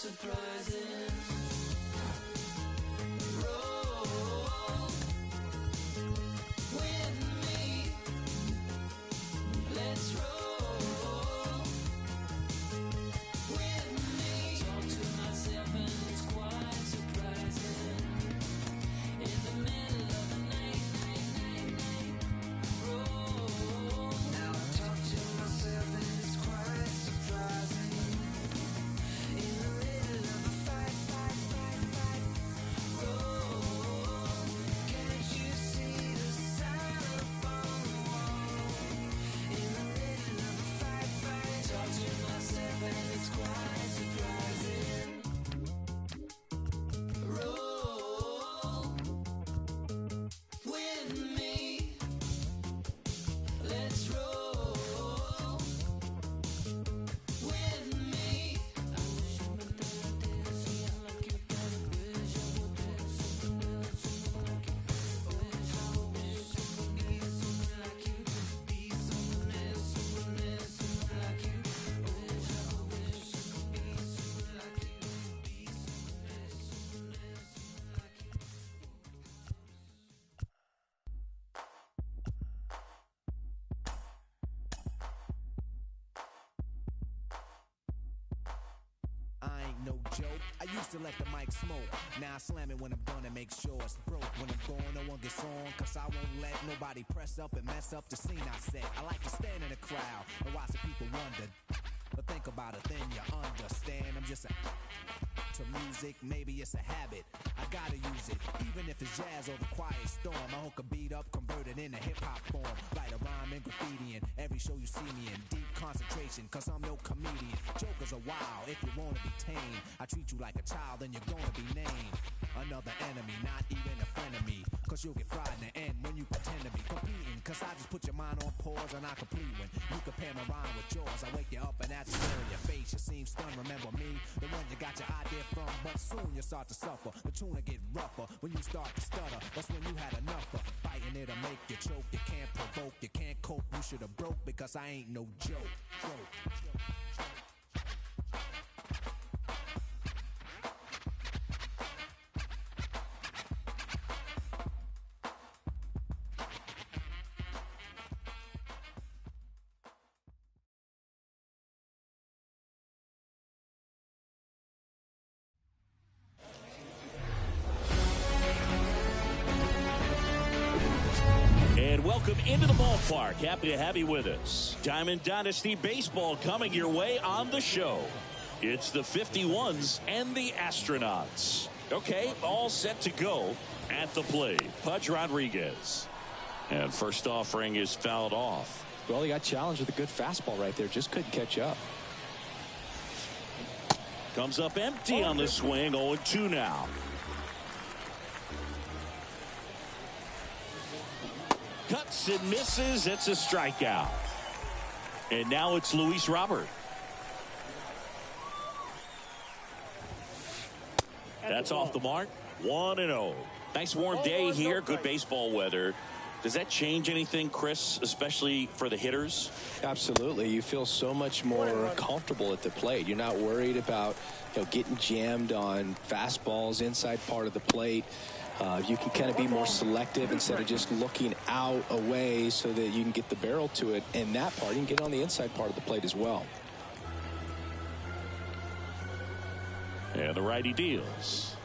surprising. No joke, I used to let the mic smoke. Now I slam it when I'm done and make sure it's broke. When I'm gone, no one gets on, cause I won't let nobody press up and mess up the scene I set. I like to stand in the crowd and watch the people wonder. But think about it, then you understand. I'm just to music, maybe it's a habit. I gotta use it, even if it's jazz or the quiet storm. I hook a beat up, convert it into hip-hop form. Write a rhyme and graffiti in every show you see me in. Deep concentration, cause I'm no comedian. Jokers are wild, if you wanna be tame. I treat you like a child, then you're gonna be named another enemy, not even a friend of me. Cause you'll get fried in the end when you pretend to be competing. Cause I just put your mind on pause and I complete when you compare my rhyme with yours. I wake you up and that's stare in your face. You seem stunned, remember me, the one you got your idea from. But soon you start to suffer, the tune will get rougher when you start to stutter. That's when you had enough of fighting it'll make you choke. You can't provoke, you can't cope, you should have broke. Because I ain't no joke. Welcome into the ballpark. Happy to have you with us. Diamond Dynasty Baseball coming your way on the show. It's the 51s and the Astronauts. Okay, all set to go at the plate. Pudge Rodriguez. And first offering is fouled off. Well, he got challenged with a good fastball right there. Just couldn't catch up. Comes up empty on the swing. 0-2 now. Cuts and misses. It's a strikeout. And now it's Luis Robert. That's off the mark. 1-0. Nice warm day here. Good baseball weather. Does that change anything, Chris, especially for the hitters? Absolutely. You feel so much more comfortable at the plate. You're not worried about, getting jammed on fastballs inside part of the plate. You can kind of be more selective instead of just looking out away so that you can get the barrel to it. And that part, you can get on the inside part of the plate as well. And the righty deals.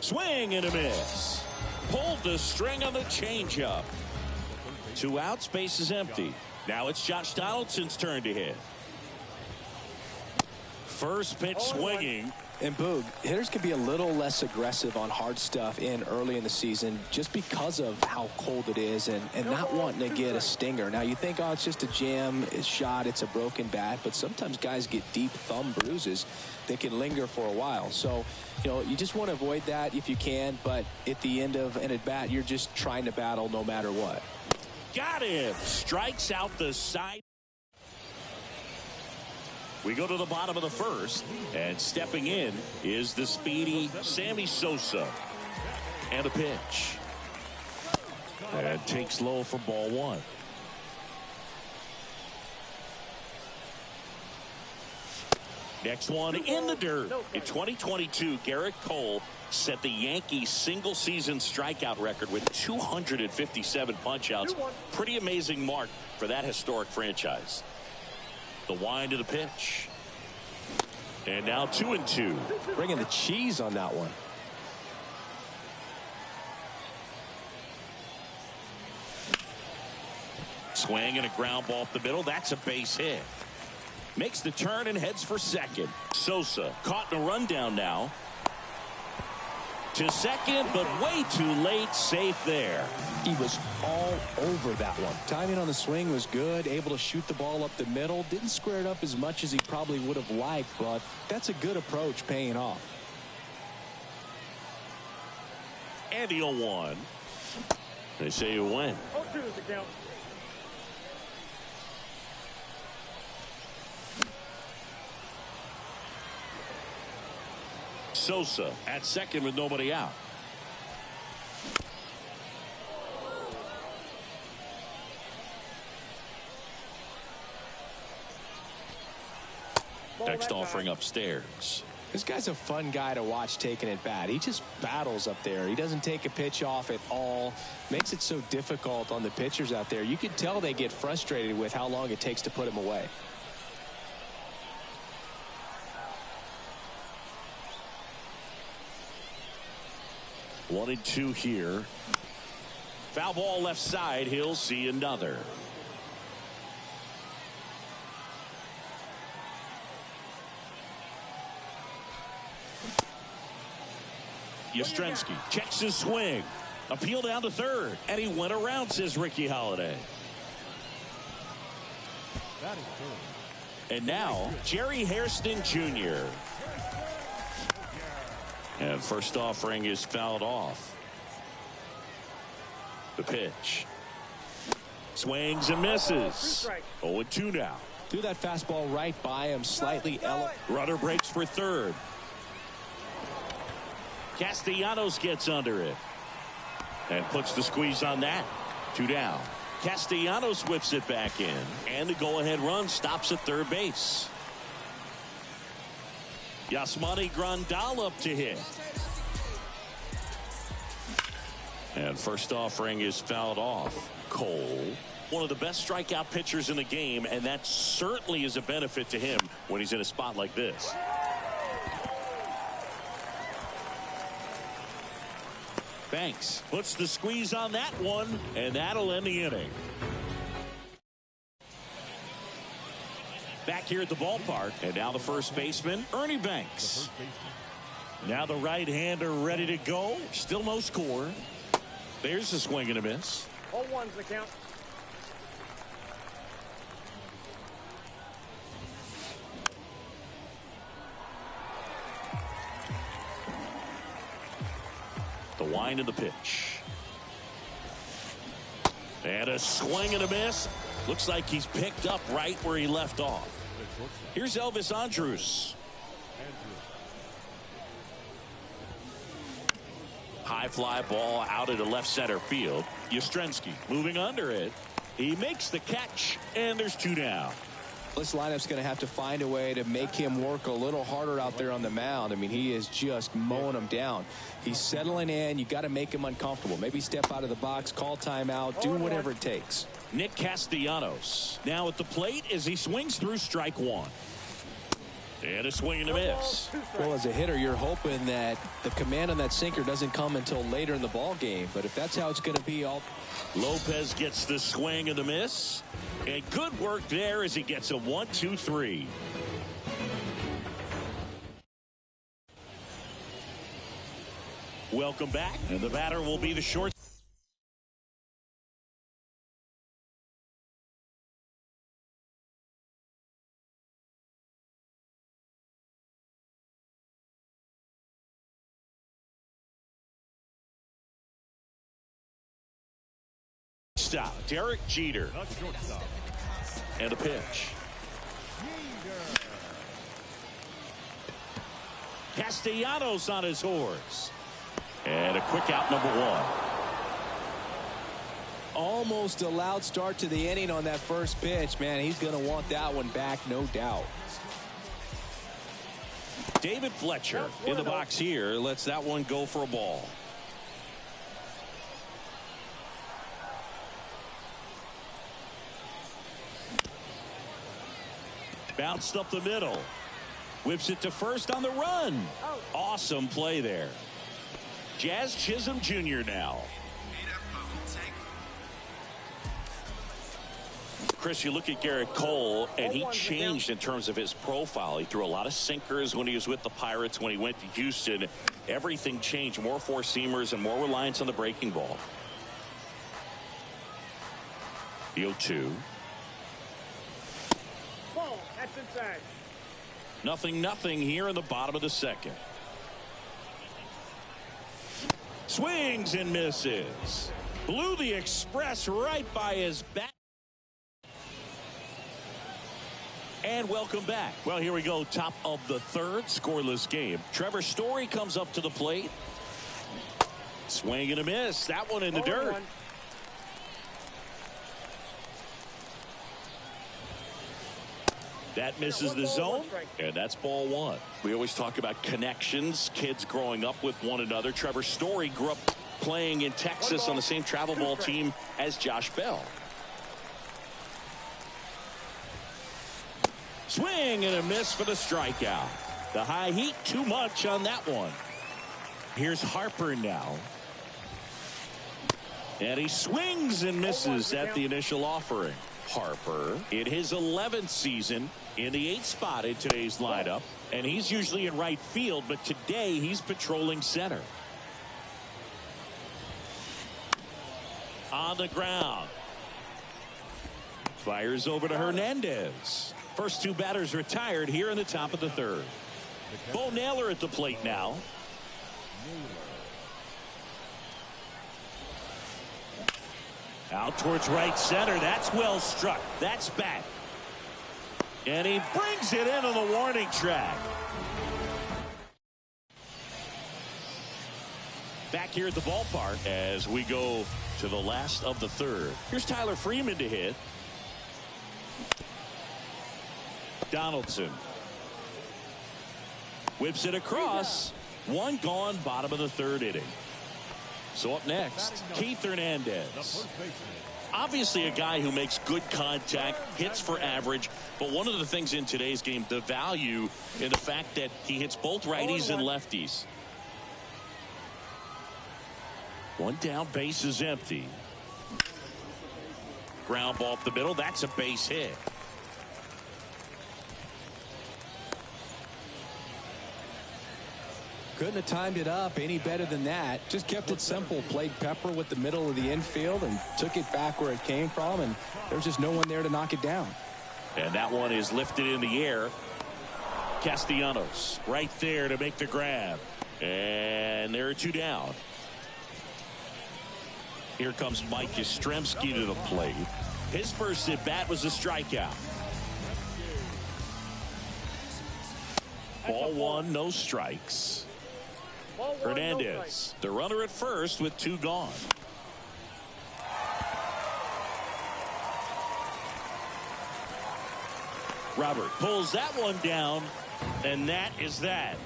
Swing and a miss. Pulled the string on the changeup. 2 outs, base is empty. Now it's Josh Donaldson's turn to hit. First pitch swinging. And Boog, hitters can be a little less aggressive on hard stuff early in the season just because of how cold it is and not wanting to get a stinger. Now you think, oh, it's just a jam, it's shot, it's a broken bat, but sometimes guys get deep thumb bruises that can linger for a while. So, you just want to avoid that if you can, but at the end of an at-bat, you're just trying to battle no matter what. Got him. Strikes out the side. We go to the bottom of the first, and stepping in is the speedy Sammy Sosa. And a pitch. And takes low for ball 1. Next one in the dirt. In 2022, Garrett Cole set the Yankees single-season strikeout record with 257 punch-outs. Pretty amazing mark for that historic franchise. The wind of the pitch. And now 2-2. Bringing the cheese on that one. Swing and a ground ball up the middle. That's a base hit. Makes the turn and heads for second. Sosa caught in a rundown now. To second, but way too late. Safe there. He was all over that one. Timing on the swing was good. Able to shoot the ball up the middle. Didn't square it up as much as he probably would have liked, but that's a good approach paying off. And the 0-1. They say you win. 0-2 is the count. Sosa at second with nobody out. Next offering upstairs. This guy's a fun guy to watch taking it bat. He just battles up there. He doesn't take a pitch off at all. Makes it so difficult on the pitchers out there. You can tell they get frustrated with how long it takes to put him away. One and two here. Foul ball left side. He'll see another. Yastrzemski checks his swing. Appeal down to third. And he went around, says Ricky Holiday. And now, Jerry Hairston Jr. And first offering is fouled off. The pitch. Swings and misses. 0-2 now. Threw that fastball right by him, slightly elevated. Runner breaks for third. Castellanos gets under it. And puts the squeeze on that. 2 down. Castellanos whips it back in. And the go-ahead run stops at third base. Yasmani Grandal up to hit. And first offering is fouled off. Cole, one of the best strikeout pitchers in the game, and that certainly is a benefit to him when he's in a spot like this. Banks puts the squeeze on that one, and that'll end the inning. Back here at the ballpark, and now the first baseman, Ernie Banks. Now the right-hander ready to go. Still no score. There's the swing and a miss. 0-1's the count. The wind of the pitch. And a swing and a miss. Looks like he's picked up right where he left off. Here's Elvis Andrus. High fly ball out into left center field. Yastrzemski moving under it. He makes the catch, and there's 2 down. This lineup's going to have to find a way to make him work a little harder out there on the mound. I mean, he is just mowing them down. He's settling in. You got to make him uncomfortable. Maybe step out of the box, call timeout, do whatever it takes. Nick Castellanos now at the plate as he swings through strike one. And a swing and a miss. Well, as a hitter, you're hoping that the command on that sinker doesn't come until later in the ball game. But if that's how it's going to be, Lopez gets the swing and the miss. And good work there as he gets a 1-2-3. Welcome back. And the batter will be the short. Stop. Derek Jeter. And a pitch. Castellanos on his horse. And a quick out, number 1. Almost a loud start to the inning on that first pitch. Man, he's going to want that one back, no doubt. David Fletcher in the box here lets that one go for a ball. Bounced up the middle. Whips it to first on the run. Awesome play there. Jazz Chisholm Jr. now. Chris, you look at Garrett Cole, and he changed in terms of his profile. He threw a lot of sinkers when he was with the Pirates. When he went to Houston, everything changed. More four-seamers and more reliance on the breaking ball. The 0-2. Ball. That's inside. 0-0 here in the bottom of the second. Swings and misses. Blew the express right by his back. And welcome back. Well, here we go. Top of the third, scoreless game. Trevor Story comes up to the plate. Swing and a miss. That one in the dirt. That misses the zone, and that's ball one. We always talk about connections, kids growing up with one another. Trevor Story grew up playing in Texas on the same travel ball team as Josh Bell. Swing and a miss for the strikeout. The high heat, too much on that one. Here's Harper now. And he swings and misses at the initial offering. Harper in his 11th season in the 8th spot in today's lineup. And he's usually in right field, but today he's patrolling center. On the ground. Fires over to Hernandez. First two batters retired here in the top of the third. Bo Naylor at the plate now. Out towards right center. That's well struck. That's back. And he brings it into the warning track. Back here at the ballpark as we go to the last of the third. Here's Tyler Freeman to hit. Donaldson whips it across. One gone, bottom of the third inning. So up next, Keith Hernandez. Obviously a guy who makes good contact, hits for average, but one of the things in today's game, the value in the fact that he hits both righties and lefties. One down, base is empty. Ground ball up the middle, that's a base hit. Couldn't have timed it up any better than that. Just kept it simple. Played Pepper with the middle of the infield and took it back where it came from, and there's just no one there to knock it down. And that one is lifted in the air. Castellanos right there to make the grab. And there are two down. Here comes Mike Yastrzemski to the plate. His first at bat was a strikeout. Ball one, no strikes. Hernandez, the runner at first with two gone. Robert pulls that one down, and that is that.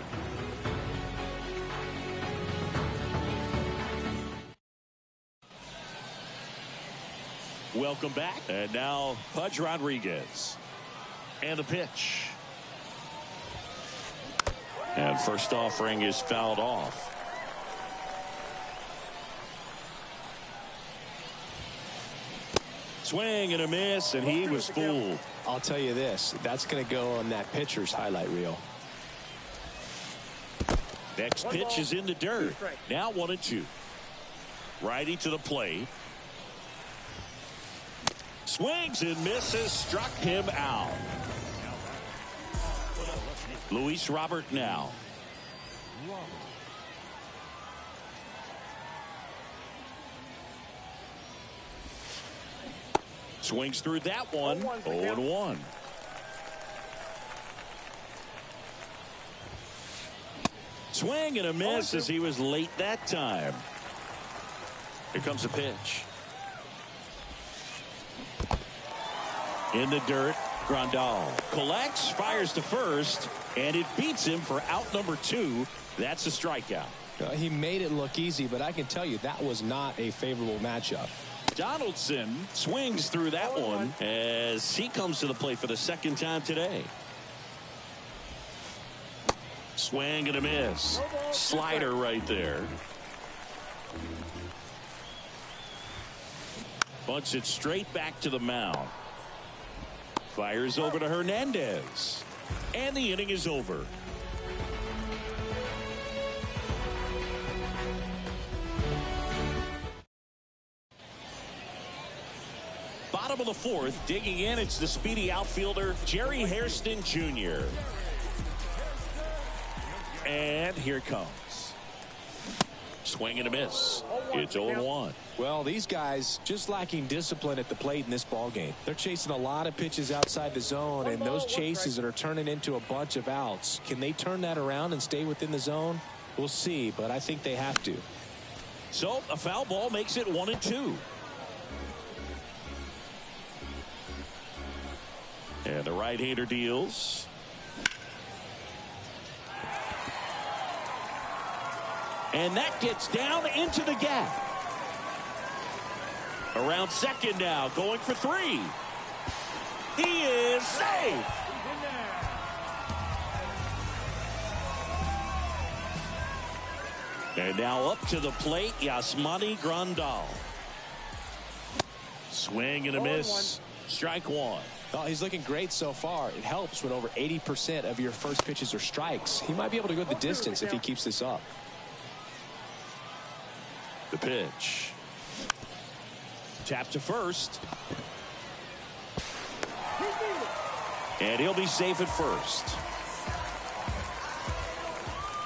Welcome back. And now Pudge Rodriguez. And the pitch. And first offering is fouled off. Swing and a miss, and he was fooled. I'll tell you this, that's going to go on that pitcher's highlight reel. Next pitch is in the dirt. Now 1-2. Righty to the plate. Swings and misses, struck him out. Luis Robert now. Swings through that one. 0-1. Swing and a miss as he was late that time. Here comes the pitch. In the dirt. Grandal collects, fires to first, and it beats him for out number 2. That's a strikeout. He made it look easy, but I can tell you that was not a favorable matchup. Donaldson swings through that one as he comes to the plate for the second time today. Swing and a miss. Slider right there. Bunts it straight back to the mound. Fires over to Hernandez. And the inning is over. Bottom of the 4th, digging in, it's the speedy outfielder, Jerry Hairston Jr. And here it comes. Swing and a miss. It's 0-1. Well, these guys just lacking discipline at the plate in this ball game. They're chasing a lot of pitches outside the zone, and those chases that are turning into a bunch of outs. Can they turn that around and stay within the zone? We'll see, but I think they have to. So a foul ball makes it 1-2. And the right-hander deals. And that gets down into the gap. Around second now, going for 3. He is safe. And now up to the plate, Yasmani Grandal. Swing and a miss. Strike 1. Oh, he's looking great so far. It helps when over 80% of your first pitches are strikes. He might be able to go the distance if he keeps this up. The pitch. Tap to first. And he'll be safe at first.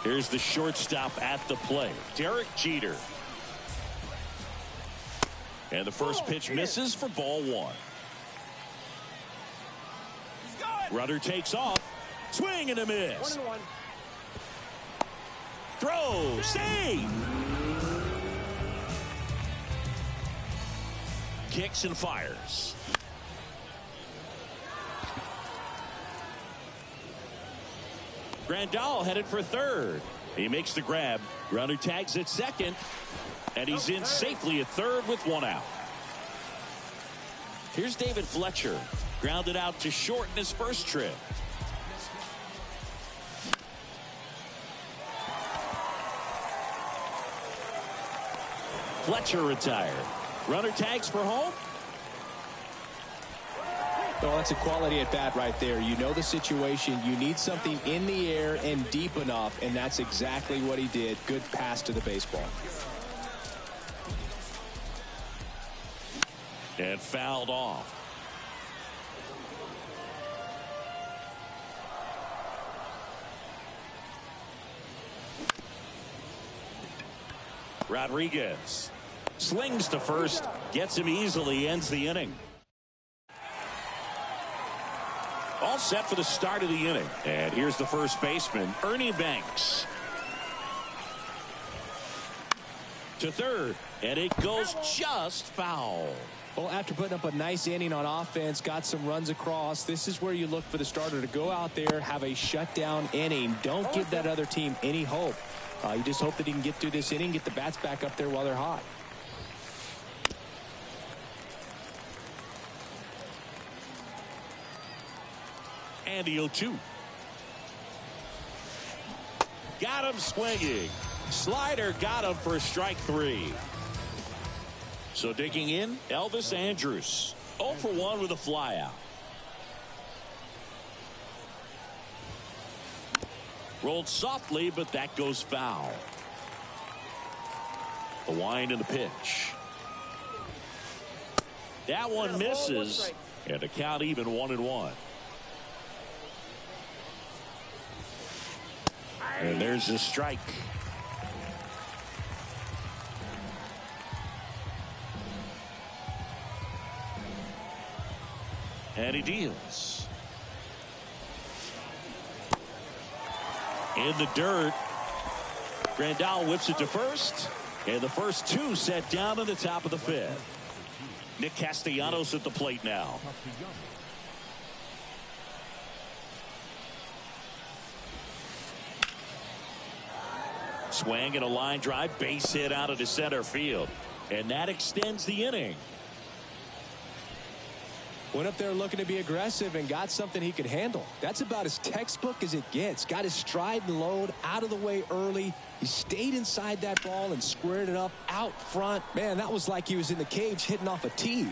Here's the shortstop at the plate, Derek Jeter. And the first pitch misses for ball 1. Runner takes off. Swing and a miss. 1-1. Throw. Save. Kicks and fires. Grandal headed for third. He makes the grab. Runner tags at second. And he's in safely at third with 1 out. Here's David Fletcher. Grounded out to short in his first trip. Fletcher retired. Runner tags for home. Well, that's a quality at bat right there. You know the situation. You need something in the air and deep enough, and that's exactly what he did. Good pass to the baseball. And fouled off. Rodriguez slings to first, gets him easily, ends the inning. All set for the start of the inning. And here's the first baseman, Ernie Banks. To third, and it goes just foul. Well, after putting up a nice inning on offense, got some runs across, this is where you look for the starter to go out there, have a shutdown inning. Don't give that other team any hope. You just hope that he can get through this inning, get the bats back up there while they're hot. And the 0-2. Got him swinging. Slider got him for strike 3. So digging in, Elvis Andrus. 0 for 1 with a flyout. Rolled softly, but that goes foul. The wind and the pitch. That one misses. And the count even 1-1. And there's the strike. And he deals. In the dirt. Grandal whips it to first. And the first 2 set down in the top of the 5th. Nick Castellanos at the plate now. Swing and a line drive, base hit out into center field. And that extends the inning. Went up there looking to be aggressive and got something he could handle. That's about as textbook as it gets. Got his stride and load out of the way early. He stayed inside that ball and squared it up out front. Man, that was like he was in the cage hitting off a tee.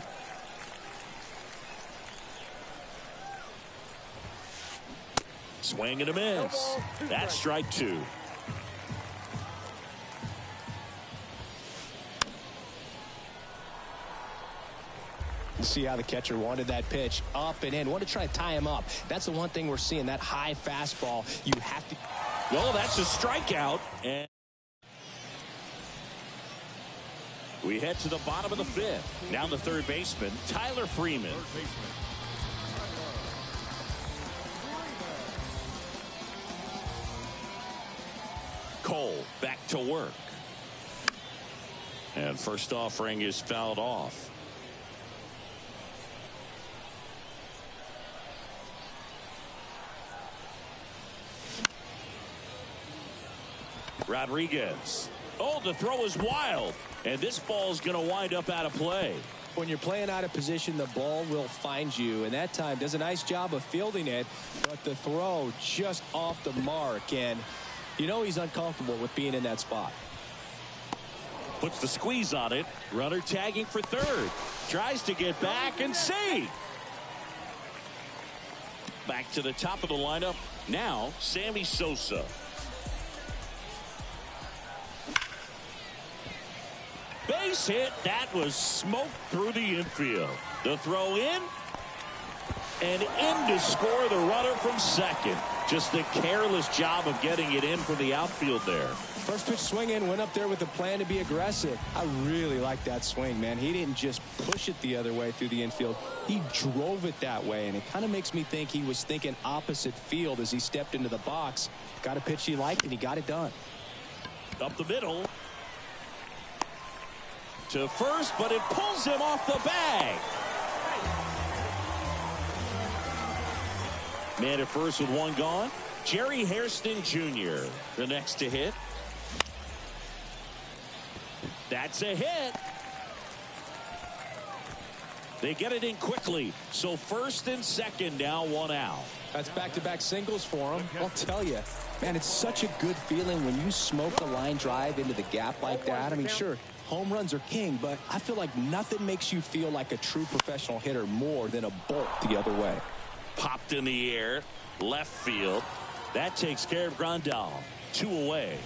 Swing and a miss. That's strike two. See how the catcher wanted that pitch up and in. Wanted to try to tie him up. That's the one thing we're seeing, that high fastball. You have to. Well, that's a strikeout. And we head to the bottom of the fifth. Now the third baseman, Tyler Freeman. Cole back to work. And first offering is fouled off. Rodriguez. Oh, the throw is wild. And this ball is going to wind up out of play. When you're playing out of position, the ball will find you. And that time does a nice job of fielding it. But the throw just off the mark. And you know he's uncomfortable with being in that spot. Puts the squeeze on it. Runner tagging for third. Tries to get back and save. Back to the top of the lineup. Now, Sammy Sosa. Base hit. That was smoked through the infield. The throw in. And in to score the runner from second. Just a careless job of getting it in from the outfield there. First pitch swinging, went up there with a plan to be aggressive. I really like that swing, man. He didn't just push it the other way through the infield. He drove it that way, and it kind of makes me think he was thinking opposite field as he stepped into the box. Got a pitch he liked, and he got it done. Up the middle. To first, but it pulls him off the bag. Man at first with one gone. Jerry Hairston Jr. the next to hit. That's a hit. They get it in quickly. So first and second now, one out. That's back-to-back singles for him. I'll tell you, man, it's such a good feeling when you smoke a line drive into the gap like that. I mean, sure, home runs are king, but I feel like nothing makes you feel like a true professional hitter more than a bolt the other way. Popped in the air, left field. That takes care of Grandal. 2 away.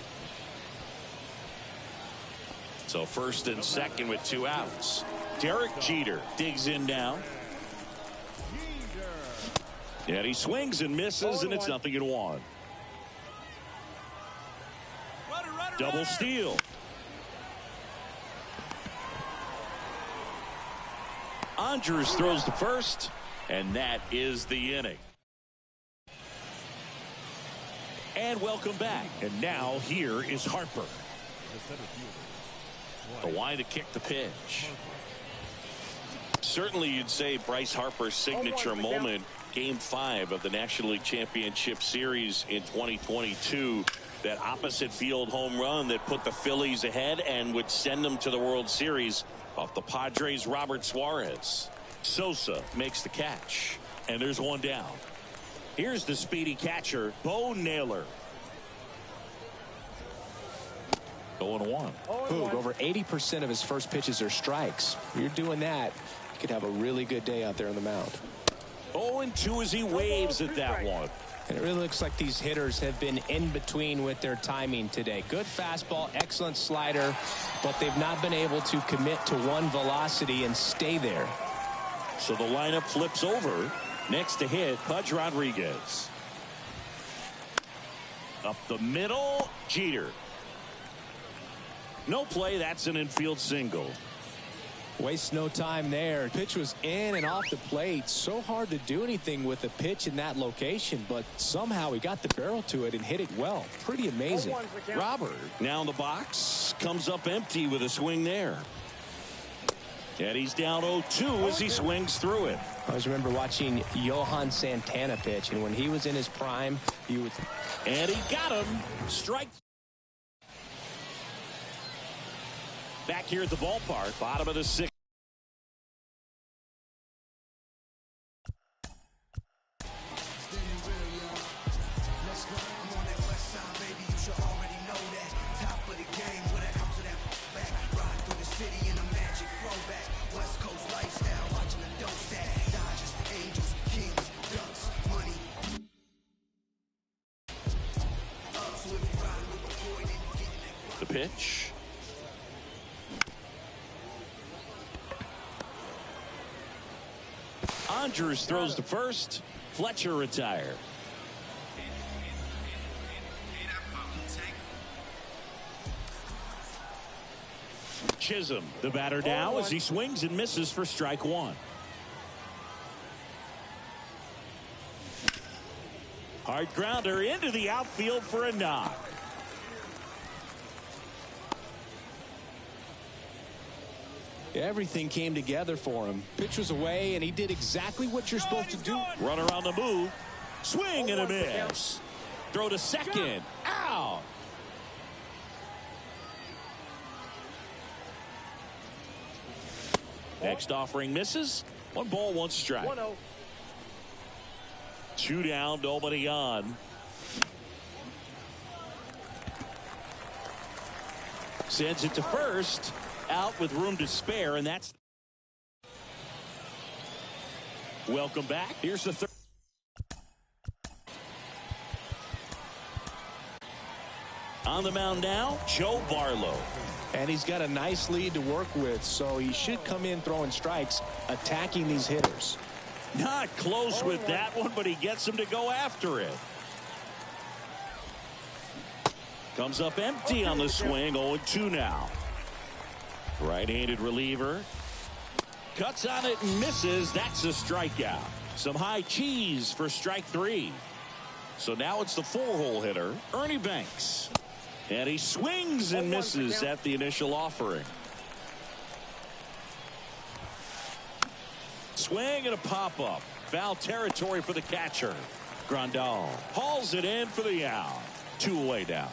So first and second with 2 outs. Derek Jeter digs in now. And he swings and misses, and it's 0-1. Double steal. Andrews throws to first, and that is the inning. And welcome back. And now here is Harper. The line to kick the pitch. Certainly you'd say Bryce Harper's signature moment, Game 5 of the National League Championship Series in 2022. That opposite field home run that put the Phillies ahead and would send them to the World Series off the Padres' Robert Suarez. Sosa makes the catch. And there's one down. Here's the speedy catcher, Bo Naylor. 0-1. Boog, over 80% of his first pitches are strikes. If you're doing that, you could have a really good day out there on the mound. 0-2 as he waves at that one. And it really looks like these hitters have been in between with their timing today. Good fastball, excellent slider, but they've not been able to commit to one velocity and stay there. So the lineup flips over. Next to hit, Pudge Rodriguez. Up the middle, Jeter. No play, that's an infield single. Wastes no time there. Pitch was in and off the plate. So hard to do anything with a pitch in that location, but somehow he got the barrel to it and hit it well. Pretty amazing. Robert now in the box, comes up empty with a swing there. And he's down 0-2 as he swings through it. I always remember watching Johan Santana pitch, and when he was in his prime, he would. And he got him. Strike. Back here at the ballpark, bottom of the sixth. The pitch. Andrews throws to first. Fletcher retired. Chisholm, the batter now as he swings and misses for strike one. Hard grounder into the outfield for a knock. Everything came together for him. Pitch was away, and he did exactly what you're supposed to do. Runner on the move. Swing and a miss. Throw to second. Out. Next offering misses. 1 ball, 1 strike. 1-0. 2 down, nobody on. Sends it to first. Out with room to spare, and that's. Welcome back. Here's the third. On the mound now, Joe Barlow. And he's got a nice lead to work with, so he should come in throwing strikes, attacking these hitters. Not close with that one, but he gets him to go after it. Comes up empty on the swing. 0-2 now. Right-handed reliever. Cuts on it and misses. That's a strikeout. Some high cheese for strike 3. So now it's the 4-hole hitter, Ernie Banks. And he swings and misses at the initial offering. Swing and a pop-up. Foul territory for the catcher. Grandal hauls it in for the out. 2 away down.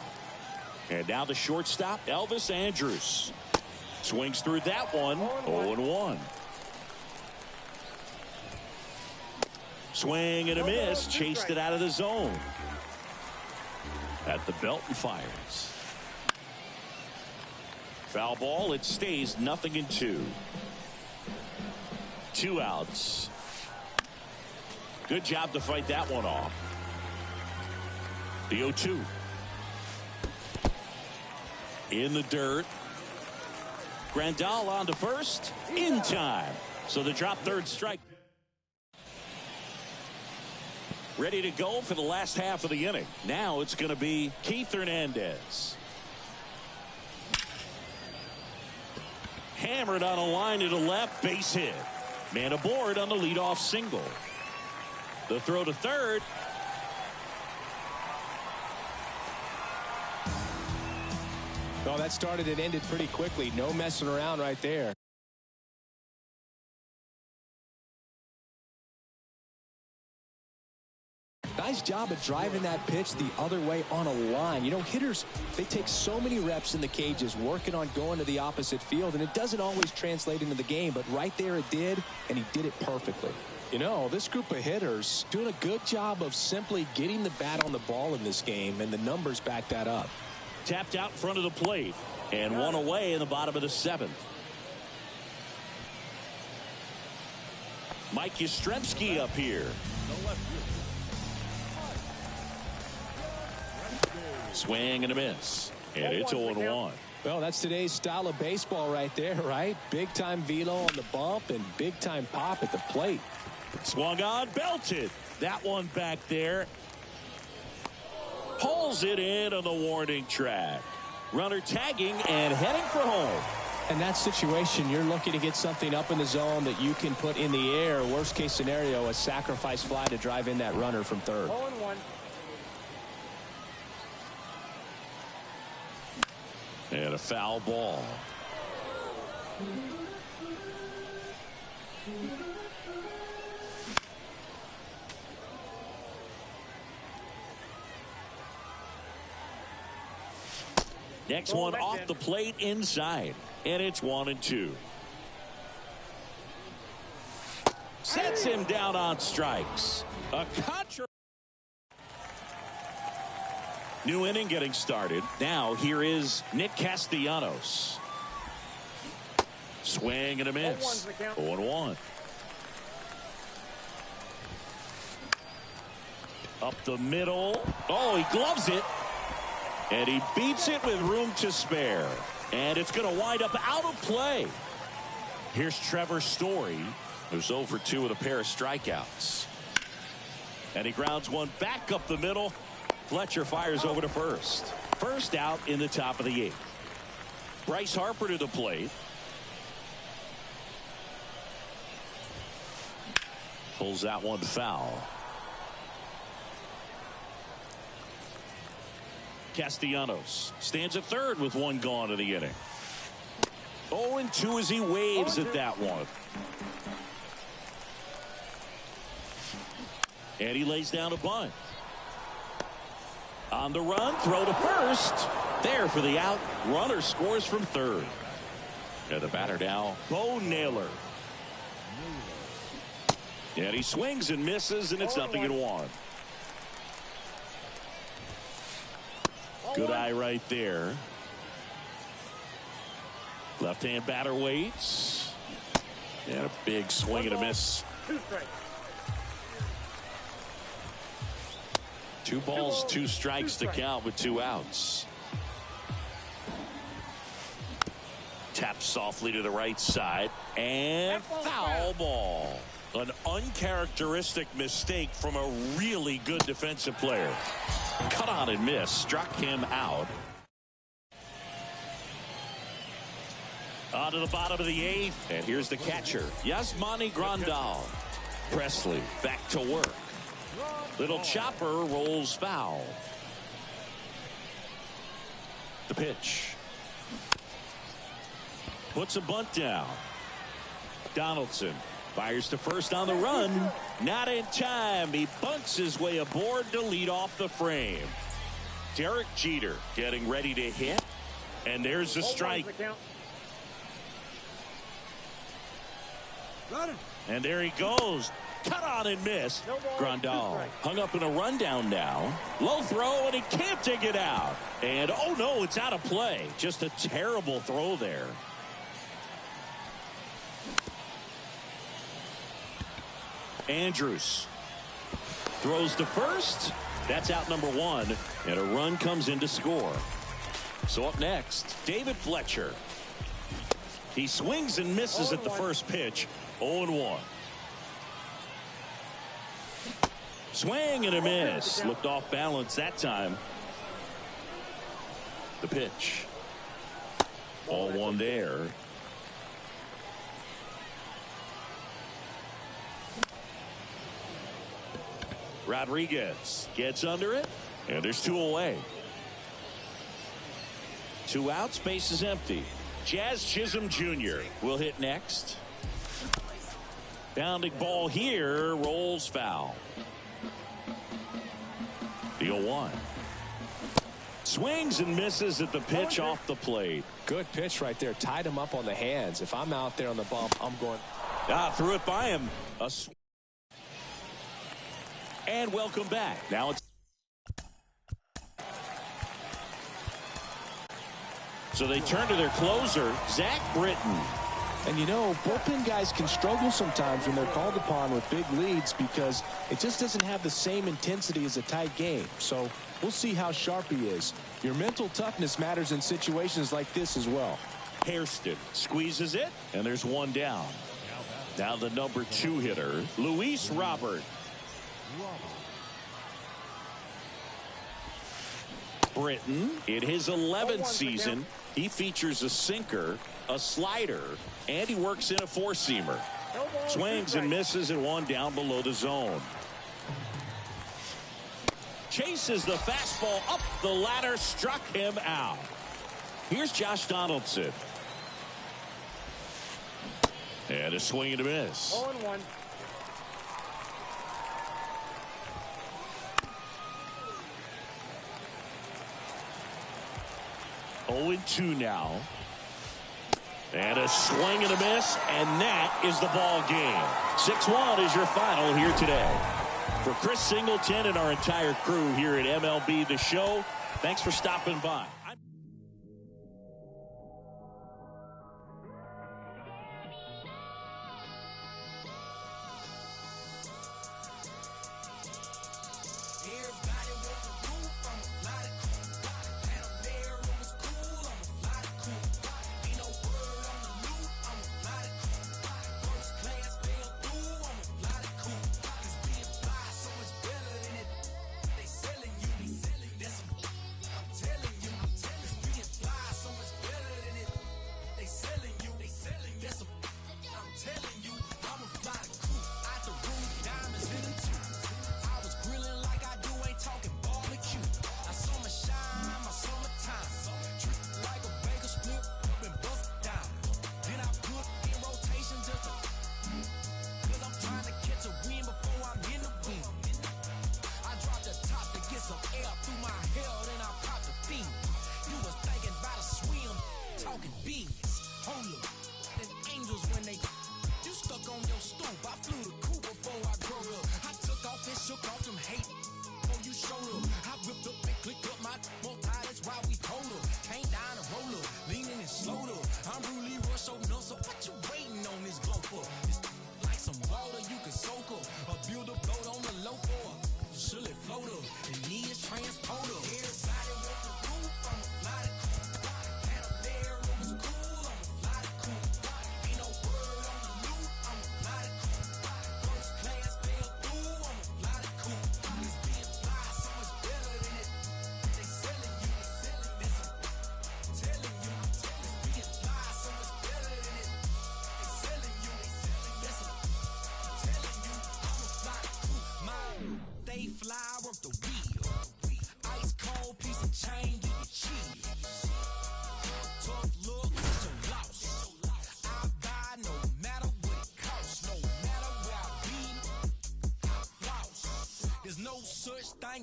And now the shortstop, Elvis Andrus. Swings through that one. 0-1. Swing and a miss. Chased it out of the zone. At the belt and fires. Foul ball. It stays 0-2. 2 outs. Good job to fight that one off. The 0-2. In the dirt. Grandal on to first. In time. So the drop third strike. Ready to go for the last half of the inning. Now it's going to be Keith Hernandez. Hammered on a line to the left. Base hit. Man aboard on the leadoff single. The throw to third. Well, that started and ended pretty quickly. No messing around right there. Nice job of driving that pitch the other way on a line. You know, hitters, they take so many reps in the cages working on going to the opposite field, and it doesn't always translate into the game, but right there it did, and he did it perfectly. You know, this group of hitters doing a good job of simply getting the bat on the ball in this game, and the numbers back that up. Tapped out in front of the plate, and 1 away in the bottom of the 7th. Mike Yastrzemski up here. Swing and a miss. And it's 0-1. Well, that's today's style of baseball right there, right? Big-time velo on the bump and big-time pop at the plate. Swung on, belted. That one back there. Pulls it in on the warning track. Runner tagging and heading for home. In that situation, you're looking to get something up in the zone that you can put in the air. Worst case scenario, a sacrifice fly to drive in that runner from third. 0-1. And a foul ball. Next one off the plate inside. And it's 1-2. Sets him down on strikes. New inning getting started. Now here is Nick Castellanos. Swing and a miss. 0-1. Up the middle. Oh, he gloves it. And he beats it with room to spare. And it's going to wind up out of play. Here's Trevor Story, who's 0 for 2 with a pair of strikeouts. And he grounds one back up the middle. Fletcher fires over to first. First out in the top of the 8th. Bryce Harper to the plate. Pulls that one foul. Castellanos stands at third with one gone in the inning. 0-2 as he waves at that one. And he lays down a bunt. On the run, throw to first. There for the out. Runner scores from third. And the batter now, Bo Naylor. And he swings and misses, and it's 0-1. Good eye right there. Left-hand batter waits. And a big swing and a miss. 2 balls, 2 strikes to count with 2 outs. Taps softly to the right side. And foul ball. An uncharacteristic mistake from a really good defensive player. Cut on and miss. Struck him out. On to the bottom of the 8th. And here's the catcher, Yasmani Grandal. Presley back to work. Little chopper rolls foul. The pitch. Puts a bunt down. Donaldson fires to first on the run. Not in time. He bunts his way aboard to lead off the frame. Derek Jeter getting ready to hit. And there's a strike. And there he goes. Cut on and miss. Grandal hung up in a rundown now. Low throw, and he can't dig it out. And oh no, it's out of play. Just a terrible throw there. Andrews throws to first. That's out number 1. And a run comes in to score. So up next, David Fletcher. He swings and misses at the first pitch. 0-1. Swing and a miss. Looked off balance that time. The pitch. 0-1 there. Rodriguez gets under it. And there's 2 away. 2 outs. Base is empty. Jazz Chisholm Jr. will hit next. Bounding ball here. Rolls foul. The 0-1. Swings and misses at the pitch off the plate. Good pitch right there. Tied him up on the hands. If I'm out there on the bump, I'm going. Threw it by him. And welcome back. Now it's. So they turn to their closer, Zach Britton. And you know, bullpen guys can struggle sometimes when they're called upon with big leads because it just doesn't have the same intensity as a tight game. So we'll see how sharp he is. Your mental toughness matters in situations like this as well. Hairston squeezes it, and there's 1 down. Now the number 2 hitter, Luis Robert. Britton, in his 11th season, he features a sinker, a slider, and he works in a 4-seamer. Swings and misses at 1 down below the zone. Chases the fastball up the ladder, struck him out. Here's Josh Donaldson. And a swing and a miss. 0-1. Oh, 0-2 now. And a swing and a miss, and that is the ball game. 6-1 is your final here today. For Chris Singleton and our entire crew here at MLB The Show, thanks for stopping by.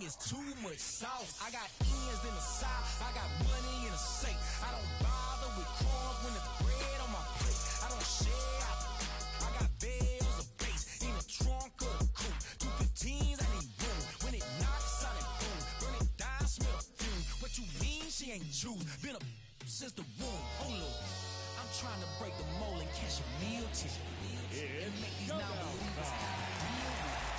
It's too much sauce. I got ends in the south. I got money in the safe. I don't bother with crumbs when it's bread on my plate. I don't share. I got bells of bass in the trunk of the coupe. 215s, I need room. When it knocks, I need boom. Burn it down, smell fume. What you mean she ain't Jews? Been a since the womb. Hold up. I'm trying to break the mold and catch a meal ticket. And make these non-believers have to deal with it.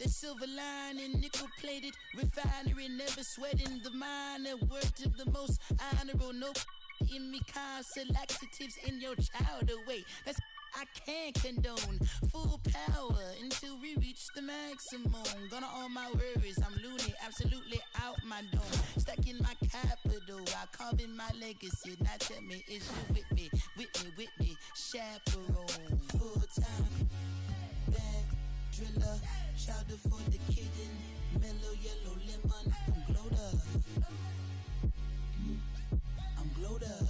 Silver lining, nickel-plated refinery, never sweating the minor. Word of the most honorable, no in me, constant laxatives in your child away. That's I can't condone. Full power until we reach the maximum. Gonna all my worries, I'm loony. absolutely out my dome. Stuck in my capital, I carve in my legacy. Now tell me, is you with me, chaperone. Full time, bad driller, chowder for the kitten, mellow yellow lemon. I'm glowed up. I'm glowed up.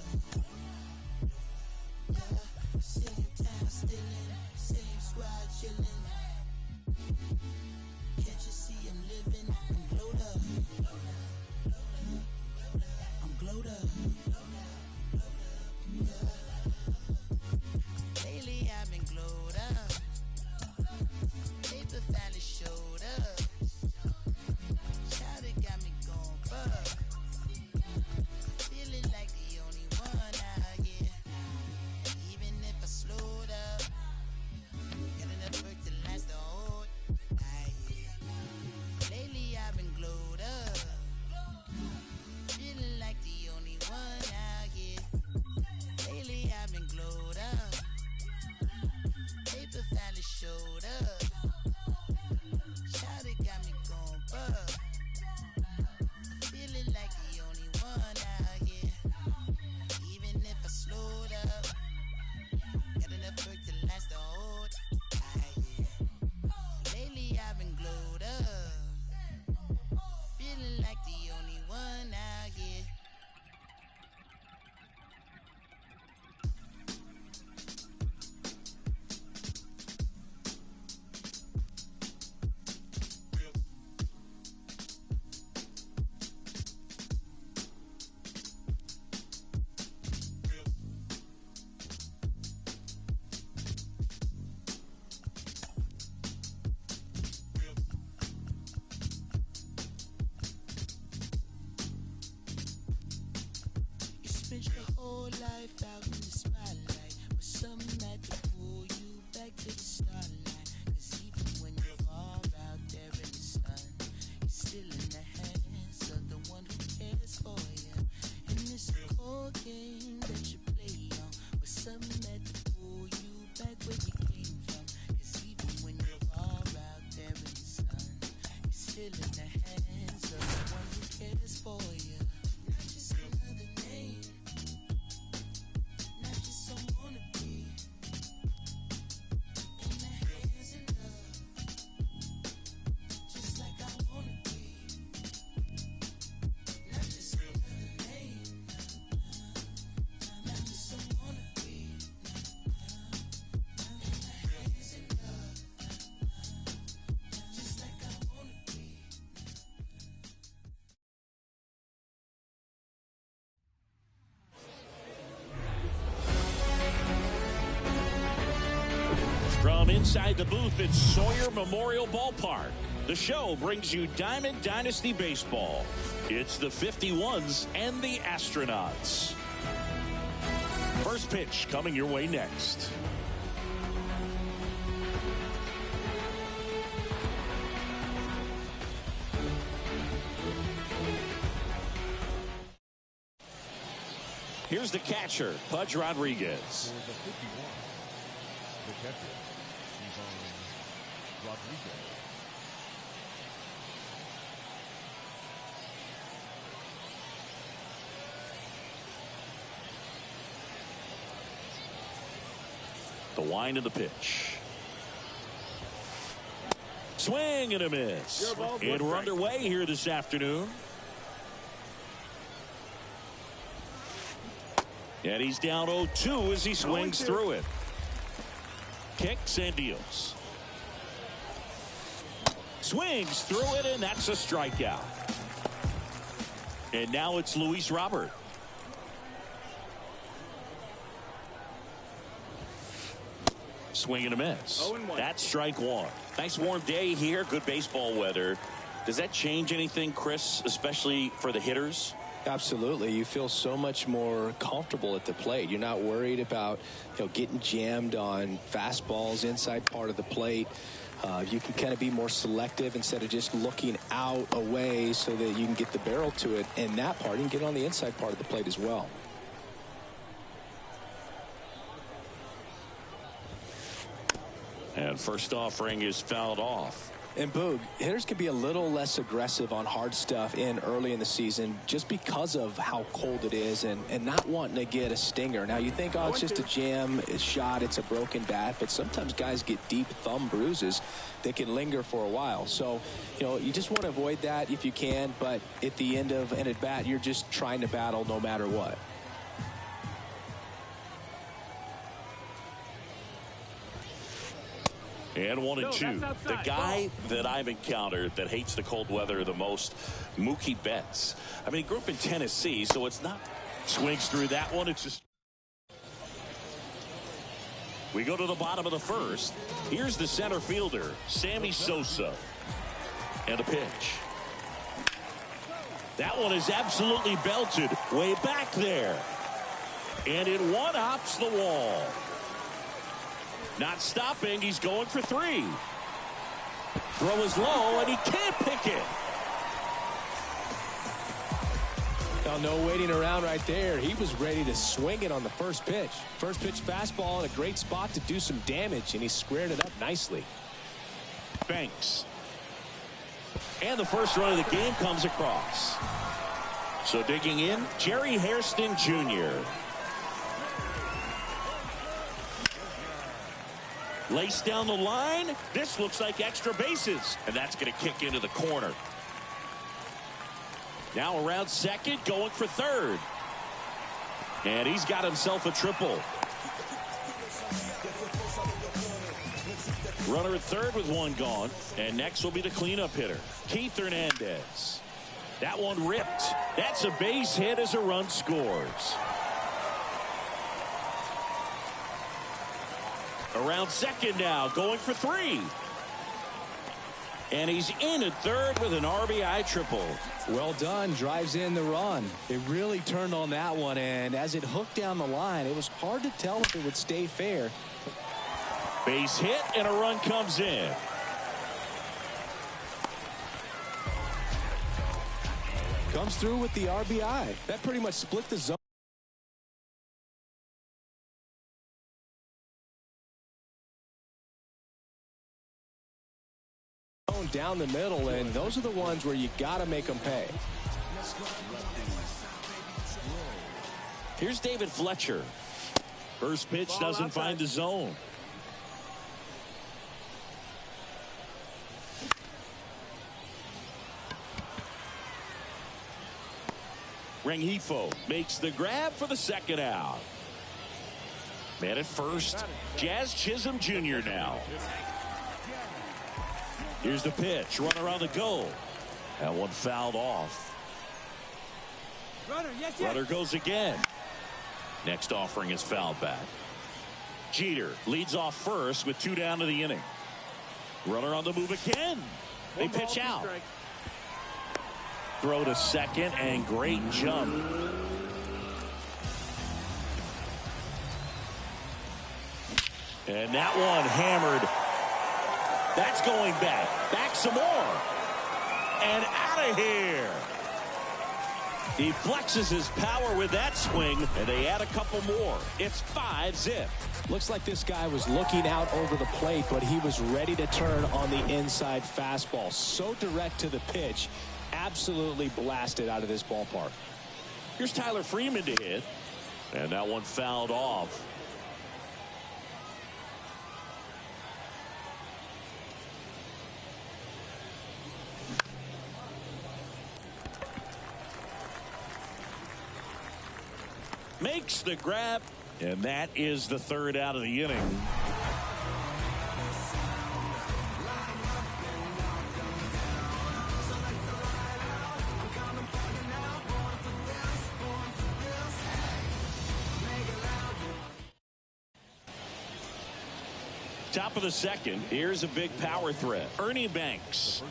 Yeah, same time stealing, same squad chilling. Can't you see I'm living? I'm glowed up. I'm glowed up. Yeah. Lately I've been glowed up. Paper finally showed up. Child, it got me going buck. Feeling like the only one out here. Even if I slowed up, got enough work to last the whole night. Lately I've been glowed up. Feeling like the only one out here. Lately I've been glowed up. Paper finally showed up. Child, it got me going buck. Feeling like the only one out here. Even if I slowed up, got enough work to last the whole night. Lately I've been glowed up. Feeling like the only one out here. You spent your whole life out in the spotlight, but something had to pull you back to the starlight. 'Cause even when you're far out there in the sun, you're still in the hands of the one who cares for you. And this cold game that you play on, but something had to pull you back where you came from. 'Cause even when you're far out there in the sun, you're still in the hands of the one who cares for you. Not just another name, not just someone to be. In the hands of love, just like I wanna be. Not just another name, not just someone to be. In the hands of love, just like I wanna be. From inside the booth at Sawyer Memorial Ballpark, the show brings you Diamond Dynasty Baseball. It's the 51s and the Astronauts. First pitch coming your way next. Here's the catcher, Pudge Rodriguez. For the 51, the catcher, Ivan Rodriguez. The wind of the pitch. Swing and a miss. Your ball, And we're strike. underway here this afternoon. And he's down 0-2 as he swings 0-2. through it. Kicks and deals. Swings through it, and that's a strikeout. And now it's Luis Robert. Swing and a miss. 0-1. That's strike one. Nice warm day here. Good baseball weather. Does that change anything, Chris, especially for the hitters? Absolutely. You feel so much more comfortable at the plate. You're not worried about, getting jammed on fastballs inside part of the plate. You can kind of be more selective instead of just looking out away so that you can get the barrel to it. And that part, you can get on the inside part of the plate as well. And first offering is fouled off. And Boog, hitters can be a little less aggressive on hard stuff early in the season just because of how cold it is and not wanting to get a stinger. Now you think, oh, it's just a jam, it's shot, it's a broken bat, but sometimes guys get deep thumb bruises that can linger for a while. So, you know, you just want to avoid that if you can, but at the end of an at bat, you're just trying to battle no matter what. And 1-2. The guy that I've encountered that hates the cold weather the most, Mookie Betts. I mean, he grew up in Tennessee, so it's not swings through that one. It's just. We go to the bottom of the first. Here's the center fielder, Sammy Sosa. And a pitch. That one is absolutely belted way back there. And it one-hops the wall. Not stopping, he's going for 3. Throw is low, and he can't pick it. Well, no waiting around right there. He was ready to swing it on the first pitch. First pitch fastball in a great spot to do some damage, and he squared it up nicely. Banks. And the first run of the game comes across. So digging in, Jerry Hairston Jr. Lace down the line. This looks like extra bases. And that's going to kick into the corner. Now around second, going for third. And he's got himself a triple. Runner at third with 1 gone. And next will be the cleanup hitter, Keith Hernandez. That one ripped. That's a base hit as a run scores. Around second now, going for 3. And he's in at third with an RBI triple. Well done, drives in the run. It really turned on that one, and as it hooked down the line, it was hard to tell if it would stay fair. Base hit, and a run comes in. Comes through with the RBI. That pretty much split the zone. Down the middle, and those are the ones where you got to make them pay. Here's David Fletcher. First pitch doesn't find the zone. Rengifo makes the grab for the second out. Man at first, Jazz Chisholm Jr. now. Here's the pitch. Runner on the go. That one fouled off. Runner goes again. Next offering is fouled back. Jeter leads off first with 2 down to the inning. Runner on the move again. They pitch out. Throw to second and great jump. And that one hammered. That's going back. Back some more. And out of here. He flexes his power with that swing, and they add a couple more. It's 5-zip. Looks like this guy was looking out over the plate, but he was ready to turn on the inside fastball. So direct to the pitch. Absolutely blasted out of this ballpark. Here's Tyler Freeman to hit. And that one fouled off. Makes the grab, and that is the third out of the inning. Top of the second, here's a big power threat. Ernie Banks.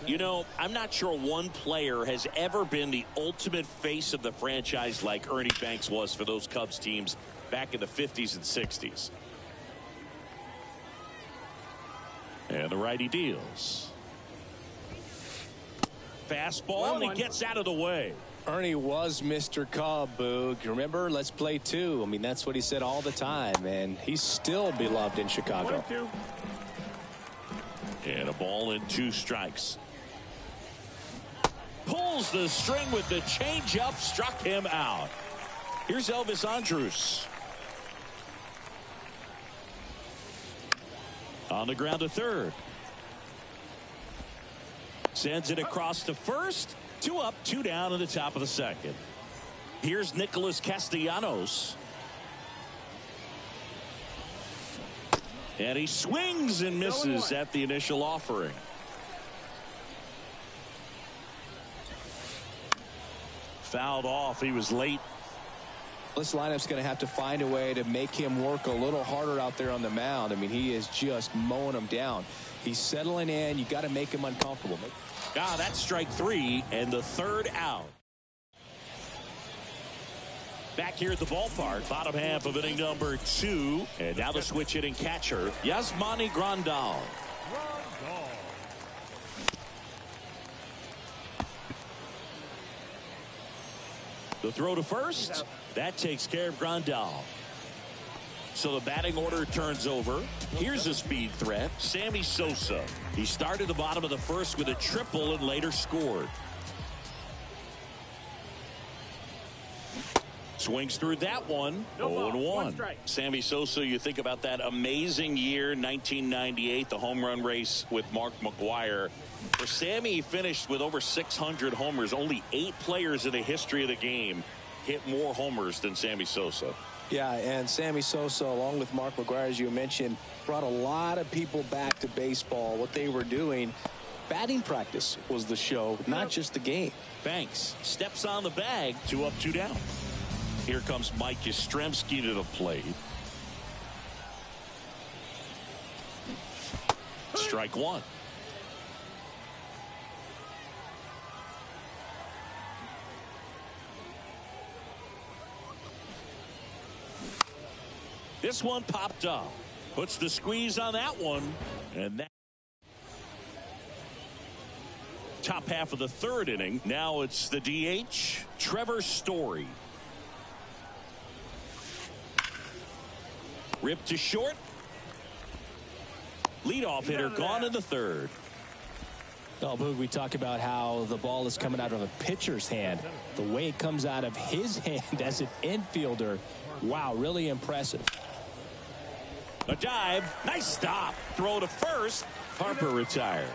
You know, I'm not sure one player has ever been the ultimate face of the franchise like Ernie Banks was for those Cubs teams back in the 50s and 60s. And the righty deals. Fastball, and he gets out of the way. Ernie was Mr. Cub, Boog. Remember, let's play 2. I mean, that's what he said all the time, and he's still beloved in Chicago. And a ball and 2 strikes. Pulls the string with the changeup, struck him out. Here's Elvis Andrus. On the ground to third. Sends it across to first. 2 up, 2 down in the top of the second. Here's Nicholas Castellanos. And he swings and misses at the initial offering. Fouled off. He was late. This lineup's going to have to find a way to make him work a little harder out there on the mound. I mean, he is just mowing them down. He's settling in. You got to make him uncomfortable. That's strike 3 and the 3rd out. Back here at the ballpark, bottom half of inning number 2. And now the switch hitting catcher, Yasmani Grandal. The throw to first. That takes care of Grandal. So the batting order turns over. Here's a speed threat, Sammy Sosa. He started the bottom of the first with a triple and later scored. Swings through that one. 0-1. Sammy Sosa, you think about that amazing year, 1998, the home run race with Mark McGwire. For Sammy, he finished with over 600 homers. Only 8 players in the history of the game hit more homers than Sammy Sosa. Yeah, and Sammy Sosa, along with Mark McGwire, as you mentioned, brought a lot of people back to baseball. What they were doing, batting practice was the show, not just the game. Banks steps on the bag, 2 up, 2 down. Here comes Mike Yastrzemski to the plate. Strike 1. This one popped up. Puts the squeeze on that one. And that top half of the 3rd inning. Now it's the DH, Trevor Story. Ripped to short. Leadoff hitter gone in the 3rd. Oh, Boog, we talk about how the ball is coming out of a pitcher's hand. The way it comes out of his hand as an infielder. Wow, really impressive. A dive. Nice stop. Throw to first. Harper retired.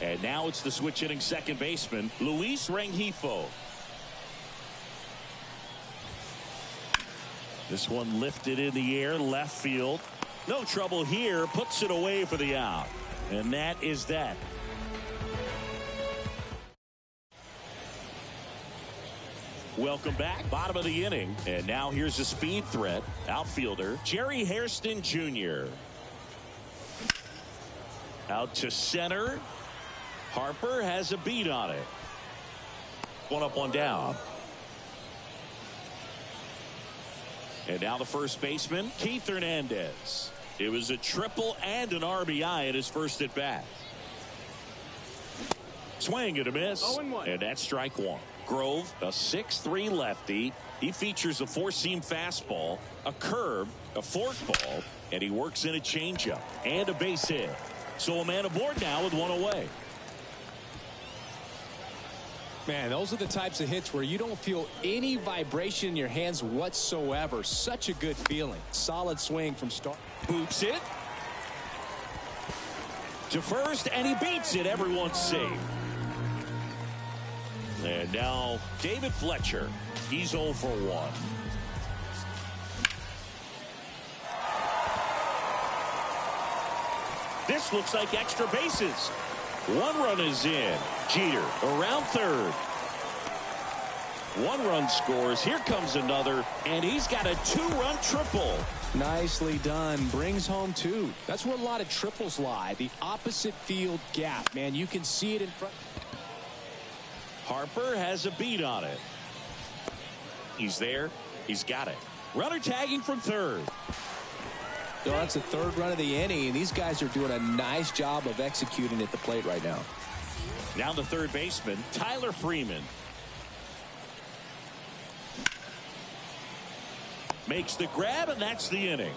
And now it's the switch hitting second baseman, Luis Rengifo. This one lifted in the air, left field. No trouble here. Puts it away for the out. And that is that. Welcome back. Bottom of the inning. And now here's a speed threat. Outfielder Jerry Hairston Jr. Out to center. Harper has a beat on it. 1 up, 1 down. And now the first baseman, Keith Hernandez. It was a triple and an RBI at his first at bat. Swing and a miss. 0-1. And that's strike 1. Grove, a 6'3" lefty. He features a 4-seam fastball, a curve, a forkball, and he works in a changeup and a base hit. So a man aboard now with 1 away. Man, those are the types of hits where you don't feel any vibration in your hands whatsoever. Such a good feeling. Solid swing from start. Boots it to first, and he beats it. Everyone's safe. And now David Fletcher. He's 0 for 1. This looks like extra bases. 1 run is in. Jeter around third. 1 run scores. Here comes another, and he's got a 2-run triple. Nicely done. Brings home 2. That's where a lot of triples lie. The opposite field gap. Man, you can see it in front. Harper has a beat on it. He's there. He's got it. Runner tagging from third. So that's the 3rd run of the inning, and these guys are doing a nice job of executing at the plate right now. Now the third baseman, Tyler Freeman. Makes the grab, and that's the inning.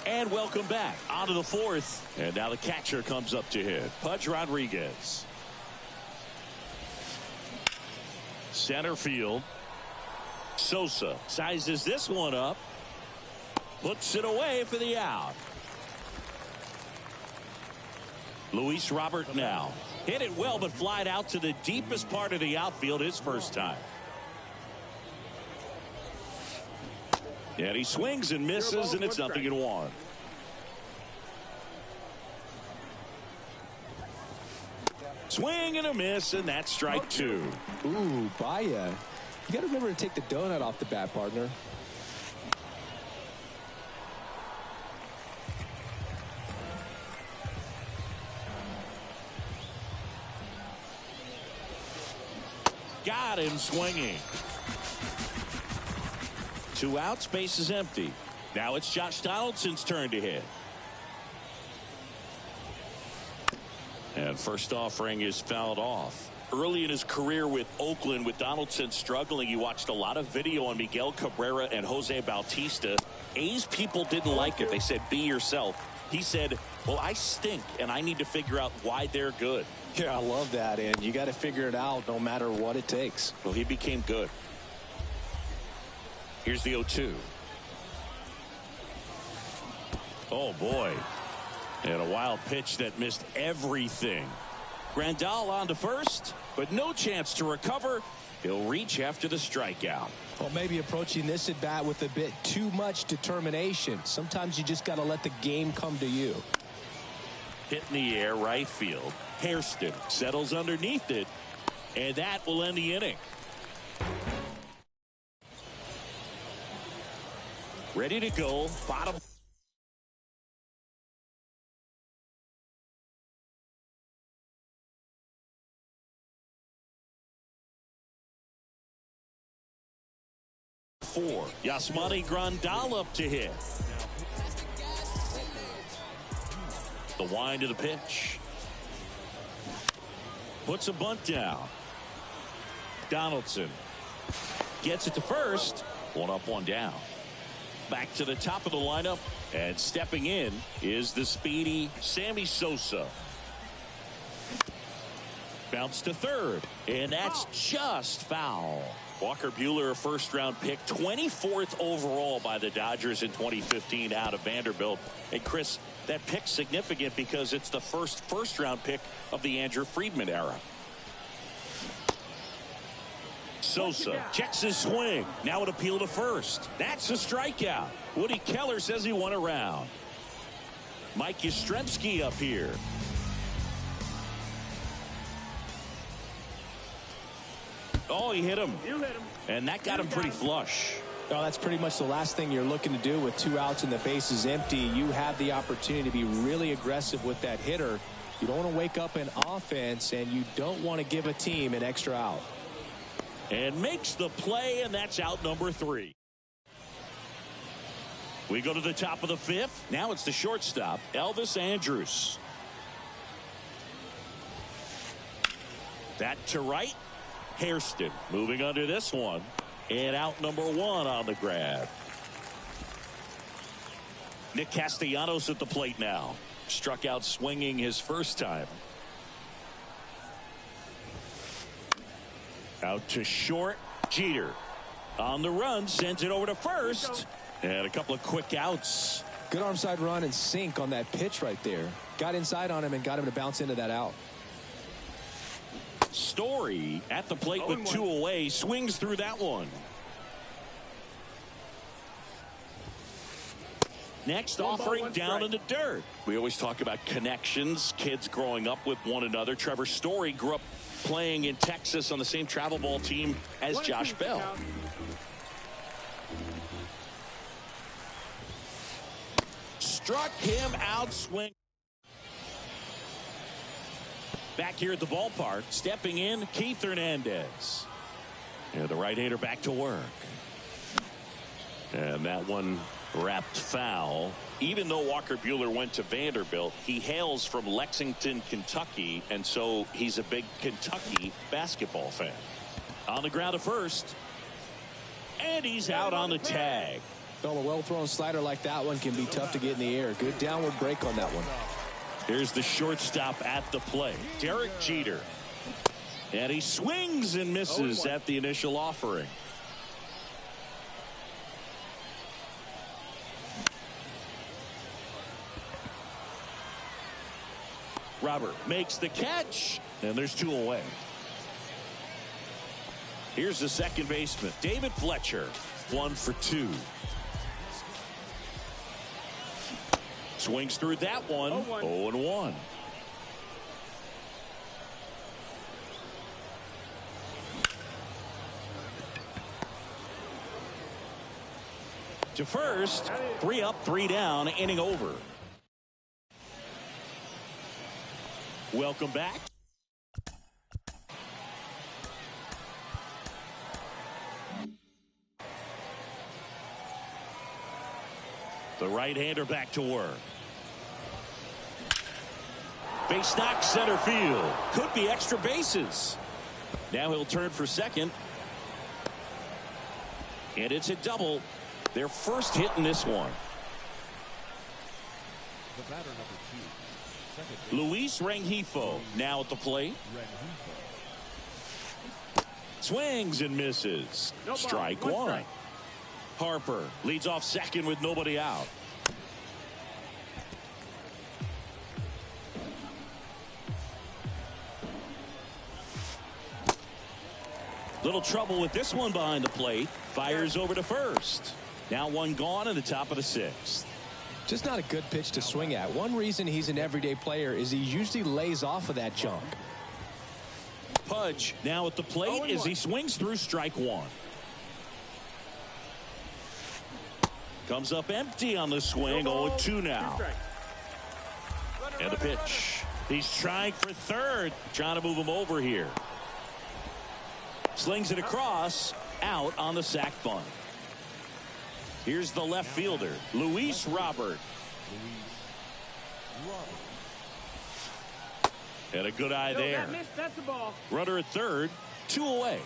And welcome back onto the fourth. And now the catcher comes up to hit. Pudge Rodriguez. Center field. Sosa sizes this one up. Puts it away for the out. Luis Robert now. Hit it well, but flied out to the deepest part of the outfield his first time. And he swings and misses, and it's 0-1. Swing and a miss, and that's strike two. Ooh, Baya. You got to remember to take the donut off the bat, partner. Got him swinging. 2 outs, base is empty. Now it's Josh Donaldson's turn to hit. And first offering is fouled off. Early in his career with Oakland, with Donaldson struggling, he watched a lot of video on Miguel Cabrera and Jose Bautista. A's people didn't like it. They said, be yourself. He said, well, I stink, and I need to figure out why they're good. Yeah, I love that, and you got to figure it out no matter what it takes. Well, he became good. Here's the 0-2. Oh, boy. And a wild pitch that missed everything. Grandal on to first, but no chance to recover. He'll reach after the strikeout. Well, maybe approaching this at bat with a bit too much determination. Sometimes you just got to let the game come to you. Hit in the air, right field. Hairston settles underneath it, and that will end the inning. Ready to go, bottom. Four. Yasmani Grandal up to hit. The wind of the pitch. Puts a bunt down. Donaldson gets it to first. 1 up, 1 down. Back to the top of the lineup, and stepping in is the speedy Sammy Sosa. Bounce to third, and that's just foul. Walker Buehler, a first-round pick, 24th overall by the Dodgers in 2015 out of Vanderbilt. And Chris, that pick's significant because it's the first-round pick of the Andrew Friedman era. Sosa checks his swing. Now an appeal to first. That's a strikeout. Woody Keller says he won a round. Mike Yastrzemski up here. Oh, he hit him. You hit him. And that got him pretty flush. Oh, that's pretty much the last thing you're looking to do with 2 outs and the base is empty. You have the opportunity to be really aggressive with that hitter. You don't want to wake up in offense, and you don't want to give a team an extra out. And makes the play, and that's out number 3. We go to the top of the 5th. Now it's the shortstop, Elvis Andrus. That to right. Hairston moving under this one. And out number 1 on the grab. Nick Castellanos at the plate now. Struck out swinging his first time. Out to short. Jeter on the run, sends it over to first. And a couple of quick outs. Good arm side run and sink on that pitch right there. Got inside on him and got him to bounce into that out. Story at the plate with 2 away. Swings through that one. Next offering down in the dirt. We always talk about connections, kids growing up with one another. Trevor Story grew up playing in Texas on the same travel ball team as Josh Bell. Struck him out swing. Back here at the ballpark, stepping in, Keith Hernandez. And the right-hander back to work. And that one wrapped foul. Even though Walker Buehler went to Vanderbilt, he hails from Lexington, Kentucky, and so he's a big Kentucky basketball fan. On the ground to first. And he's out on the tag. Well, a well-thrown slider like that one can be tough to get in the air. Good downward break on that one. Here's the shortstop at the plate, Derek Jeter. And he swings and misses at the initial offering. Robert makes the catch, and there's 2 away. Here's the second baseman, David Fletcher, 1 for 2. Swings through that one, 0-1. To first, 3 up, 3 down, inning over. Welcome back. The right-hander back to work. Base knock center field. Could be extra bases. Now he'll turn for second. And it's a double. Their first hit in this one. The batter, number 2. Luis Rengifo now at the plate. Swings and misses. Strike 1. Harper leads off second with nobody out. Little trouble with this one behind the plate. Fires over to first. Now 1 gone in the top of the 6th. Just not a good pitch to swing at. One reason he's an everyday player is he usually lays off of that junk. Pudge now at the plate as he swings through strike 1. Comes up empty on the swing. 0-2 now. And the pitch. He's trying for third. Trying to move him over here. Slings it across. Out on the sac bunt. Here's the left fielder, Luis Robert. And a good eye there. That's the ball. Runner at third, 2 away.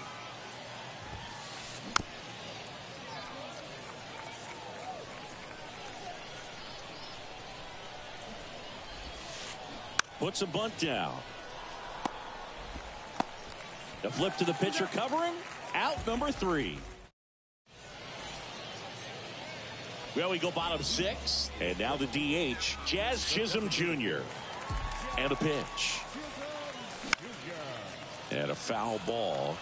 Puts a bunt down. The flip to the pitcher covering. Out number 3. Well, we go bottom 6. And now the DH, Jazz Chisholm Jr. And a pitch. And a foul ball.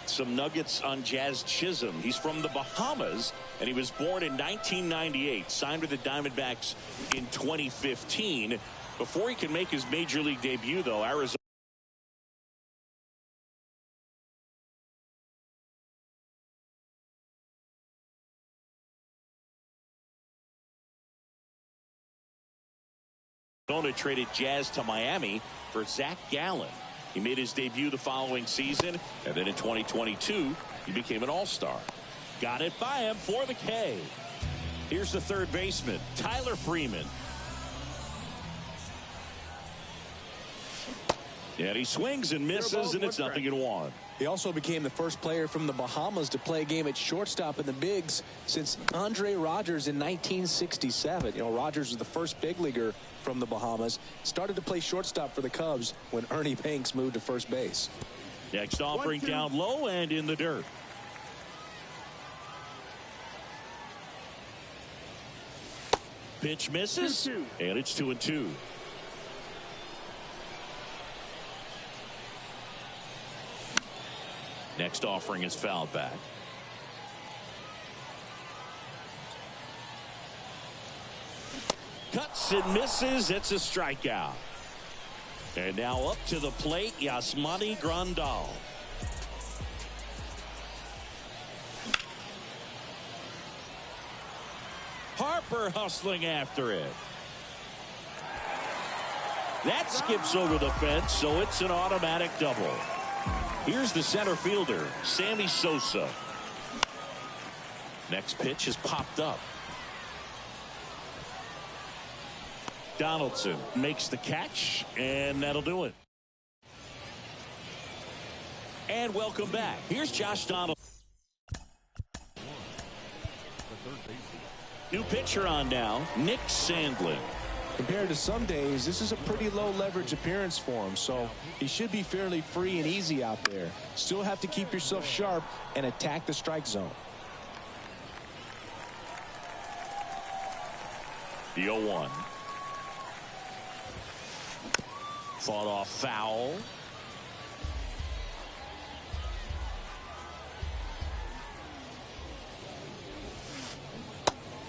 Some nuggets on Jazz Chisholm. He's from the Bahamas, and he was born in 1998. Signed with the Diamondbacks in 2015. Before he can make his major league debut, though, Arizona traded Jazz to Miami for Zach Gallen. He made his debut the following season, and then in 2022, he became an all-star. Got it by him for the K. Here's the third baseman, Tyler Freeman. And he swings and misses, and it's 0-1. He also became the first player from the Bahamas to play a game at shortstop in the bigs since Andre Rogers in 1967. You know, Rogers was the first big leaguer from the Bahamas. Started to play shortstop for the Cubs when Ernie Banks moved to first base. Next offering down low and in the dirt. Pitch misses, and it's 2-2. Next offering is fouled back. Cuts and misses. It's a strikeout. And now up to the plate, Yasmani Grandal. Harper hustling after it. That skips over the fence, so it's an automatic double. Here's the center fielder, Sammy Sosa. Next pitch is popped up. Donaldson makes the catch, and that'll do it. And welcome back. Here's Josh Donaldson. third baseman. New pitcher on now, Nick Sandlin. Compared to some days, this is a pretty low leverage appearance for him, so he should be fairly free and easy out there. Still have to keep yourself sharp and attack the strike zone. The 0-1. Fought off foul.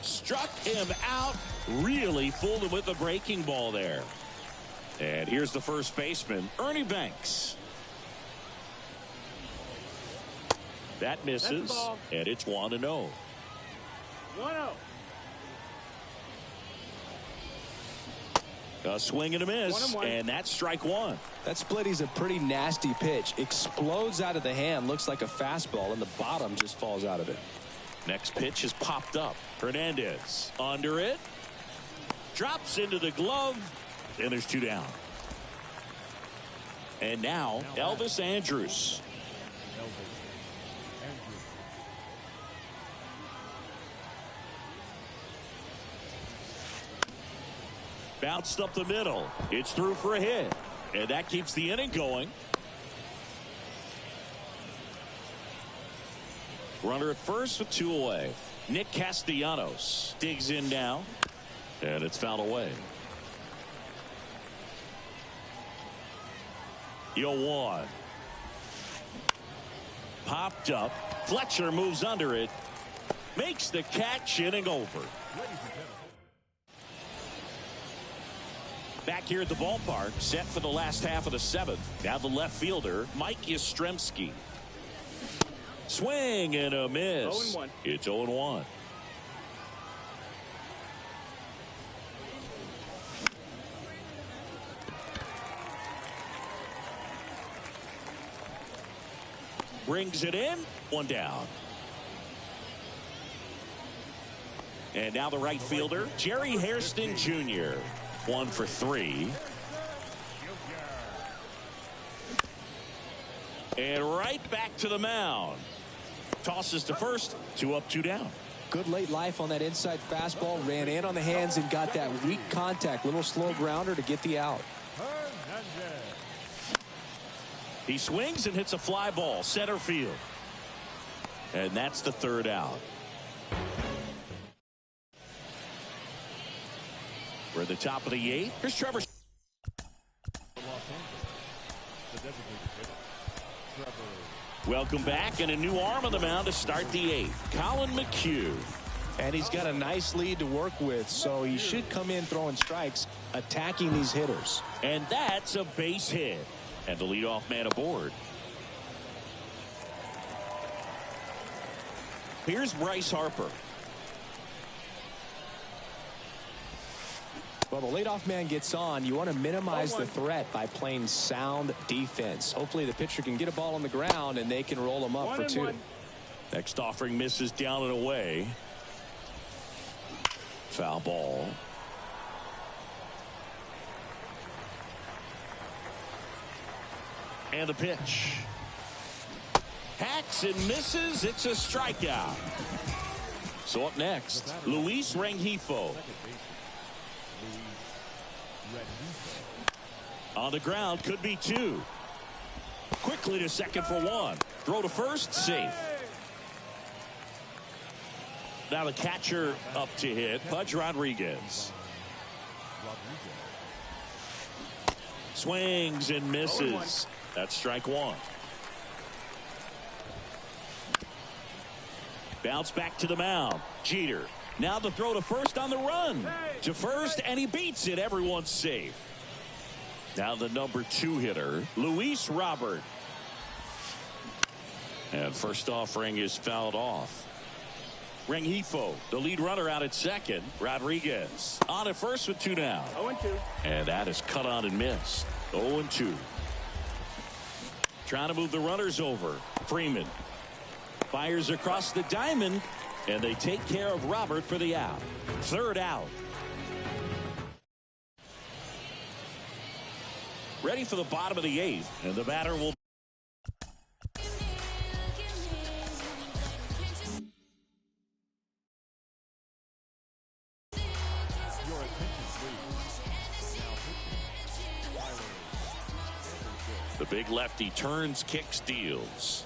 Struck him out. Really fooled him with the breaking ball there. And here's the first baseman, Ernie Banks. That misses, and it's 1-0. 1-0. A swing and a miss, 1-1. and that's strike one. That split is a pretty nasty pitch. Explodes out of the hand, looks like a fastball, and the bottom just falls out of it. Next pitch is popped up. Hernandez under it. Drops into the glove, and there's 2 down. And now Elvis Andrus. Bounced up the middle. It's through for a hit. And that keeps the inning going. Runner at first with 2 away. Nick Castellanos digs in now. And it's fouled away. 0-1. Popped up. Fletcher moves under it. Makes the catch, inning over. Back here at the ballpark, set for the last half of the 7th. Now the left fielder, Mike Yastrzemski. Swing and a miss. 0-1. It's 0-1. Brings it in. 1 down. And now the right fielder, Jerry Hairston Jr. 1 for 3. And right back to the mound. Tosses to first. 2 up, 2 down. Good late life on that inside fastball. Ran in on the hands and got that weak contact. Little slow grounder to get the out. He swings and hits a fly ball. Center field. And that's the 3rd out. We're at the top of the 8th. Here's Trevor. Welcome back, and a new arm on the mound to start the 8th. Colin McHugh. And he's got a nice lead to work with, so he should come in throwing strikes, attacking these hitters. And that's a base hit. And the leadoff man aboard. Here's Bryce Harper. Well, the leadoff man gets on. You want to minimize the threat by playing sound defense. Hopefully the pitcher can get a ball on the ground and they can roll him up for 2. Next offering misses down and away. Foul ball. And the pitch. Hacks and misses. It's a strikeout. So up next, Luis Rengifo. On the ground, could be 2. Quickly to second for 1. Throw to first, safe. Now the catcher up to hit, Pudge Rodriguez. Swings and misses. That's strike 1. Bounce back to the mound. Jeter. Now the throw to first on the run. To first, and he beats it. Everyone's safe. Now the number 2 hitter, Luis Robert. And first offering is fouled off. Rengifo, the lead runner, out at second. Rodriguez on at first with 2 down. 0-2. And that is cut on and missed. 0-2. Trying to move the runners over. Freeman fires across the diamond, and they take care of Robert for the out. 3rd out. Ready for the bottom of the 8th, and the batter will Big lefty turns, kicks, deals.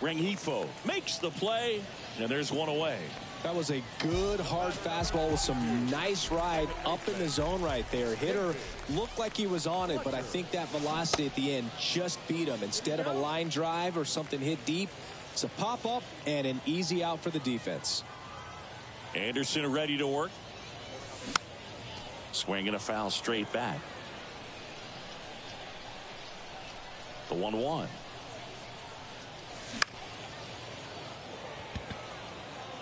Rengifo makes the play, and there's one away. That was a good hard fastball with some nice ride up in the zone right there. Hitter looked like he was on it, but I think that velocity at the end just beat him. Instead of a line drive or something hit deep, it's a pop up and an easy out for the defense. Anderson ready to work. Swinging a foul straight back. The 1-1.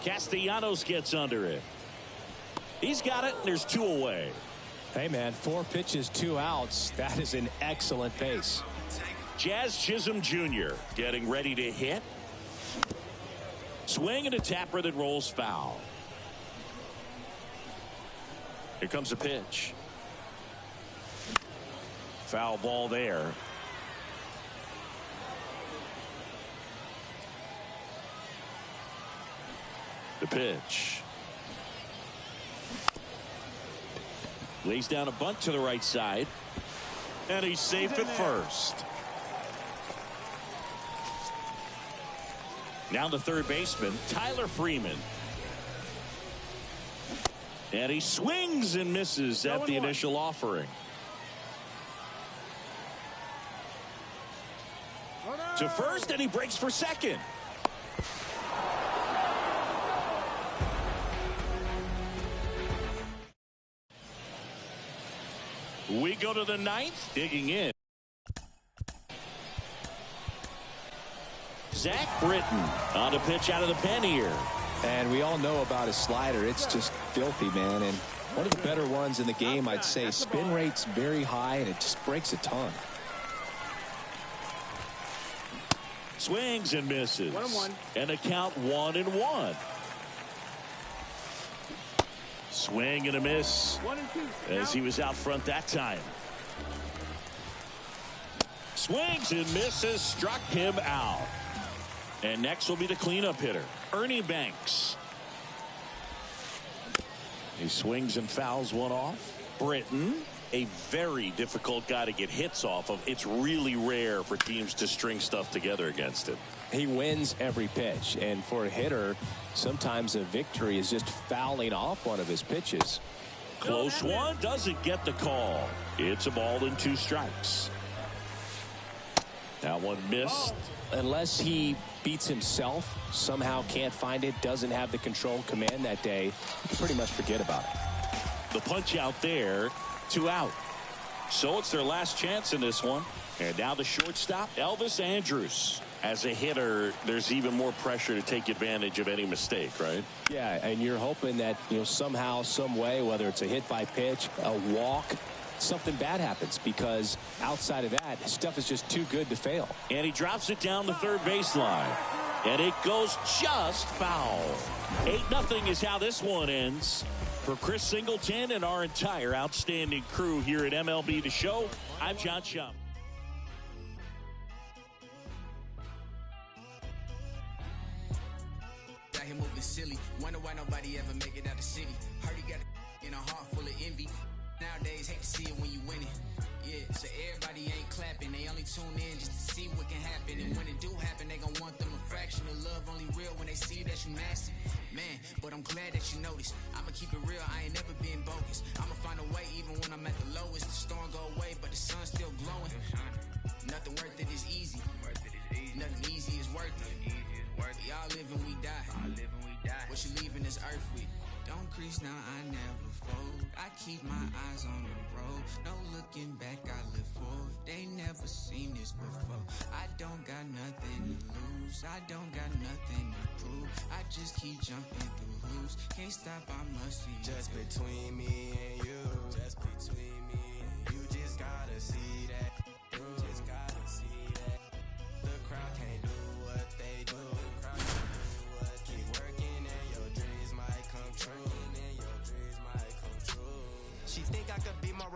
Castellanos gets under it. He's got it, and there's 2 away. Hey, man, 4 pitches, 2 outs. That is an excellent pace. Jazz Chisholm Jr. getting ready to hit. Swing and a tapper that rolls foul. Here comes a pitch. Foul ball there. The pitch. Lays down a bunt to the right side. And he's safe at first. Now the third baseman, Tyler Freeman. And he swings and misses at the initial offering. To first, and he breaks for second. We go to the 9th, digging in. Zach Britton on a pitch out of the pen here. And we all know about his slider. It's just filthy, man. And one of the better ones in the game, I'd say. Spin rate's very high, and it just breaks a ton. Swings and misses. 1-1. And a count 1-1. Swing and a miss 1-2. as he was out front that time. Swings and misses, struck him out. And next will be the cleanup hitter, Ernie Banks. He swings and fouls one off. Britton, a very difficult guy to get hits off of. It's really rare for teams to string stuff together against him. He wins every pitch, and for a hitter, sometimes a victory is just fouling off one of his pitches. Close one, doesn't get the call. It's a ball and 2 strikes. That one missed. Unless he beats himself, somehow can't find it, doesn't have the control command that day, you can pretty much forget about it. The punch out there, 2 out. So it's their last chance in this one. And now the shortstop, Elvis Andrus. As a hitter, there's even more pressure to take advantage of any mistake, right? Yeah, and you're hoping that, somehow, some way, whether it's a hit by pitch, a walk, something bad happens, because outside of that, stuff is just too good to fail. And he drops it down the third baseline. And it goes just foul. 8-0 is how this one ends. For Chris Singleton and our entire outstanding crew here at MLB The Show, I'm John Shum. Got him moving silly. Wonder why nobody ever make it out the city. Heard he got in a heart full of envy. Nowadays, hate to see it when you win it. Yeah, so everybody ain't clapping. They only tune in just to see what can happen. And when it do happen, they gon' want them a fraction of love. Only real when they see that you nasty. Man, but I'm glad that you noticed. I'ma keep it real, I ain't never been bogus. I'ma find a way even when I'm at the lowest. The storm go away, but the sun's still glowing. Nothing worth it is easy. Nothing easy is worth it. We all live and we die. What you leaving this earth with? Don't crease now, I never fold. I keep my eyes on the road. No looking back, I live forward. They never seen this before. I don't got nothing to lose. I don't got nothing to prove. I just keep jumping through hoops. Can't stop, I must see. Just between me and you. Just between me and you. Just gotta see that. You just gotta see that. The crowd can't do what they do. The crowd can't do what. Keep working and your dreams might come true. And your dreams might come true. She think I could be more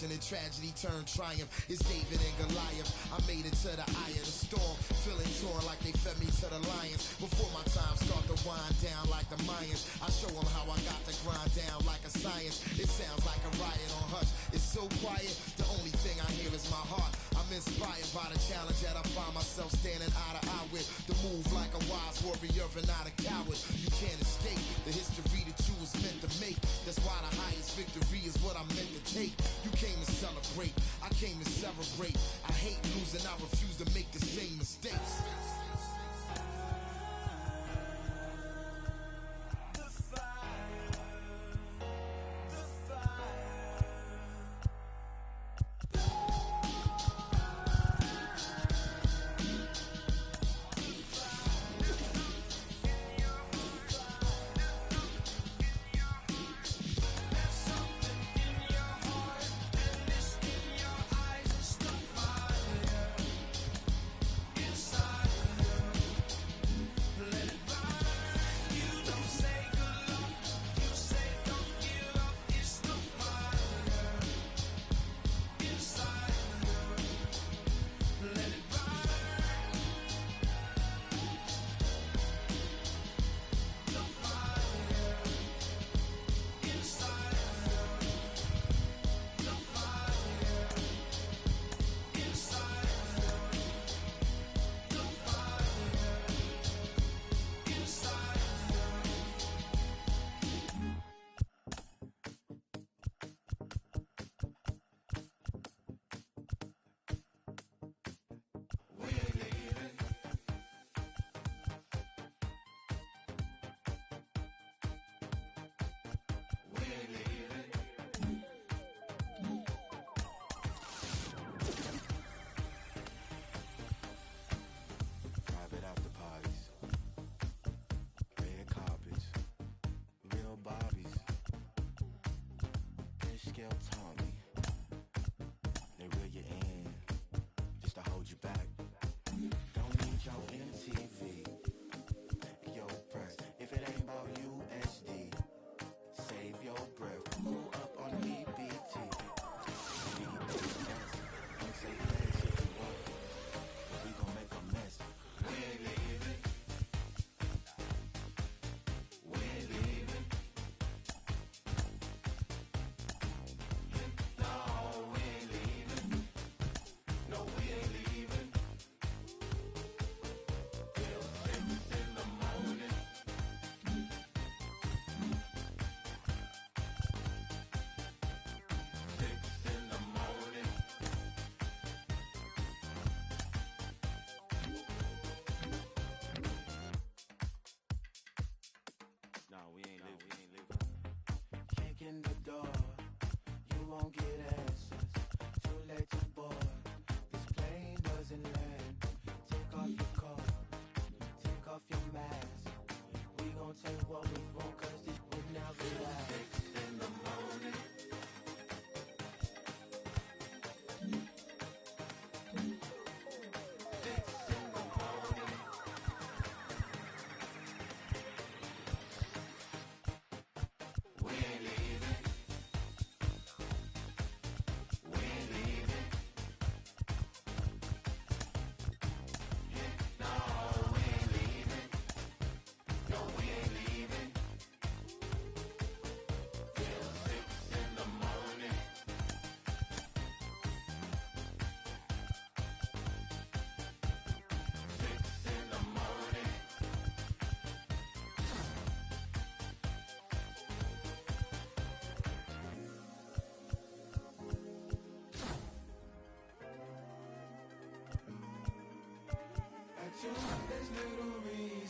And tragedy turned triumph. It's David and Goliath. I made it to the eye of the storm, feeling torn like they fed me to the lions. Before my time start to wind down like the Mayans, I show them how I got to grind down like a science. It sounds like a riot on hush. It's so quiet, the only thing I hear is my heart. I'm inspired by the challenge that I find myself standing eye to eye with. To move like a wise warrior and not a coward. You can't escape the history that you was meant to make. That's why the highest victory is what I'm meant to take. You came to celebrate, I came to celebrate. I hate losing, I refuse to make the same mistakes.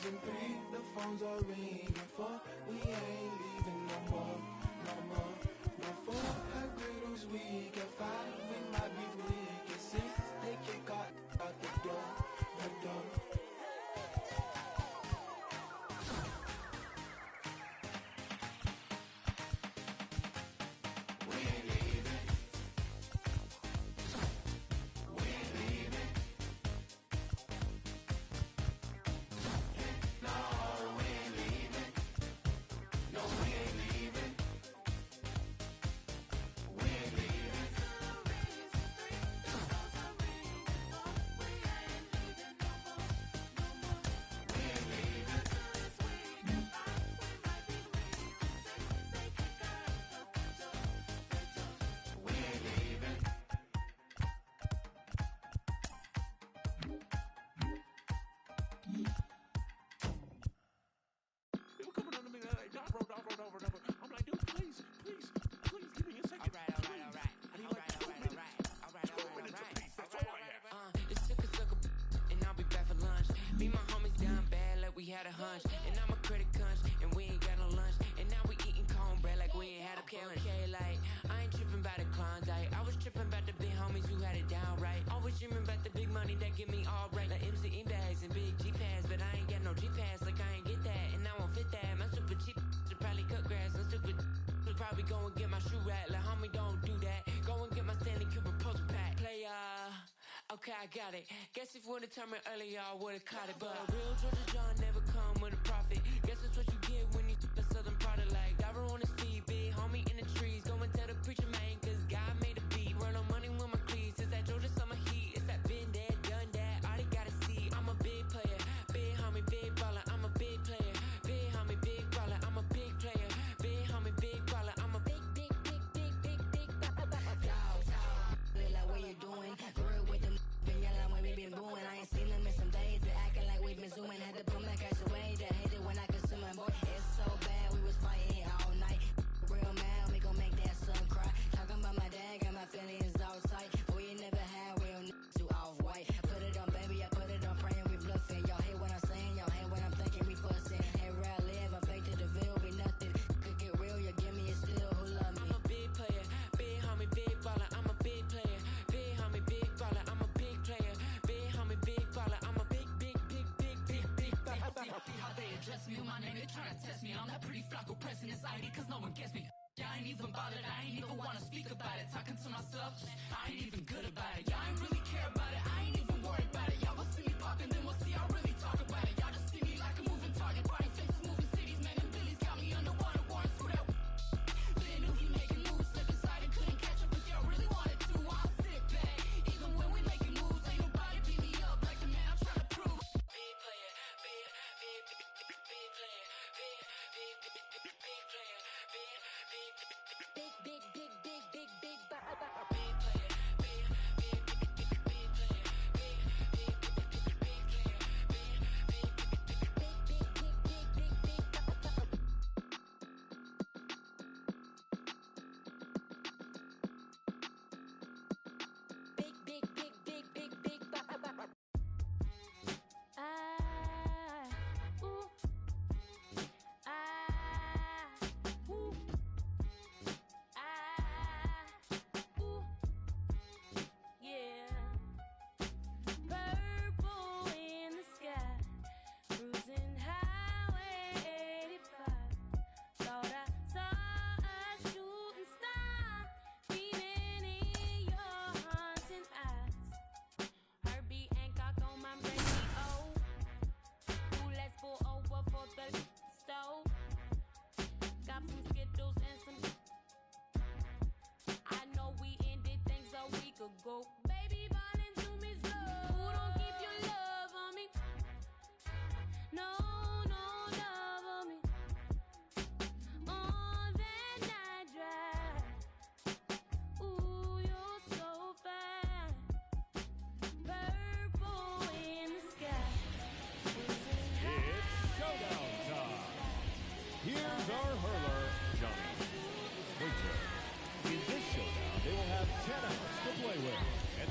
season 3, the phones are ringing. 4, we ain't leaving no more, no more. No 4, at Griddles week. At 5, we might be weak. At 6, they kick out the door, the door. Had a hunch, and I'm a critic hunch, and we ain't got no lunch, and now we eating cornbread like we ain't had a lunch. Okay, like, I ain't tripping about the Klondike, I was tripping about the big homies who had it down right. Always dreaming about the big money that get me all right, like MCE bags and big G-Pads, but I ain't got no G-Pads, like I ain't get that, and I won't fit that. My super cheap should probably cut grass, I'm stupid should probably go and get my shoe rack, like homie don't do that, go and get my Stanley Cooper puzzle pack. Play, okay, I got it. Guess if you would've told me earlier, I would've caught it. But a real Georgia John never come with a profit. Guess that's what you get when you a southern product. Like Diver on his feet, big homie in the trees. Go and tell the preacher man, cause God made a beat. Run on money with my cleats. It's that Georgia summer heat. It's that been there, done that. All they gotta see, I'm a big player. Big homie, big baller. I'm a big player. Big homie, big baller. I'm a big player. Big homie, big baller. I'm a big dog. Look like what you doing. Real with them. Been yelling when we been booing. I ain't seen them in some days. They acting like we been zooming. Had to put my cash away. They hate it when I consume it, boy. It's so bad. We was fighting all night. Real man, we gon' make that son cry. Talking about my dad, got my feelings all tight. We ain't never had real niggas too off-white. Put it on, baby, I put it on. Praying we bluffing. Y'all hate what I'm saying. Y'all hate what I'm thinking. We fussing. Hey, where I live, I'm fake to the veil. Be nothing. Could get real, you give me a still. Who love me? I'm a big player. Big homie, big baller. I'm a big player. Big homie, big baller. I'm a big player. Big homie, big baller. I'm a big baller. How they address me with my name, they tryna test me. I'm that pretty Flacco pressing anxiety, cause no one gets me. I ain't even bothered, I ain't even wanna speak about it. Talking to myself, I ain't even good about it. Y'all ain't really care about it, I ain't even worried about it. Y'all will see me poppin', then we'll see I'll really talk about it. Y'all just see me like a moving target, buying faces, moving cities, man, and Billy's got me underwater, warrants for that. They knew he making moves, step aside and couldn't catch up if y'all really wanted to. I'll sit back, even when we making moves, ain't nobody beat me up like the man I'm trying to prove. Big player, big player, big player, big player, go. Baby, ball into me slow. Who don't keep your love on me? No, no love on me. On that night drive. Ooh, you're so fine. Purple in the sky. It's showdown time. Here's our hurler, Johnny Waiter. In this showdown, they will have 10 outs to play with. And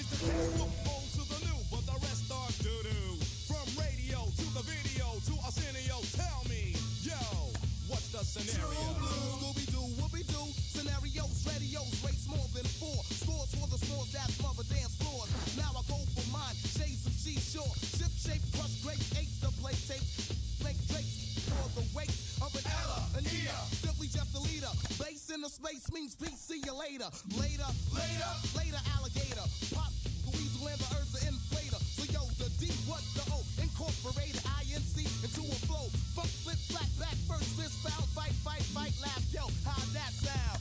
The textbook old to the new, but the rest are doo-doo. From radio to the video to Arsenio, tell me, yo, what's the scenario? True blue, Scooby-Doo, whoopie-doo. Scenarios, radios, race more than 4. Scores for the scores that mother dance floors. Now I go for mine, shades of seashore. Ship-shape, crush grapes, eights to play tapes. Make drakes for the weight of an Ella, an Ea. Simply just a leader. Base in the space means peace, see you later. Later, later, later, alligator. Pop, the weasel and the earth's an inflator. So yo, the D, what the O? Incorporated INC into a flow. Funk, flip, flat, back, first, fist, foul, fight, fight, fight, laugh. Yo, how'd that sound?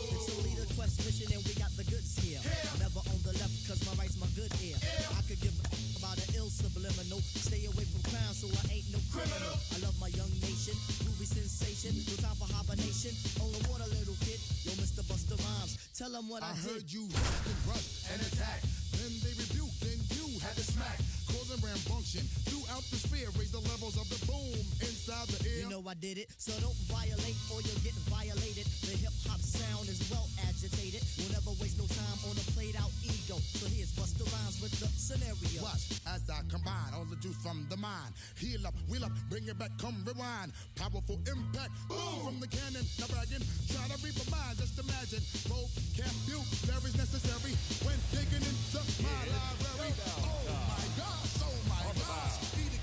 It's a leader quest mission and we got the goods here. Never on the left cause my right's my good ear. I could give about an ill subliminal. Stay away from crime so I ain't no criminal. I love my young nation, groovy sensation. No time for hibernation. On the water, little kid. Yo, Mr. Busta Rhymes, tell them what I did. Heard you rush and rush and attack. Then they rebuked, then you had to smack. Causing rambunction throughout the sphere. Raise the levels of the boom inside the ear. You know I did it, so don't violate or you'll get violated. The hip-hop sound is well agitated. We'll never waste no time on a played-out ego. So here's Busta Rhymes with the scenario. Watch as I combine all the juice from the mind. Heal up, wheel up, bring it back, come rewind. Powerful impact, boom from the cannon. Now bragging, try to read my mind. Just imagine, vocabulary is necessary when digging into my library. Oh my gosh, oh my gosh. Eat it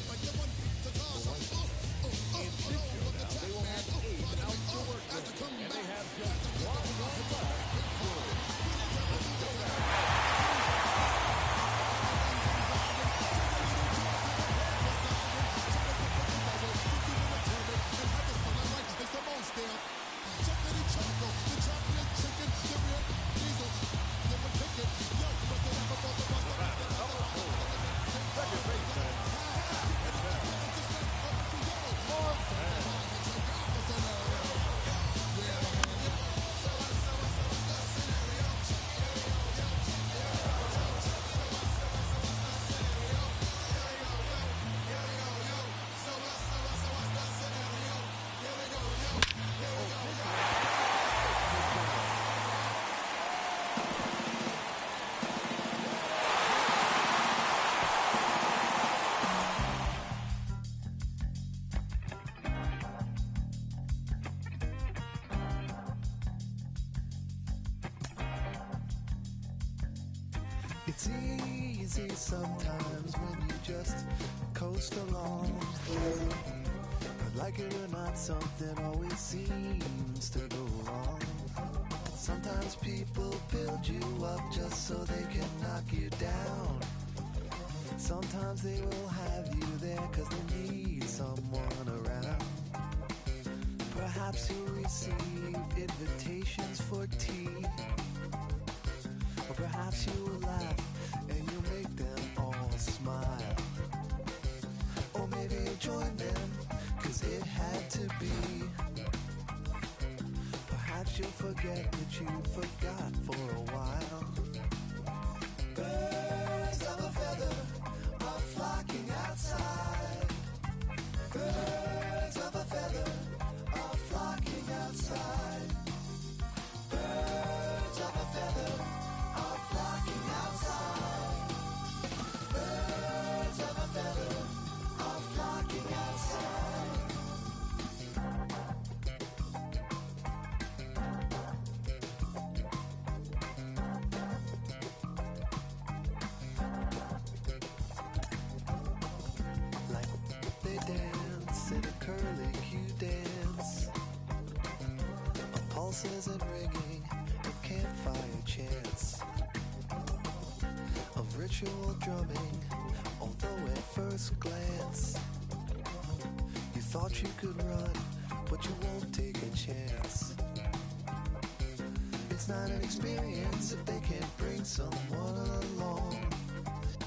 like the one to toss. What the chat man. As I come back, It's easy sometimes when you just coast along. But like it or not, something always seems to go wrong. Sometimes people build you up just so they can knock you down. Sometimes they will have you there cause they need someone around. Perhaps you'll receive invitations for tea. Or perhaps you will laugh and you'll make them all smile. Or maybe you'll join them, cause it had to be. Perhaps you'll forget that you forgot for a while. Birds of a feather are flocking outside. Birds of a feather are flocking outside. Birds of a feather are flocking outside. Birds of a feather are flocking outside. Like they dance in a curly Q dance. A pulses and ringing, a campfire chants of ritual drumming. Although at first glance you thought you could run, but you won't take a chance. It's not an experience if they can't bring someone along.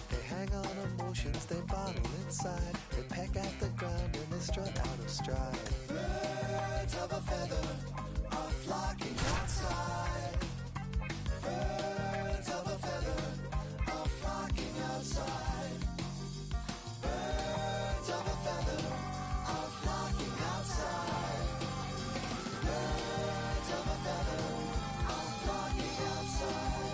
They hang on emotions, they bottle inside. They peck at the ground and they strut out of stride. Birds of a feather are flocking outside. Birds of a feather are flocking outside. Birds of a feather are flocking outside. Birds of a feather are flocking outside.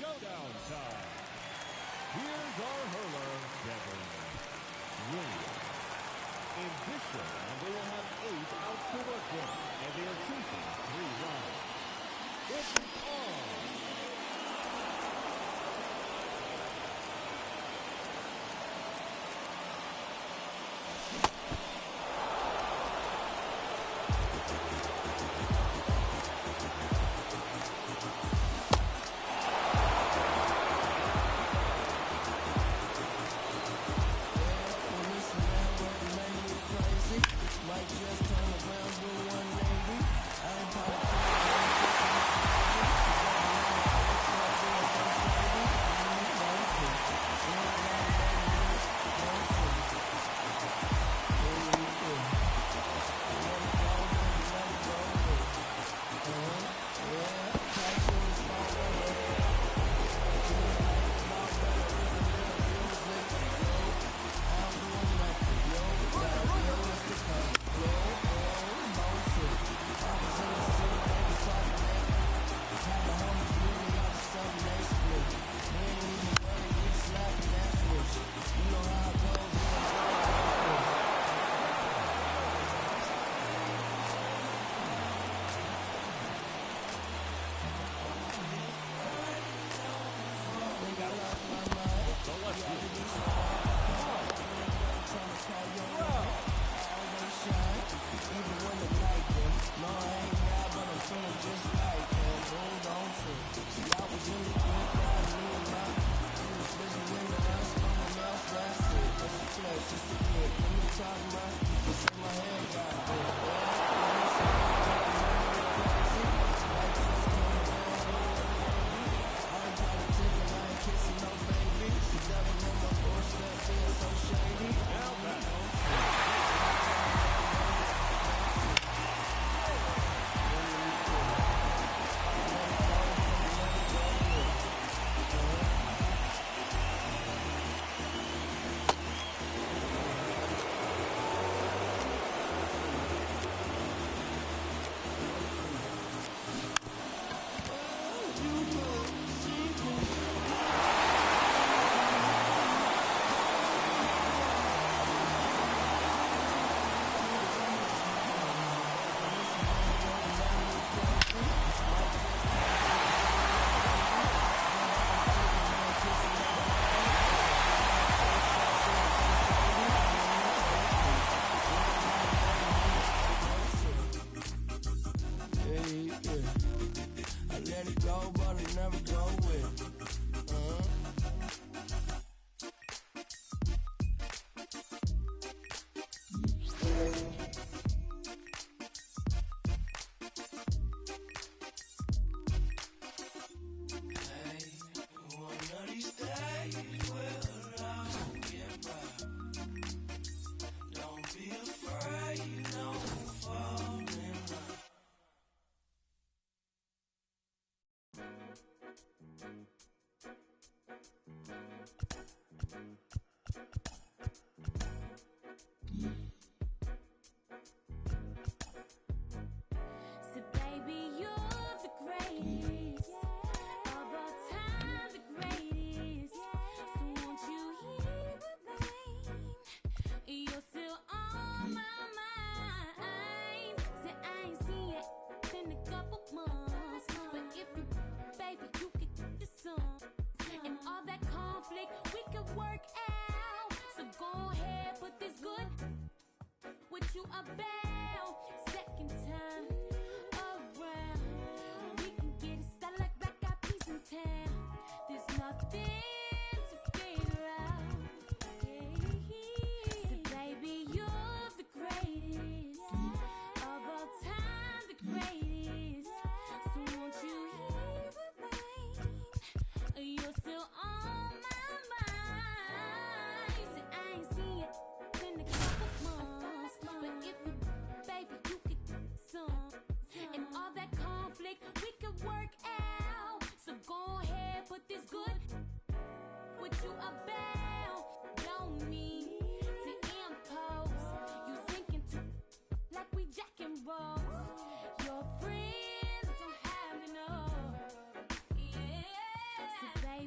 showdown time. Here's our hurler, Devin Williams. In this showdown, they will have 8 outs to work with, and they are chasing 3 runs. It's on.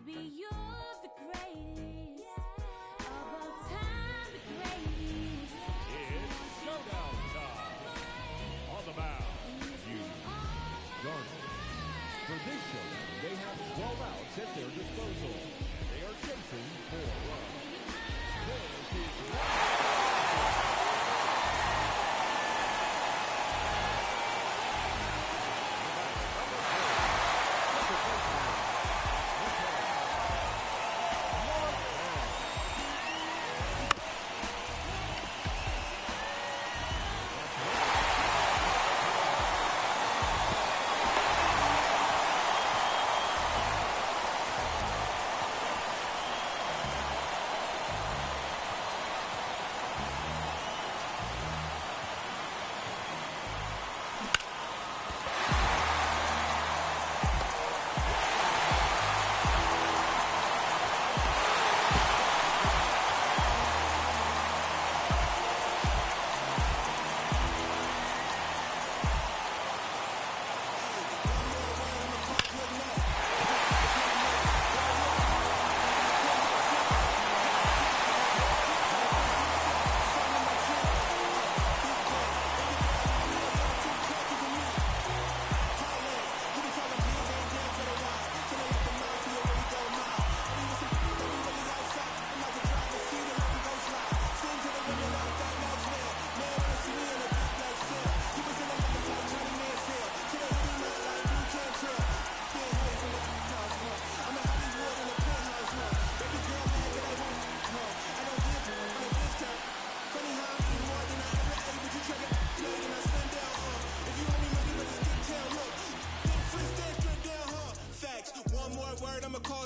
Baby, you're the greatest. Of all time, the greatest. It's showdown time. On the mound, Hugh Garner. For this showdown, they have 12 outs at their disposal. They are chasing 4 runs. This is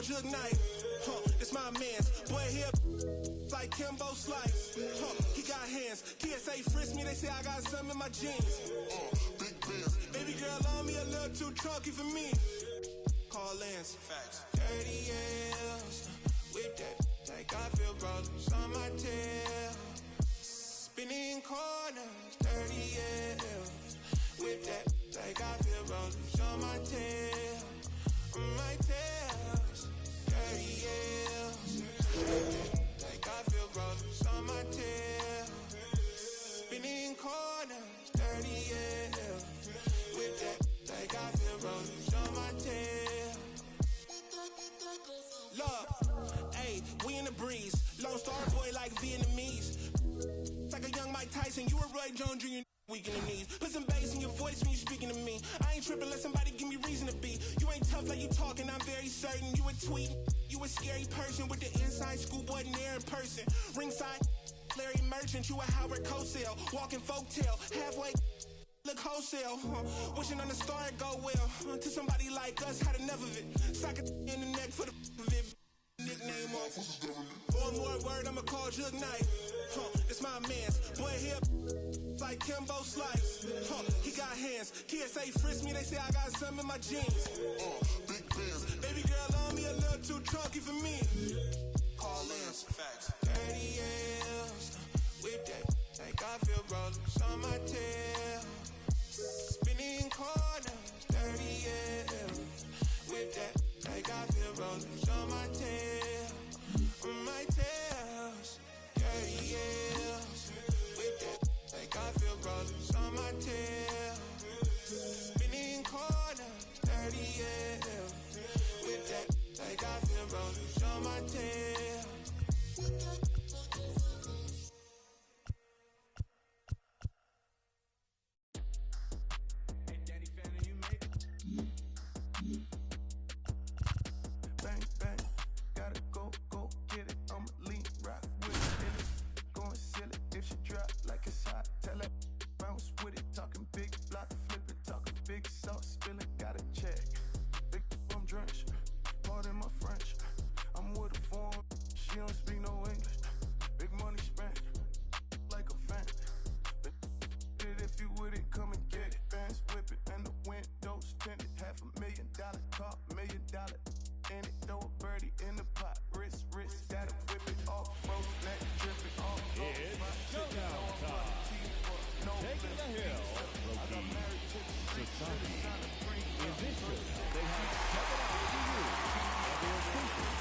Jug Knight, it's my man's boy here like Kimbo Slice. He got hands. TSA frisk me, they say I got some in my jeans. Big bands. Baby girl on me a little too chunky for me. Call Lance. Facts. 30 years with that, like I feel rollers on my tail. Spinning corners. 30 years with that, like I feel rollers on my tail. On my tail. 30 years, like I feel rollers on my tail. Spinning corners, 30 years, with that, like I feel rollers on my tail. Look, hey, we in the breeze. Lone Star boy like Vietnamese. Like a young Mike Tyson, you a Roy Jones Jr. Weak in the knees. Put some bass in your voice when you speaking to me. I ain't tripping, let somebody give me reason to be. You ain't tough like you talking, I'm very certain. You a tweet, you a scary person with the inside scoop, wasn't there in person. Ringside, Larry Merchant, you a Howard Cosell. Walking folktale, halfway, look wholesale. Wishing on the star it go well. To somebody like us, had enough of it. Sock it in the neck for the of it. Nickname off. One more word, I'ma call Jug Knight. It's my man's boy here like Kimbo Slice. He got hands. TSA frisk me, they say I got some in my jeans. Big bands. Baby girl on me a little too chunky for me. Call Lance. Facts. 30 years with that, like I feel rollers on my tail. Spinning corners. 30 years with that, like I feel rollers on my tail. On my tails. 30 years with that, like I feel rollers on my tail. Spinning corners, 30 years with that, like I feel rollers on my tail. Hey, Daddy, fan, are you made? Bang, bang, gotta go get it. I'ma lean, rock with it. Going silly if she drop like it's hot. Tell her bounce with it. Talking big block, flip it. Talking big sauce, spilling, got a check. Big I'm drenched, pardon my French. I'm with a foreign, she don't speak no English. Big money spent, like a fan. If you with it, come and get it. Bands whip it, and the windows tinted. $500,000 car, $1 million. And it throw a birdie in the pot. Wrist, gotta whip it off. Froze, neck dripping off. It's showdown time. Taking the hill, rookie Society. In this showdown, they have 7 outs to use, and they are facing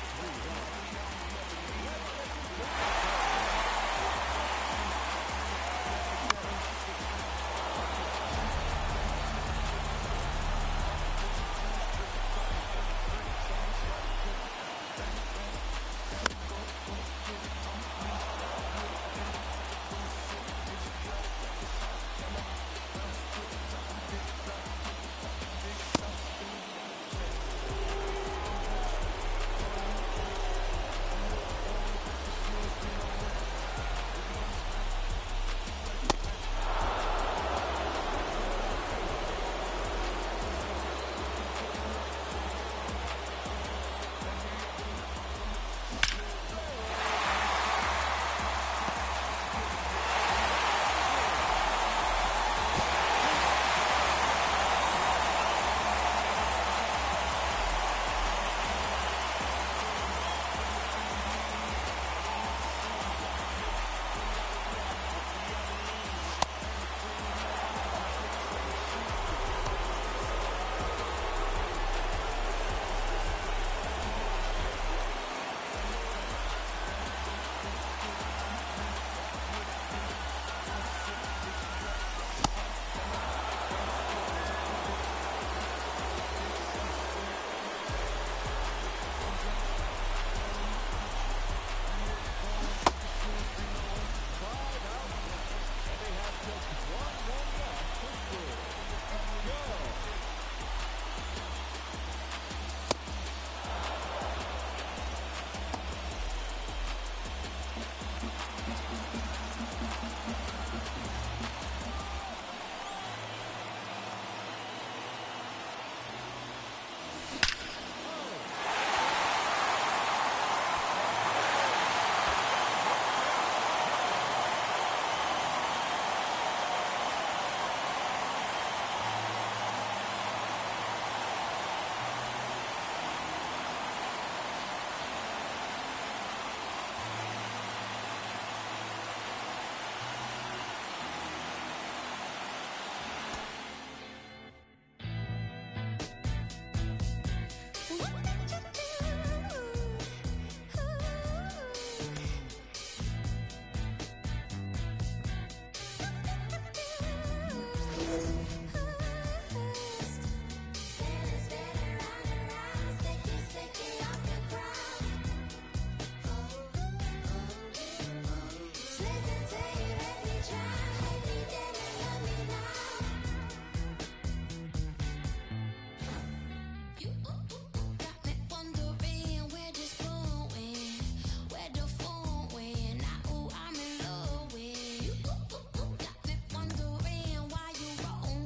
I'm in love with you. Got me wondering why you wrong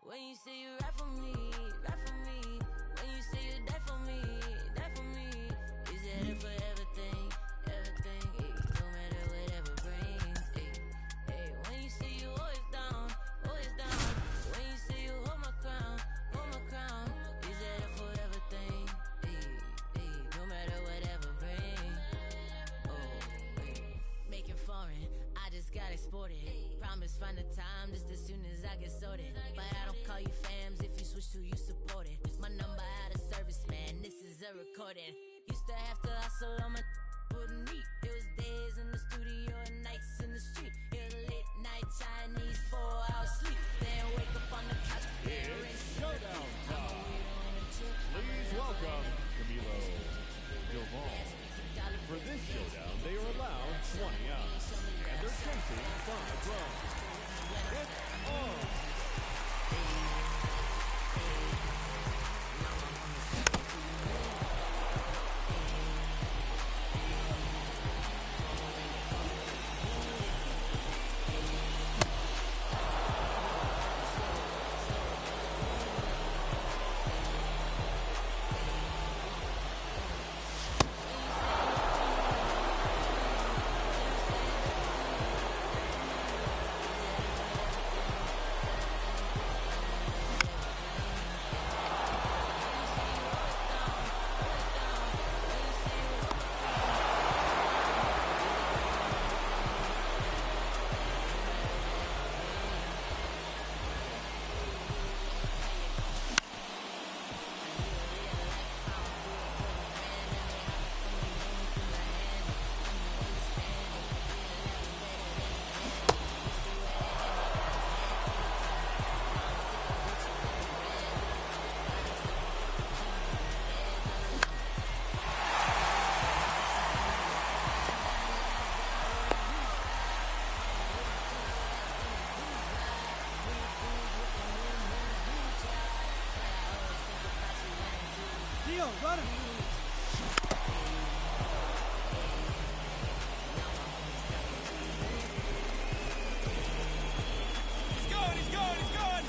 When you say you ride for me, ride for me. When you say you die for me, die for me. Is that it for everything, everything? Ay, no matter whatever brings. Ay, ay. When you say you always down, always down. When you say you hold my crown, hold my crown. Is that it for everything? Ay, ay. No matter whatever brings. Oh, ay. Making foreign, I just got exported. Promise find the time just as soon as I get sorted. But I don't call you fams if you switch to you support it. My number out of service, man, this is a recording. Used to have to hustle on my wouldn't eat. It was days in the studio and nights in the street. It was late night Chinese 4-hour sleep. Then wake up on the couch. It's showdown time. Please welcome Camilo Gilmore. For this showdown, they are allowed 20 outs, and they're chasing 5 runs. It's on. Run him. He's going, he's going, he's going!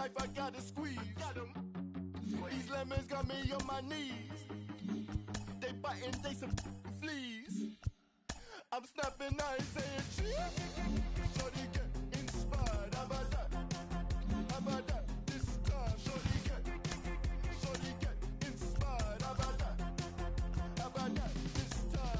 life, I gotta squeeze. These lemons got me on my knees. They biting, they some fleas. I'm snapping, I ain't saying cheese. Shorty get inspired, how about that? How about that? This time, shorty get inspired, how about that? How about that? This time.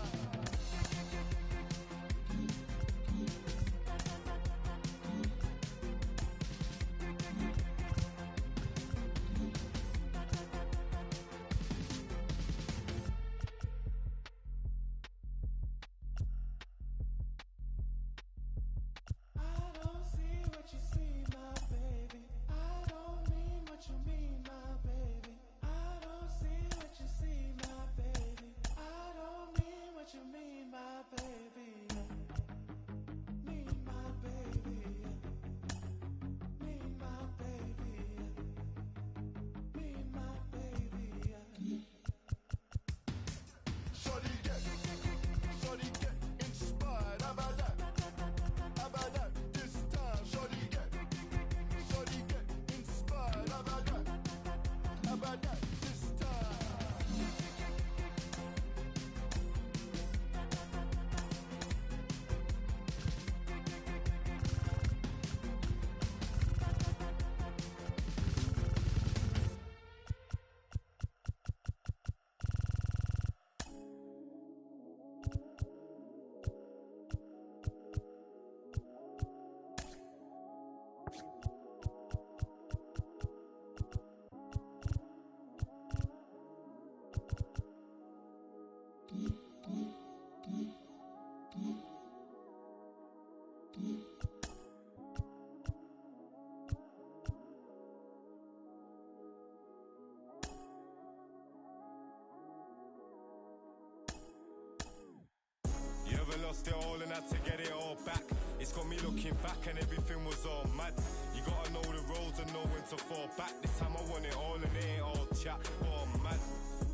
You ever lost it all and had to get it all back? It's got me looking back and everything was all mad. You gotta know the roads and know when to fall back. This time I want it all and it ain't all chat, but I'm mad.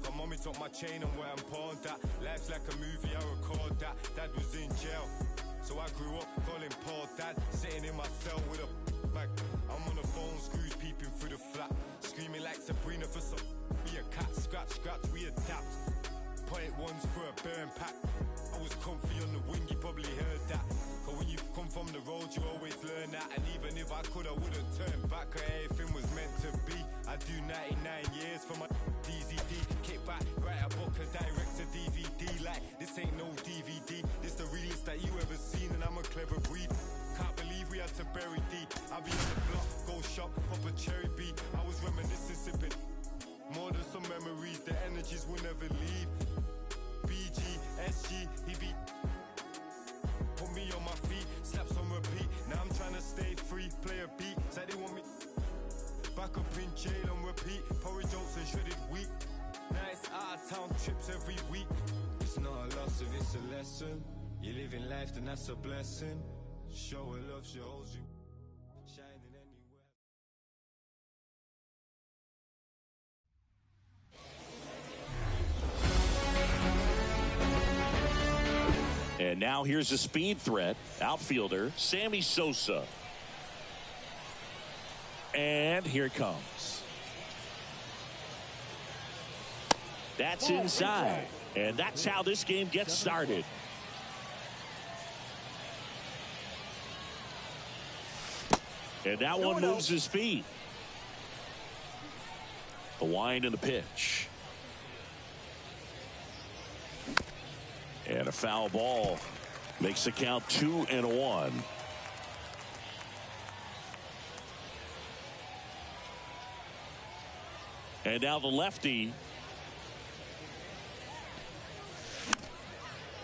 Got mommy took my chain and where I'm pawned at. Life's like a movie, I record that. Dad was in jail, so I grew up calling Paul Dad. Sitting in my cell with a bag. I'm on the phone, screws peeping through the flat. Screaming like Sabrina for some be a cat. Scratch, scratch, we adapt. Point ones for a burn pack. I was comfy on the wing, you probably heard that. But when you come from the road, you always learn that. And even if I could, I wouldn't turn back. Cause everything was meant to be. I do 99 years for my DZD. Kick back, write a book and direct to DVD. Like, this ain't no DVD. This the realest that you ever seen. And I'm a clever breed. Can't believe we had to bury D. I'll be on the block, go shop, pop a cherry B. I was reminiscing, sipping more than some memories. The energies will never leave. BG, SG, he be put me on my feet, slaps on repeat. Now I'm trying to stay free, play a beat. Said they want me back up in jail on repeat. Porridge oats and shredded wheat. Now it's out of town trips every week. It's not a loss if it's a lesson. You live in life, then that's a blessing. Show her love, she holds you. Shining anywhere. And now here's a speed threat, outfielder Sammy Sosa. And here it comes. That's inside. And that's how this game gets started. And that one moves his feet. The wind and the pitch. And a foul ball makes the count 2-1. And now the lefty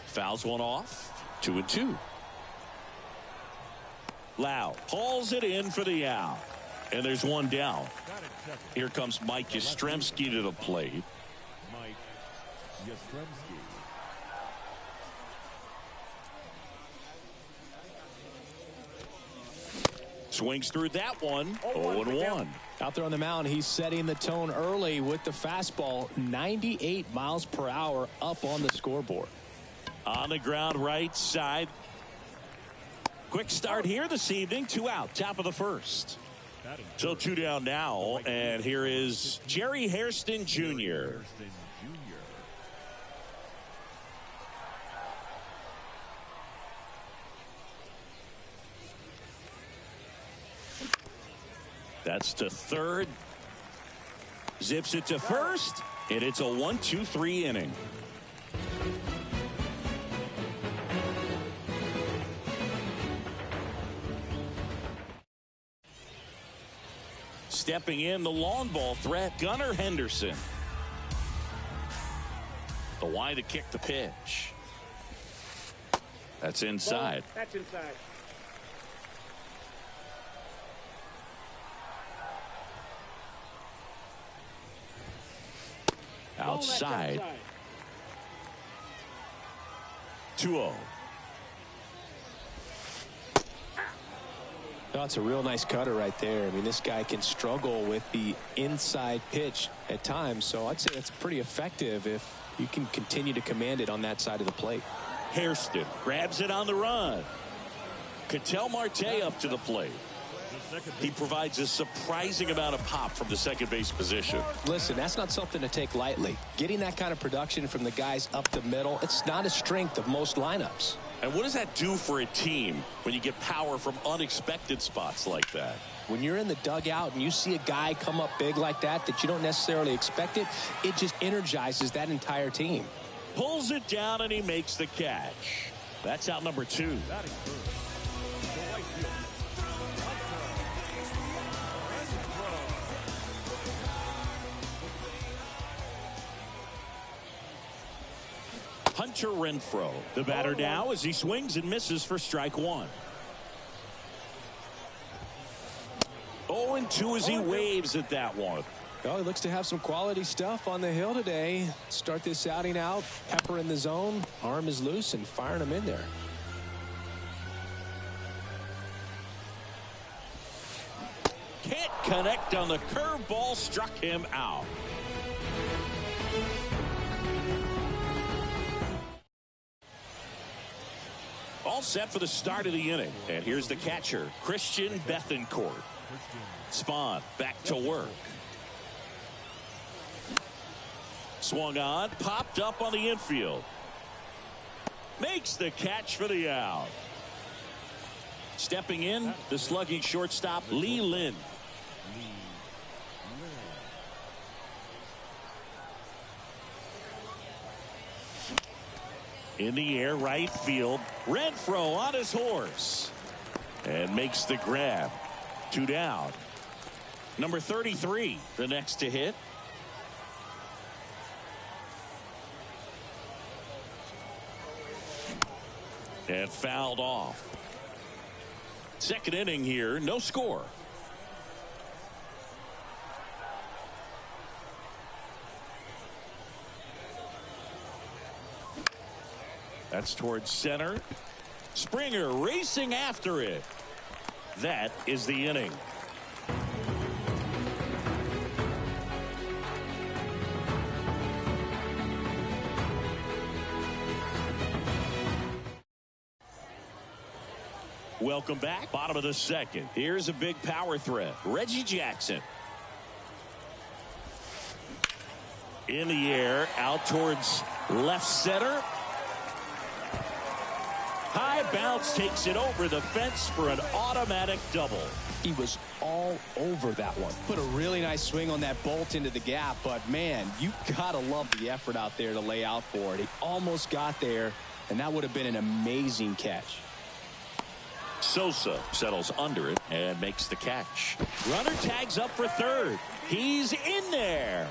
fouls one off. 2-2. Loud hauls it in for the out. And there's one down. Here comes Mike Yastrzemski to the plate. Mike Yastrzemski. Swings through that one. 0-1. Out there on the mound, he's setting the tone early with the fastball. 98 miles per hour up on the scoreboard. On the ground right side. Quick start here this evening. 2 out. Top of the first. So 2 down now, and here is Jerry Hairston Jr. That's to third. Zips it to first, and it's a 1-2-3 inning. Stepping in, the long ball threat, Gunnar Henderson. The wide to kick the pitch. That's inside. Ball. That's inside. Outside. 2-0. That's a real nice cutter right there. I mean, this guy can struggle with the inside pitch at times, so I'd say that's pretty effective if you can continue to command it on that side of the plate. Hairston grabs it on the run. Ketel Marte up to the plate. He provides a surprising amount of pop from the second base position. Listen, that's not something to take lightly. Getting that kind of production from the guys up the middle, it's not a strength of most lineups. And what does that do for a team when you get power from unexpected spots like that? When you're in the dugout and you see a guy come up big like that you don't necessarily expect it, it just energizes that entire team. Pulls it down and he makes the catch. That's out number 2. Hunter Renfroe, the batter now as he swings and misses for strike 1. 0-2 as he waves at that one. Well, he looks to have some quality stuff on the hill today. Start this outing out, pepper in the zone, arm is loose, and firing him in there. Can't connect on the curveball, struck him out. All set for the start of the inning. And here's the catcher, Christian Bethencourt. Spahn back to work. Swung on, popped up on the infield. Makes the catch for the out. Stepping in, the slugging shortstop, Lee Lin. In the air, right field. Renfroe on his horse. And makes the grab. 2 down. Number 33, the next to hit. And fouled off. Second inning here, no score. That's towards center. Springer racing after it. That is the inning. Welcome back. Bottom of the second. Here's a big power threat. Reggie Jackson. In the air, out towards left center. High bounce takes it over the fence for an automatic double. He was all over that one. Put a really nice swing on that bolt into the gap, but man, you gotta love the effort out there to lay out for it. He almost got there, and that would have been an amazing catch. Sosa settles under it and makes the catch. Runner tags up for third. He's in there.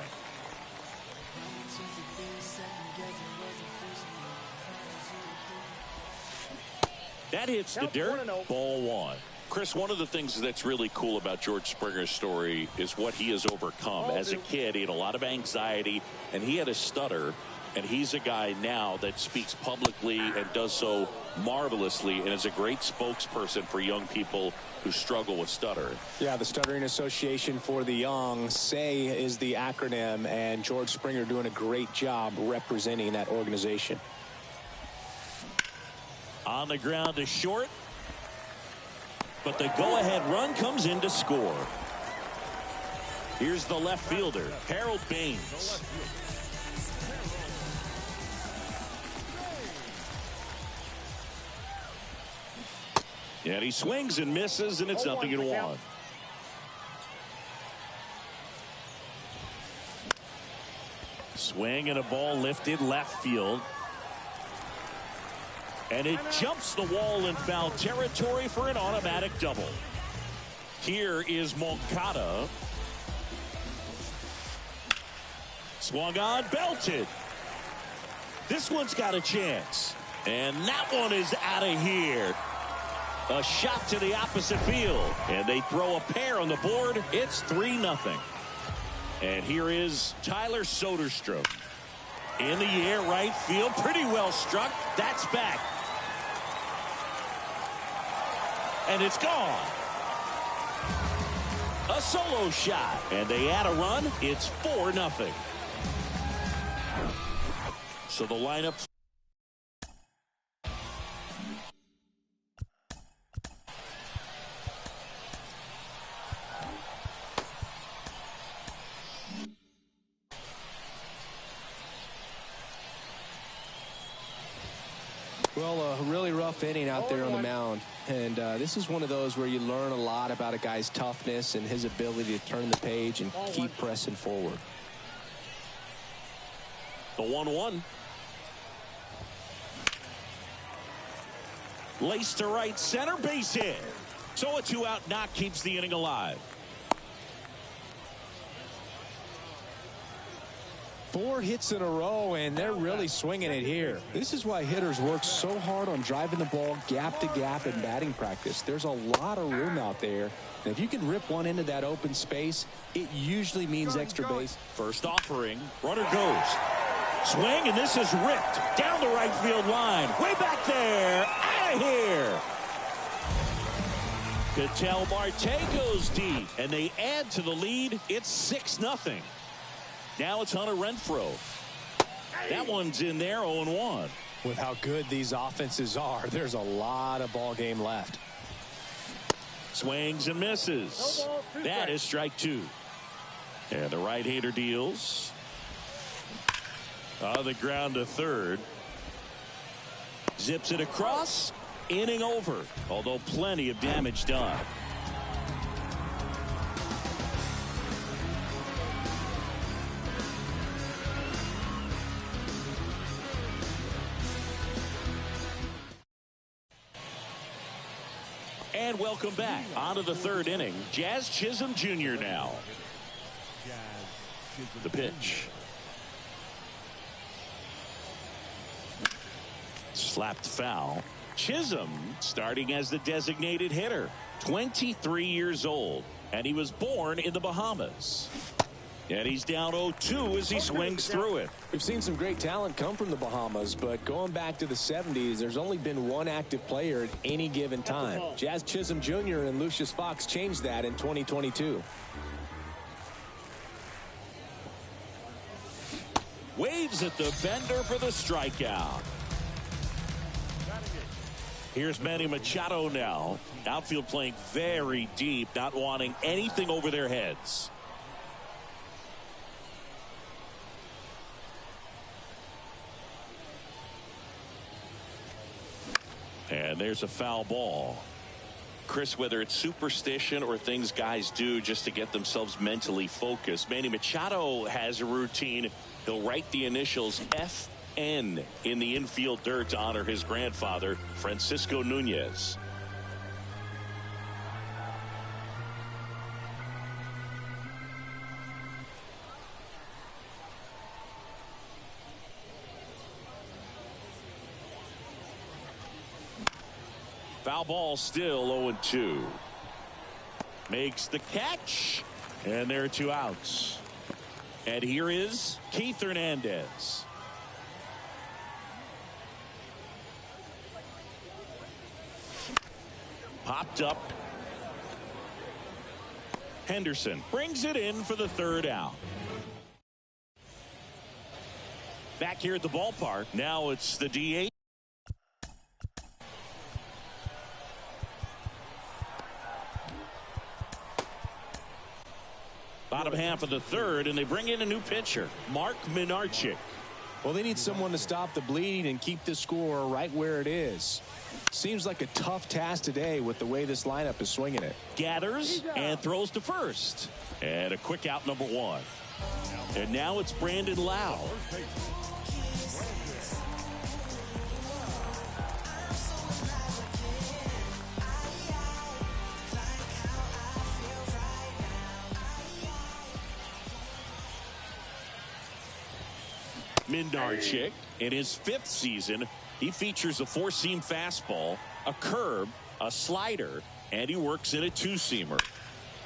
That hits the dirt. Ball 1. Chris, one of the things that's really cool about George Springer's story is what he has overcome. As a kid, he had a lot of anxiety, and he had a stutter. And he's a guy now that speaks publicly and does so marvelously and is a great spokesperson for young people who struggle with stuttering. Yeah, the Stuttering Association for the Young, SAY is the acronym, and George Springer doing a great job representing that organization. On the ground to short. But the go-ahead run comes in to score. Here's the left fielder, Harold Baines. And he swings and misses, and it's 0-1. Swing and a ball lifted left field. And it jumps the wall in foul territory for an automatic double. Here is Moncada. Swung on, belted. This one's got a chance. And that one is out of here. A shot to the opposite field. And they throw a pair on the board. It's 3-0. And here is Tyler Soderstrom. In the air, right field. Pretty well struck. That's back. And it's gone. A solo shot. And they add a run. It's 4-0. So the lineup. Well, a really rough inning out there on the mound. And this is one of those where you learn a lot about a guy's toughness and his ability to turn the page and keep pressing forward. The 1-1. Laced to right center, base hit. So a 2-out knock keeps the inning alive. 4 hits in a row, and they're really swinging it here. This is why hitters work so hard on driving the ball gap to gap in batting practice. There's a lot of room out there. And if you can rip one into that open space, it usually means extra base. First offering, runner goes. Swing, and this is ripped down the right field line. Way back there, out of here. Ketel Marte goes deep, and they add to the lead. It's 6-0. Now it's Hunter Renfroe. That one's in there, 0-1. With how good these offenses are, there's a lot of ball game left. Swings and misses. That is strike 2. And the right-hander deals. On the ground to third. Zips it across. Inning over. Although plenty of damage done. And welcome back. On to the third inning. Jazz Chisholm Jr. now. The pitch. Slapped foul. Chisholm starting as the designated hitter. 23 years old. And he was born in the Bahamas. And he's down 0-2 as he swings through it. We've seen some great talent come from the Bahamas, but going back to the 70s, there's only been one active player at any given time. Jazz Chisholm Jr. and Lucius Fox changed that in 2022. Waves at the bender for the strikeout. Here's Manny Machado now. Outfield playing very deep, not wanting anything over their heads. And there's a foul ball. Chris, whether it's superstition or things guys do just to get themselves mentally focused, Manny Machado has a routine. He'll write the initials FN in the infield dirt to honor his grandfather, Francisco Nunez. Foul ball, still 0-2. Makes the catch, and there are 2 outs. And here is Keith Hernandez. Popped up. Henderson brings it in for the 3rd out. Back here at the ballpark, now it's the DH. Bottom half of the third, and they bring in a new pitcher, Mark Minarchik. Well, they need someone to stop the bleeding and keep the score right where it is. Seems like a tough task today with the way this lineup is swinging it. Gathers and throws to first. And a quick out, number one. And now it's Brandon Lau. Minarchik, in his 5th season, he features a 4-seam fastball, a curve, a slider, and he works in a 2-seamer.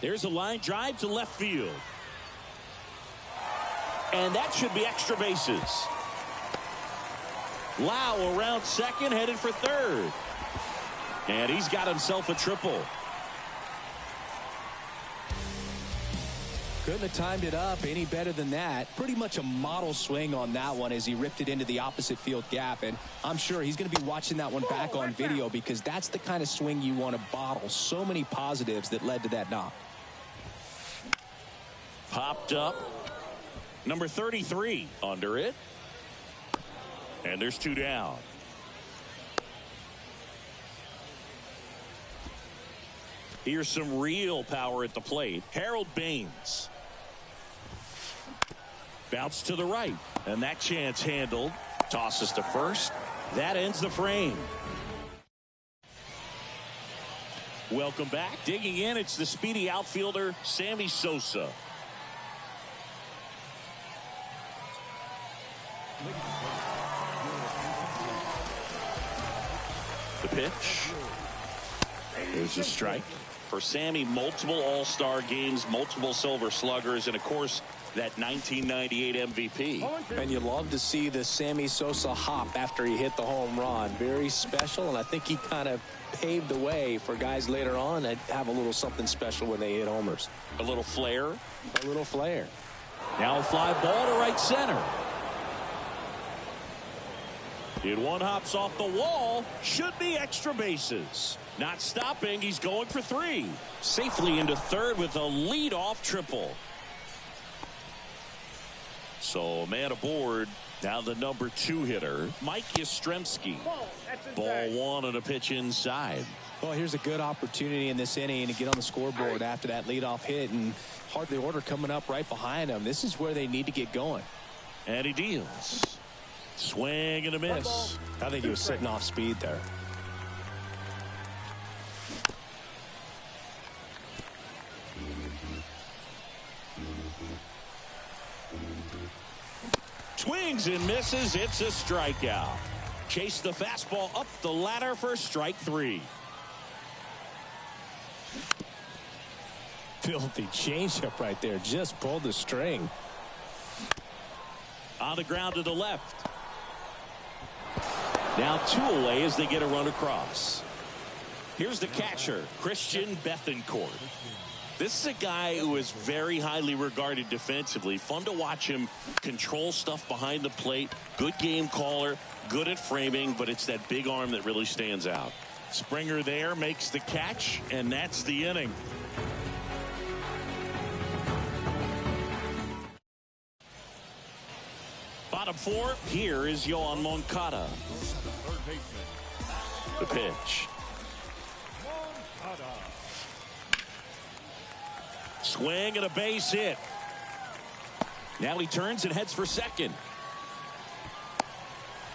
There's a line drive to left field. And that should be extra bases. Lau around second, headed for third. And he's got himself a triple. Couldn't have timed it up any better than that. Pretty much a model swing on that one as he ripped it into the opposite field gap. And I'm sure he's going to be watching that one back on video because that's the kind of swing you want to bottle. So many positives that led to that knock. Popped up. Number 33 under it. And there's 2 down. Here's some real power at the plate. Harold Baines. Bounce to the right. And that chance handled. Tosses to first. That ends the frame. Welcome back. Digging in, it's the speedy outfielder, Sammy Sosa. The pitch. There's a strike. For Sammy, multiple All-Star games, multiple Silver Sluggers, and of course, that 1998 MVP. And you love to see the Sammy Sosa hop after he hit the home run. Very special, and I think he kind of paved the way for guys later on that have a little something special when they hit homers. A little flair. A little flair. Now a fly ball to right center. It one hops off the wall. Should be extra bases. Not stopping. He's going for 3. Safely into third with a leadoff triple. So man aboard. Now the number 2 hitter, Mike Yastrzemski. Ball 1 on a pitch inside. Well, here's a good opportunity in this inning to get on the scoreboard after that leadoff hit, and hardly order coming up right behind him. This is where they need to get going. And he deals. Swing and a miss. I think he was sitting off speed there. Swings and misses. It's a strikeout. Chase the fastball up the ladder for strike 3. Filthy changeup right there. Just pulled the string. On the ground to the left. Now 2 away as they get a run across. Here's the catcher, Christian Bethencourt. This is a guy who is very highly regarded defensively. Fun to watch him control stuff behind the plate. Good game caller, good at framing, but it's that big arm that really stands out. Springer there makes the catch, and that's the inning. Bottom 4, here is Yoan Moncada. The pitch. Swing and a base hit. Now he turns and heads for second.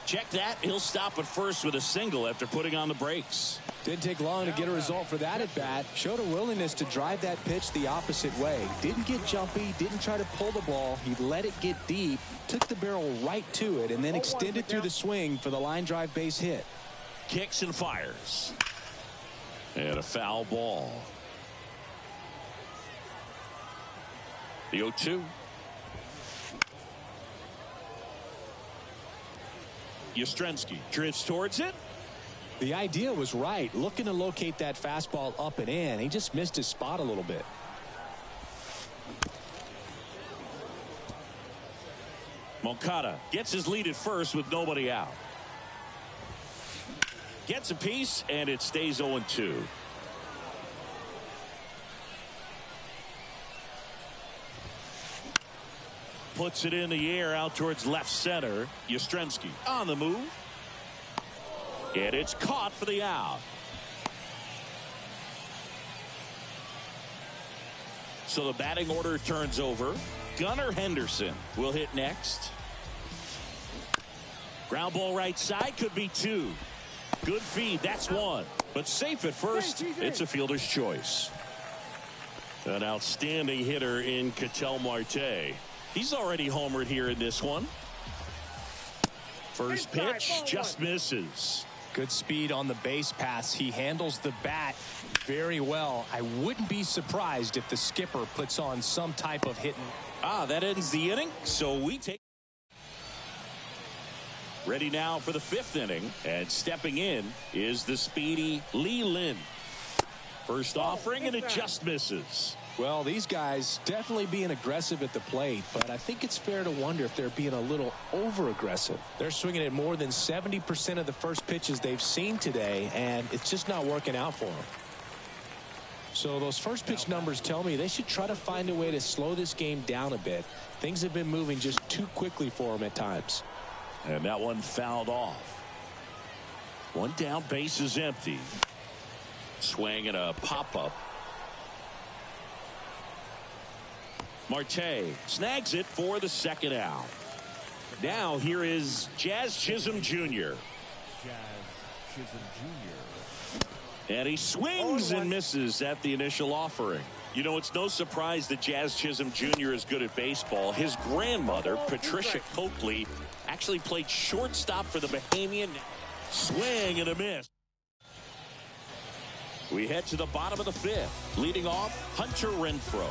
Check that. He'll stop at first with a single after putting on the brakes. Didn't take long to get a result for that at bat. Showed a willingness to drive that pitch the opposite way. Didn't get jumpy, didn't try to pull the ball. He let it get deep, took the barrel right to it, and then extended through the swing for the line drive base hit. Kicks and fires. And a foul ball. The 0-2. Yastrzemski drifts towards it. The idea was right. Looking to locate that fastball up and in. He just missed his spot a little bit. Moncada gets his lead at first with nobody out. Gets a piece, and it stays 0-2. puts it in the air out towards left center. Yastrzemski on the move. And it's caught for the out. So the batting order turns over. Gunnar Henderson will hit next. Ground ball right side, could be two. Good feed, that's one. But safe at first, it's a fielder's choice. An outstanding hitter in Ketel Marte. He's already homered here in this one. First pitch just misses. Good speed on the base pass. He handles the bat very well. I wouldn't be surprised if the skipper puts on some type of hitting. That ends the inning, so we take. Ready now for the fifth inning, and stepping in is the speedy Lee Lin. First offering, and it just misses. Well, these guys definitely being aggressive at the plate, but I think it's fair to wonder if they're being a little over-aggressive. They're swinging at more than 70% of the first pitches they've seen today, and it's just not working out for them. So those first pitch numbers tell me they should try to find a way to slow this game down a bit. Things have been moving just too quickly for them at times. And that one fouled off. One down, base is empty. Swing and a pop-up. Marte snags it for the second out. Now here is Jazz Chisholm Jr. And he swings and misses at the initial offering. You know, it's no surprise that Jazz Chisholm Jr. is good at baseball. His grandmother, Patricia Coakley, actually played shortstop for the Bahamian. Swing and a miss. We head to the bottom of the fifth. Leading off, Hunter Renfroe.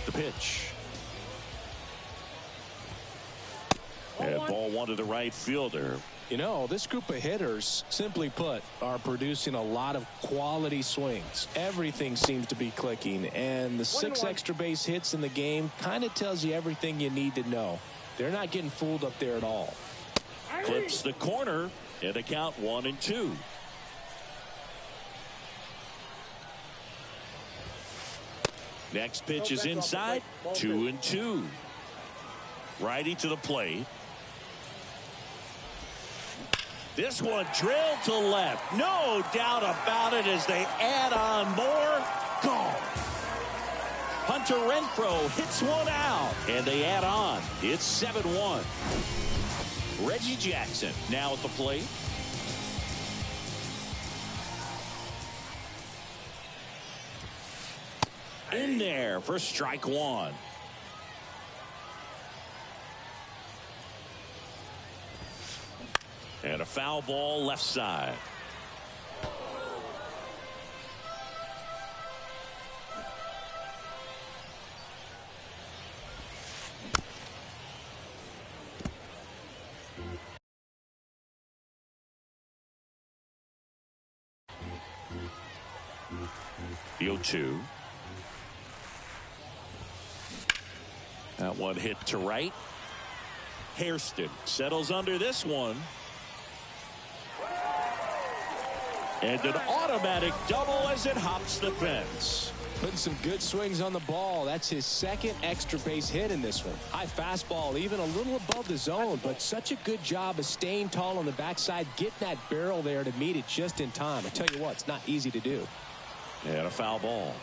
The pitch. And ball one to the right fielder. You know, this group of hitters, simply put, are producing a lot of quality swings. Everything seems to be clicking, and the 6 extra base hits in the game kind of tells you everything you need to know. They're not getting fooled up there at all. Clips the corner, and the count 1-2. Next pitch is inside, 2-2. Righty to the plate. This one drilled to left. No doubt about it as they add on more. Gone. Hunter Renfroe hits one out, and they add on. It's 7-1. Reggie Jackson now at the plate. In there for strike one. And a foul ball left side. The 0-2. That one hit to right. Hairston settles under this one. And an automatic double as it hops the fence. Putting some good swings on the ball. That's his second extra base hit in this one. High fastball, even a little above the zone, but such a good job of staying tall on the backside, getting that barrel there to meet it just in time. I tell you what, it's not easy to do. And a foul ball.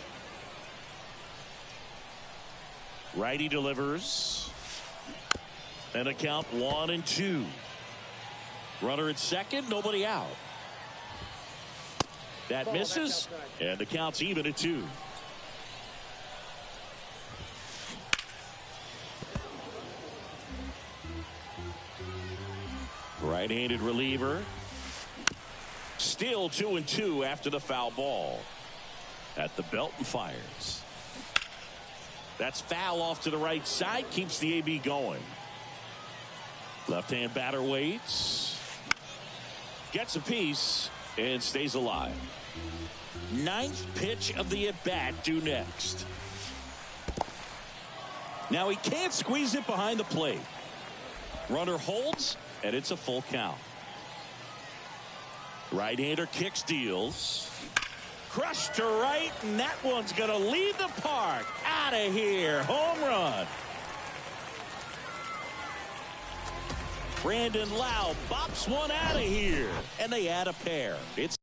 Righty delivers. And a count 1-2. Runner at second, nobody out. That misses, and the count's even at 2. Right-handed reliever. Still 2-2 after the foul ball. At the belt and fires. That's foul off to the right side. Keeps the AB going. Left-hand batter waits. Gets a piece. And stays alive. 9th pitch of the at-bat due next. Now he can't squeeze it behind the plate. Runner holds, and it's a full count. Right-hander kicks, deals. Crushed to right, and that one's going to leave the park. Out of here. Home run. Brandon Lau bops one out of here, and they add a pair. It's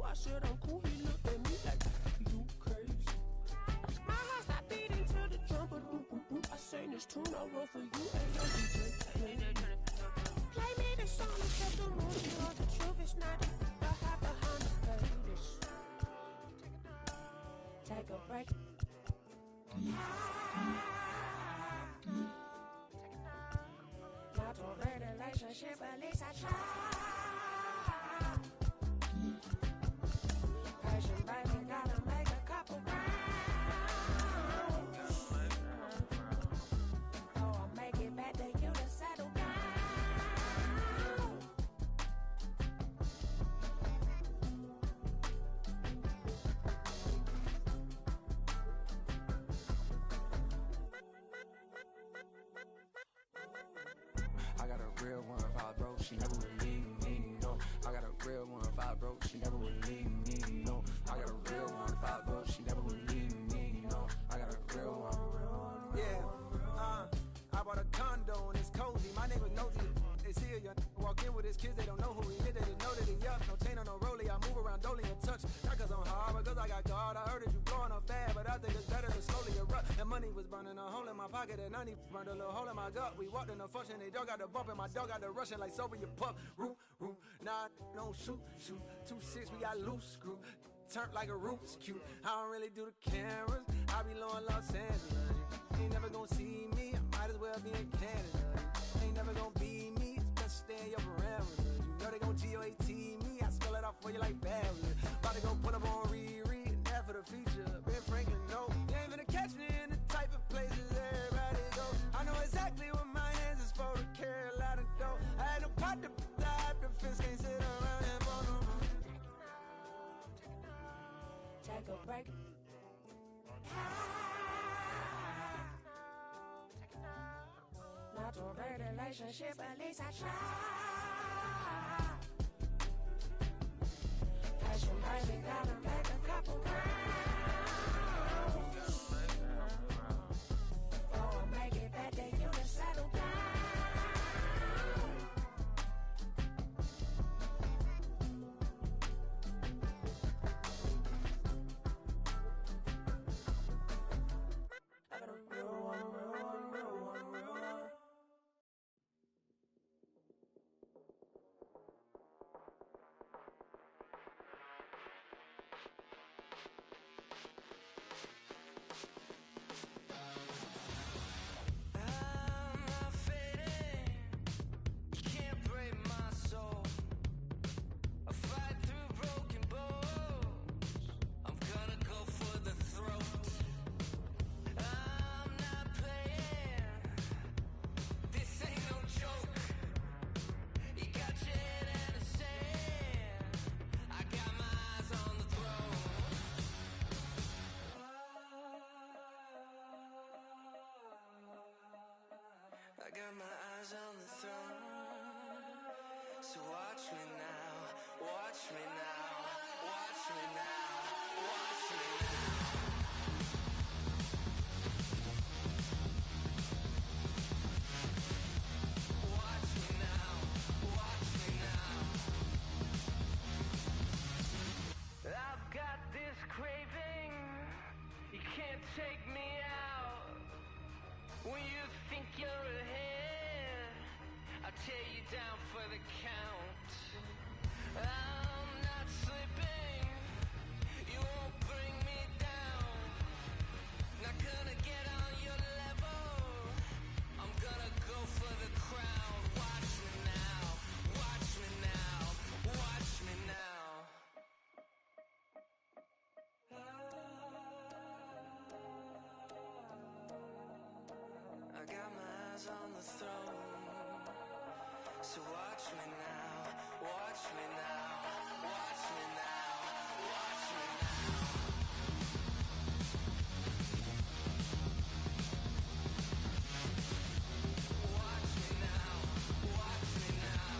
I said I'm cool, he looked at me like, you crazy. My heart stopped beating to the drum, but I sang this tune, I run for you, ain't no DJ. Play me the song and set the rules, you know the truth is not the high behind the face. Take a break. Not a relationship, at least I try. Baby, gotta make a couple rounds. Oh, I'll make it back to you to settle down. I got a real one, if I broke, she never would leave me, no. I got a real one, if I broke, she never would leave me, no. I got a real one, if I broke, she never would leave me, no. I got a real one. Yeah, I bought a condo and it's cozy. My neighbor nosy. They see a young walk in with his kids, they don't know who he is, they didn't know that he up. No chain on no rollie, I move around dolly and touch. Not cause I'm hard, but cause I got God. I heard that you blowing up fast, but I think it's better to slowly erupt. And money was burning a hole in my pocket and 90 burned a little hole in my gut. We walked in the function, they dog got the bump and my dog got the rushing like Soviet pup. Root, nah, don't shoot. 2-6, we got loose screw. Turn like a roof's cute. I don't really do the cameras. I be low in Los Angeles. Ain't never gonna see me. I might as well be in Canada. Ain't never gonna be me. It's best stay in your parameters. You know they gon' GOAT me. I spell it out for you like family. About to go put up on Riri. That for the feature. Ben Franklin, no. You ain't gonna catch me in the type of places everybody go. I know exactly what my hands is for to carry a lot of dough. I had no pot to die. The fence can't sit around and bone no more. Take a break. Not a great relationship, at least I try. Passion, baby, gotta make a couple rounds. Oh, I'll make it back to you to settle down. I got a real one. I got my eyes on the throne. So watch me now, watch me now, watch me now, watch me now. take me out. When you think you're ahead, I'll tear you down for the count. I'm not slipping, you won't bring me down. Not gonna get on your level, I'm gonna go for the crown. Watch me now, watch me now, watch me now. I got my eyes on the throne, so watch me now, watch me now, watch me now, watch me now. Watch me now, watch me now.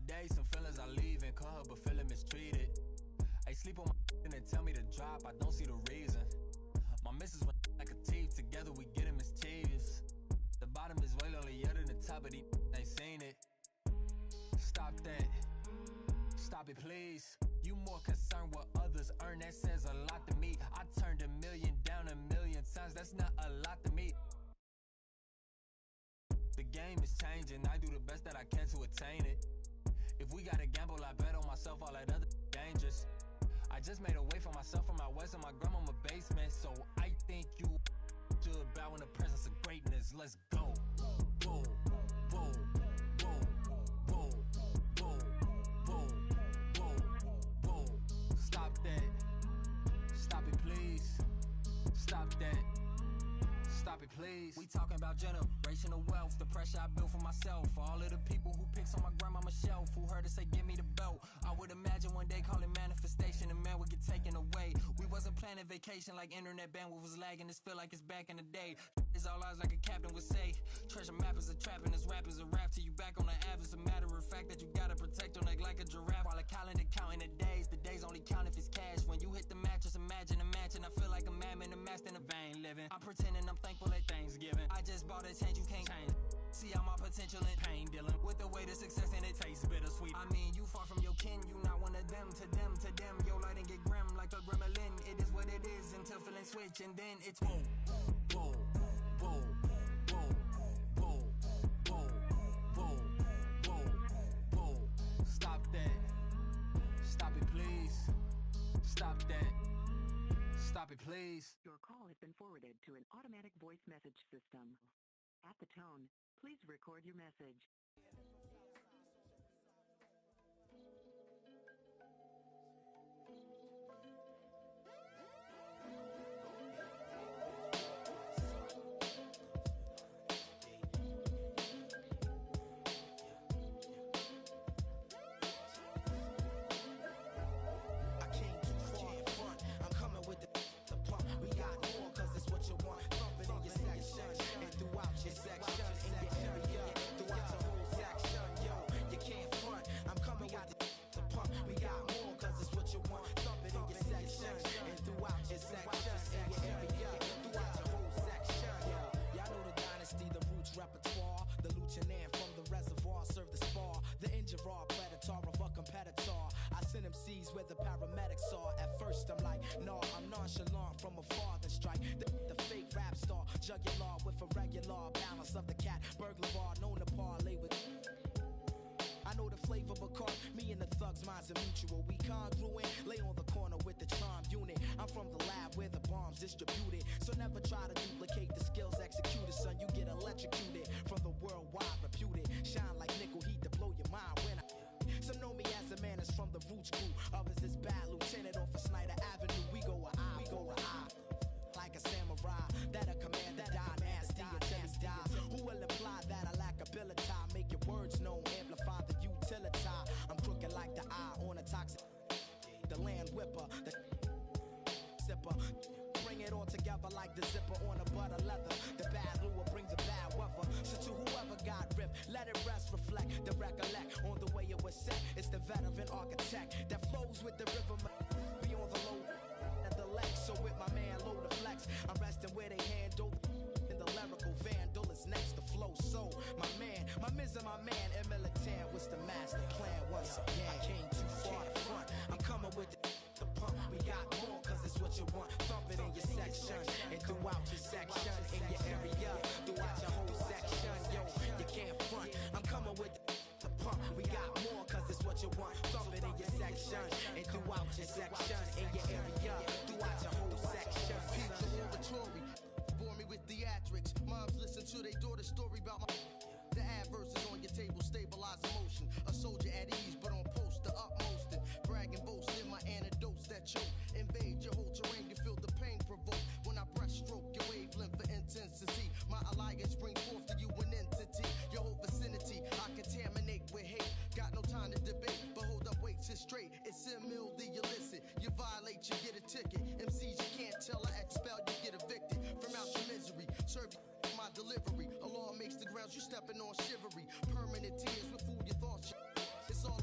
day, some feelings I leave and call her, but feeling mistreated. I sleep on my and they tell me to drop, I don't see the reason. My missus went like a thief, together we getting mischievous. The bottom is way lonelier than the top of the ain't seen it. Stop that, stop it please. You more concerned what others earn, that says a lot to me. I turned $1 million down 1,000,000 times, that's not a lot to me. The game is changing, I do the best that I can to attain it. If we gotta gamble, I bet on myself, all that other dangerous. I just made a way for myself from my west and my grandmama basement. So I think you should bow in the presence of greatness. Let's go. Whoa, whoa, whoa, whoa, whoa, whoa, whoa, whoa. Stop that. Stop it, please. Stop that. Stop it, please. We talking about generational wealth, the pressure I built for myself. For all of the people who picked on my grandmama's shelf, who heard her say, give me the belt. I would imagine one day calling manifestation and man would get taken away. We wasn't planning vacation like internet bandwidth was lagging. This feel like it's back in the day. It's all ours like a captain would say. Treasure map is a trap and this rap is a rap till you back on the app. It's a matter of fact that you gotta protect your neck like a giraffe. While a calendar counting the days only count if it's cash. When you hit the mattress, imagine a match and I feel like a madman amassed in a vain living. I'm pretending I'm thankful at Thanksgiving. I just bought a change you can't change. See all my potential in pain dealing with the way to success and it tastes bittersweet. I mean, you far from your kin, you not one of them. To them, your light and get grim like a gremlin. It is what it is until feeling switch and then it's whoa, whoa, whoa, whoa, whoa, whoa, whoa, whoa, whoa. Stop that. Stop it, please. Stop that. Stop it, please. Your call has been forwarded to an automatic voice message system. At the tone, please record your message. The lieutenant from the reservoir served the spar. The injured predator of a competitor. I sent him seas where the paramedics saw. At first I'm like, no, I'm nonchalant from afar. Then strike the fake rap star. Jugular with a regular balance of the cat. Burglar known to parlay with. I know the flavor because me and the thugs minds are mutual. We congruent, lay on the corner with the charm unit. I'm from the lab where the bombs distributed. So never try to duplicate the skills executed, son. You get electrocuted from the worldwide reputed. Shine like nickel heat to blow your mind when I. Some know me as a man is from the roots crew. Others is bad lieutenant off of Snyder Avenue. We go a eye, we go a eye. Like a samurai, that a commander die nasty until he die. Who will imply that I lack ability? Make your words known, amplify the utility. I'm crooked like the eye on a toxic. The land whipper, the sipper. Bring it all together like the zipper on a butter leather. The bad lure brings the bad weather. So to whoever got ripped, let it rest, reflect, the recollect on the way it was set. It's the veteran architect that flows with the river. Be on the low and the legs. So with my man low the flex, I'm resting where they handle. In the lyrical vandal is next to flow. So my man, my miz and my man, and militant was the master plan once again. I came too far to front. I'm coming with the pump. We got more cause it's what you want. Thump it in your section and throughout your section. In your area, throughout your whole section. Yo, you can't front. I'm coming with the pump. We got more cause it's what you want. Thump it in your section and throughout your section. In your area, throughout your whole section. Pizza oratory, bore me with theatrics. Moms listen to their daughter's story about my. The adverse is on your table, stabilize emotion. A soldier at ease, but on post, the utmost. And bragging, boasting my antidotes that choke. Invade your whole terrain, you feel the pain provoke. When I breaststroke your wavelength for intensity, my alliance bring forth to you an entity. Your whole vicinity, I contaminate with hate. Got no time to debate, but hold up, wait, sit straight. It's ill, the illicit. You violate, you get a ticket. MCs, you can't tell, I expel, you get evicted. From out your misery, serve my delivery. A law makes the grounds you stepping on shivery. Permanent tears with food your thoughts. It's all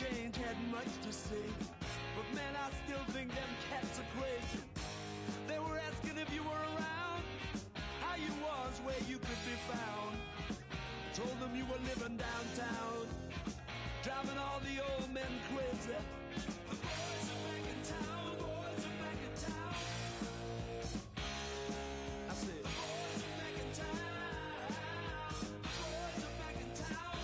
change, hadn't much to say. But man, I still think them cats are crazy. They were asking if you were around, how you was, where you could be found. Told them you were living downtown, driving all the old men crazy. The boys are back in town, the boys are back in town. I said, the boys are back in town, the boys are back in town.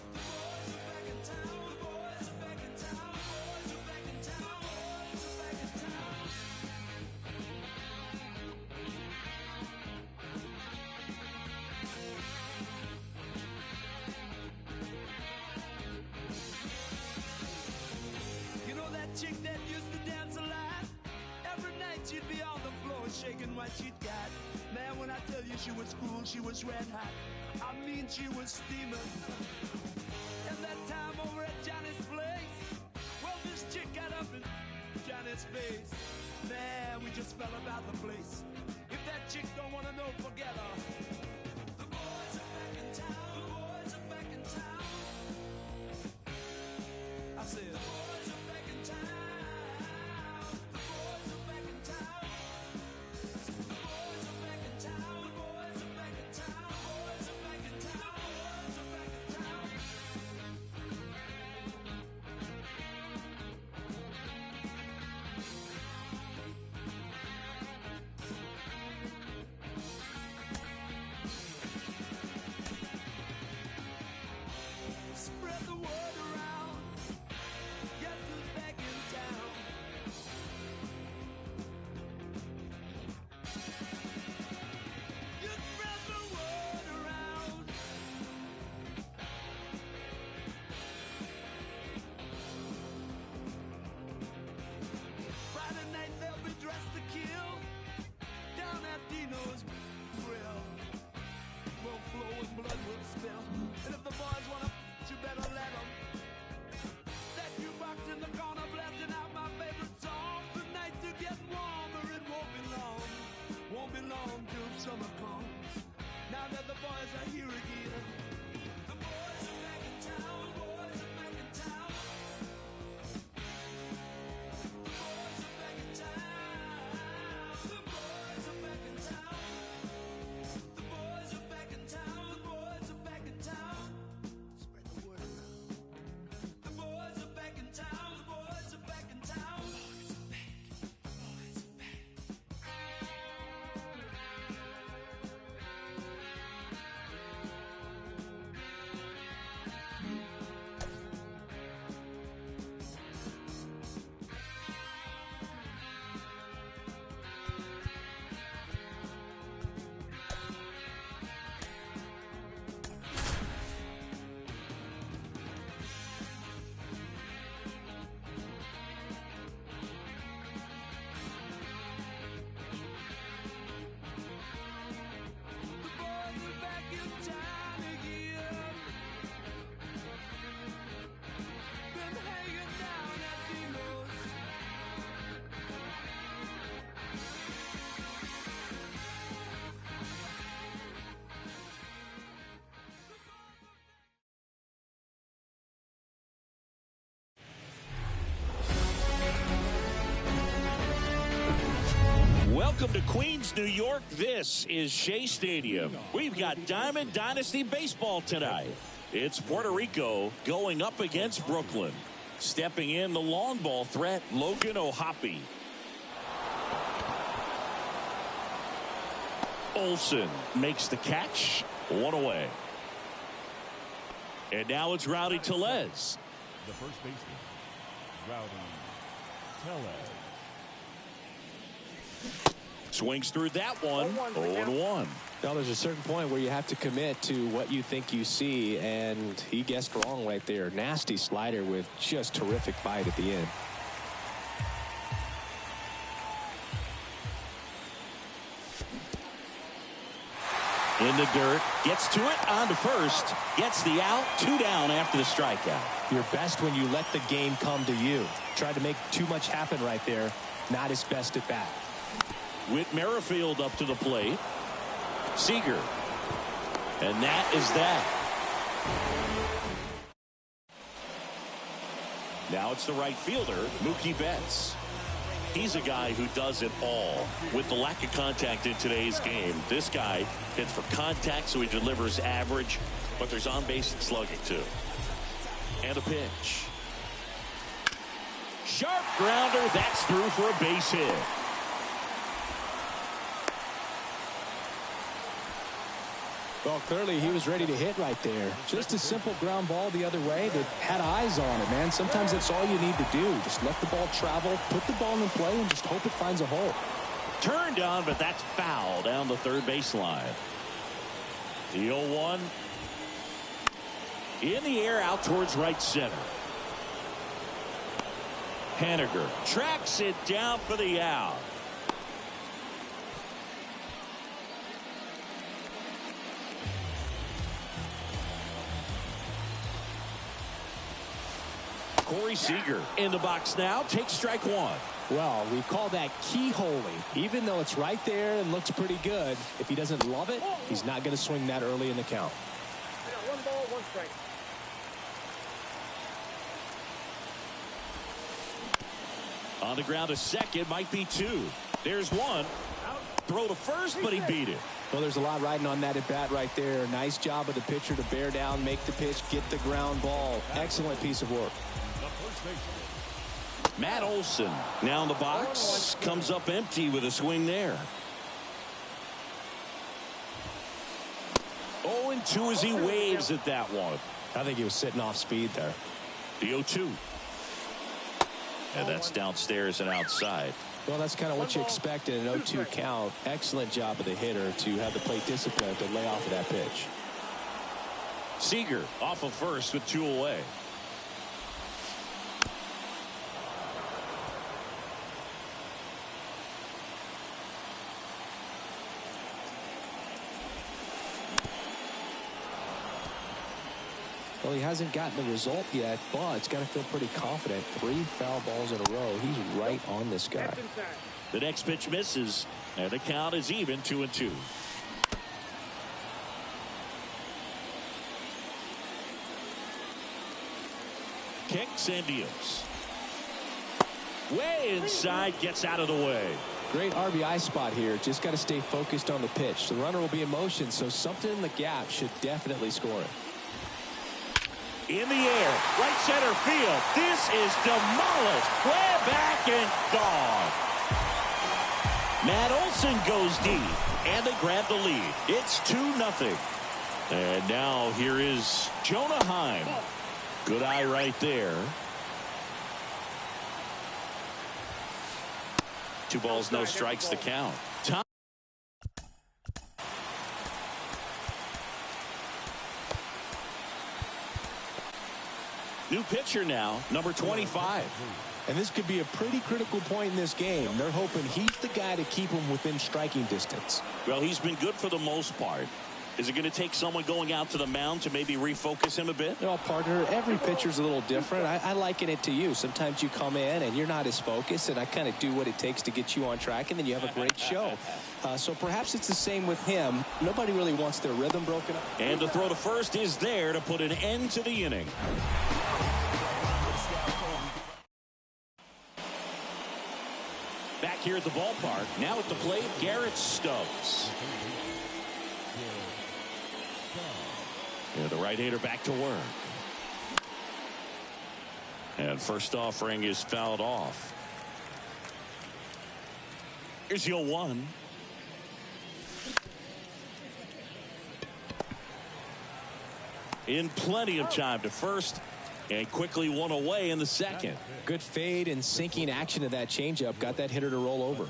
The boys are back in town, the boys are back in town, the boys are back in town, the boys are back in town. You know that chick that used to dance a lot? Every night she'd be on the floor shaking what she'd got. Man, when I tell you she was cool, she was red hot. I mean, she was steaming. And that time over at Johnny's place, well, this chick got up in Johnny's face. Man, we just fell about the place. If that chick don't wanna know, forget her. The boys are back in town, the boys are back in town. I said, the boys are back in town, the boys are back in town. The boys are back in town, the boys are back in town, the boys are back in town, the boys are back in town. Spread the word around. Guess who's back in town? You spread the word around. Friday night they'll be dressed to kill down at Dino's Grill. Will flow and blood will spill. And if the boys wanna, you better let them. That jukebox in the corner blasting out my favorite song. The nights are getting warmer, it won't be long. Won't be long till summer comes. Now that the boys are here again. The boys are back in town, the boys are back in town. The boys are back in town. The boys are back in town. The boys are back in town, the boys are back in town. Spread the word around. The boys are back in town, the boys are back in town. Boys are back, boys are back. The boys are back in town again. Been hanging down at Dino's. Welcome to Queens, New York. This is Shea Stadium. We've got Diamond Dynasty baseball tonight. It's Puerto Rico going up against Brooklyn. Stepping in the long ball threat, Logan O'Hoppe. Olsen makes the catch. One away. And now it's Rowdy Tellez. The first baseman, Rowdy Tellez. Swings through that one. 0-1. Now there's a certain point where you have to commit to what you think you see, and he guessed wrong right there. Nasty slider with just terrific bite at the end. In the dirt, gets to it, on to first, gets the out, 2 down after the strikeout. You're best when you let the game come to you. Tried to make too much happen right there. Not his best at bat. Whit Merrifield up to the plate. Seager. And that is that. Now it's the right fielder, Mookie Betts. He's a guy who does it all. With the lack of contact in today's game, this guy hits for contact, so he delivers average, but there's on-base and slugging, too. And a pitch. Sharp grounder. That's through for a base hit. Well, clearly he was ready to hit right there. Just a simple ground ball the other way that had eyes on it, man. Sometimes that's all you need to do. Just let the ball travel, put the ball in play, and just hope it finds a hole. Turned on, but that's foul down the third baseline. The 0-1. In the air out towards right center. Haniger tracks it down for the out. Corey Seager in the box now. Takes strike one. Well, we call that keyholing. Even though it's right there and looks pretty good, if he doesn't love it, he's not going to swing that early in the count. One ball, one strike. On the ground to second, might be two. There's one. Throw to first, but he beat it. Well, there's a lot riding on that at bat right there. Nice job of the pitcher to bear down, make the pitch, get the ground ball. Excellent piece of work. Matt Olson now in the box. Comes up empty with a swing there. 0-2 as he waves at that one. I think he was sitting off speed there. The 0-2. And that's downstairs and outside. Well, that's kind of what you expect in an 0-2 count. Excellent job of the hitter to have the plate discipline to lay off of that pitch. Seager off of first with 2 away. Well, he hasn't gotten the result yet, but he's got to feel pretty confident. 3 foul balls in a row. He's right on this guy. The next pitch misses, and the count is even 2-2. Kicks and deals. Way inside, gets out of the way. Great RBI spot here. Just got to stay focused on the pitch. The runner will be in motion, so something in the gap should definitely score it. In the air, right center field. This is demolished. Way back and gone. Matt Olson goes deep, and they grab the lead. It's 2-0. And now here is Jonah Heim. Good eye right there. 2 balls, no strikes to count. New pitcher now, number 25. And this could be a pretty critical point in this game. They're hoping he's the guy to keep him within striking distance. Well, he's been good for the most part. Is it going to take someone going out to the mound to maybe refocus him a bit? Well, partner, every pitcher's a little different. I liken it to you. Sometimes you come in and you're not as focused, and I kind of do what it takes to get you on track, and then you have a great show. So perhaps it's the same with him. Nobody really wants their rhythm broken up. And the throw to first is there to put an end to the inning. Back here at the ballpark, now at the plate, Garrett Stubbs. Yeah, the right-hander back to work. And first offering is fouled off. Here's the 0-1. In plenty of time to first, and quickly 1 away in the second. Good fade and sinking action of that changeup. Got that hitter to roll over.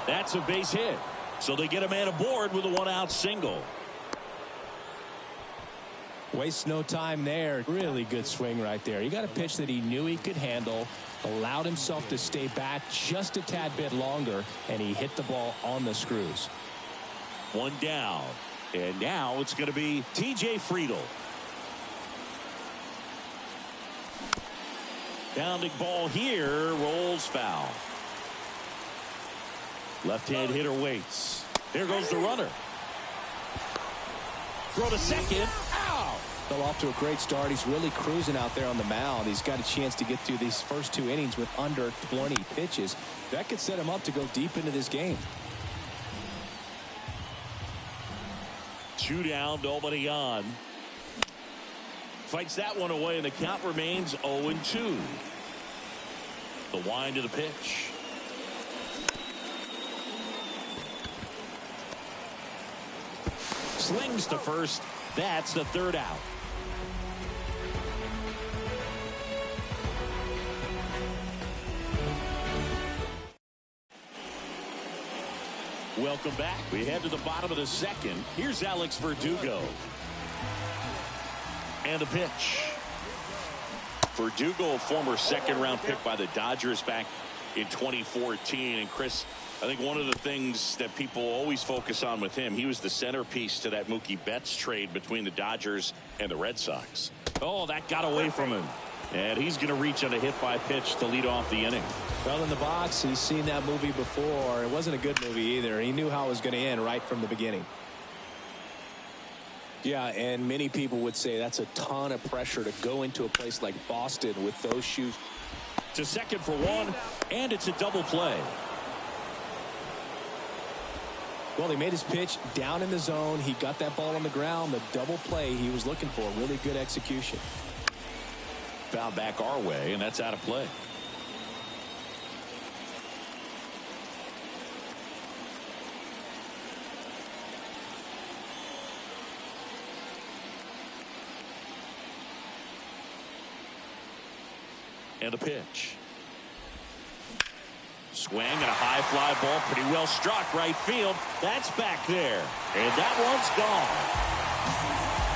That's a base hit. So they get a man aboard with a 1-out single. Wastes no time there. Really good swing right there. He got a pitch that he knew he could handle, allowed himself to stay back just a tad bit longer, and he hit the ball on the screws. 1 down. And now it's going to be TJ Friedl. Pounding ball here, rolls foul. Left-hand hitter waits. There goes the runner. Throw to second. Out. Fell off to a great start. He's really cruising out there on the mound. He's got a chance to get through these first 2 innings with under 20 pitches. That could set him up to go deep into this game. 2 down, nobody on. Fights that one away, and the count remains 0-2. The wind of the pitch. Slings to first. That's the 3rd out. Welcome back. We head to the bottom of the 2nd. Here's Alex Verdugo. And the pitch. Verdugo, a former 2nd-round pick by the Dodgers back in 2014. And Chris, I think one of the things that people always focus on with him, he was the centerpiece to that Mookie Betts trade between the Dodgers and the Red Sox. Oh, that got away from him. And he's going to reach on a hit by pitch to lead off the inning. Well, in the box, he's seen that movie before. It wasn't a good movie either. He knew how it was going to end right from the beginning. Yeah, and many people would say that's a ton of pressure to go into a place like Boston with those shoes. To second for 1, and it's a double play. Well, he made his pitch down in the zone. He got that ball on the ground. The double play he was looking for. Really good execution. Foul back our way, and that's out of play. And a pitch. Swing and a high fly ball, pretty well struck right field. That's back there, and that one's gone.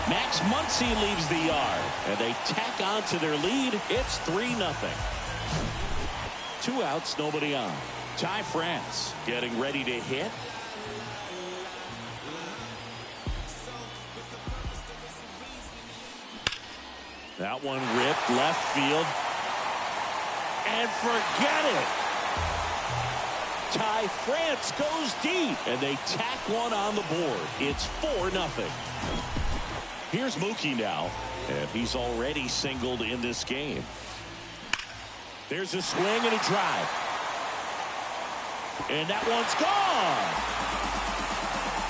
Max Muncy leaves the yard, and they tack on to their lead. It's 3-0. 2 outs, nobody on. Ty France getting ready to hit. That one ripped left field. And forget it. Ty France goes deep, and they tack one on the board. It's 4-0. Here's Mookie now, and he's already singled in this game. There's a swing and a drive. And that one's gone.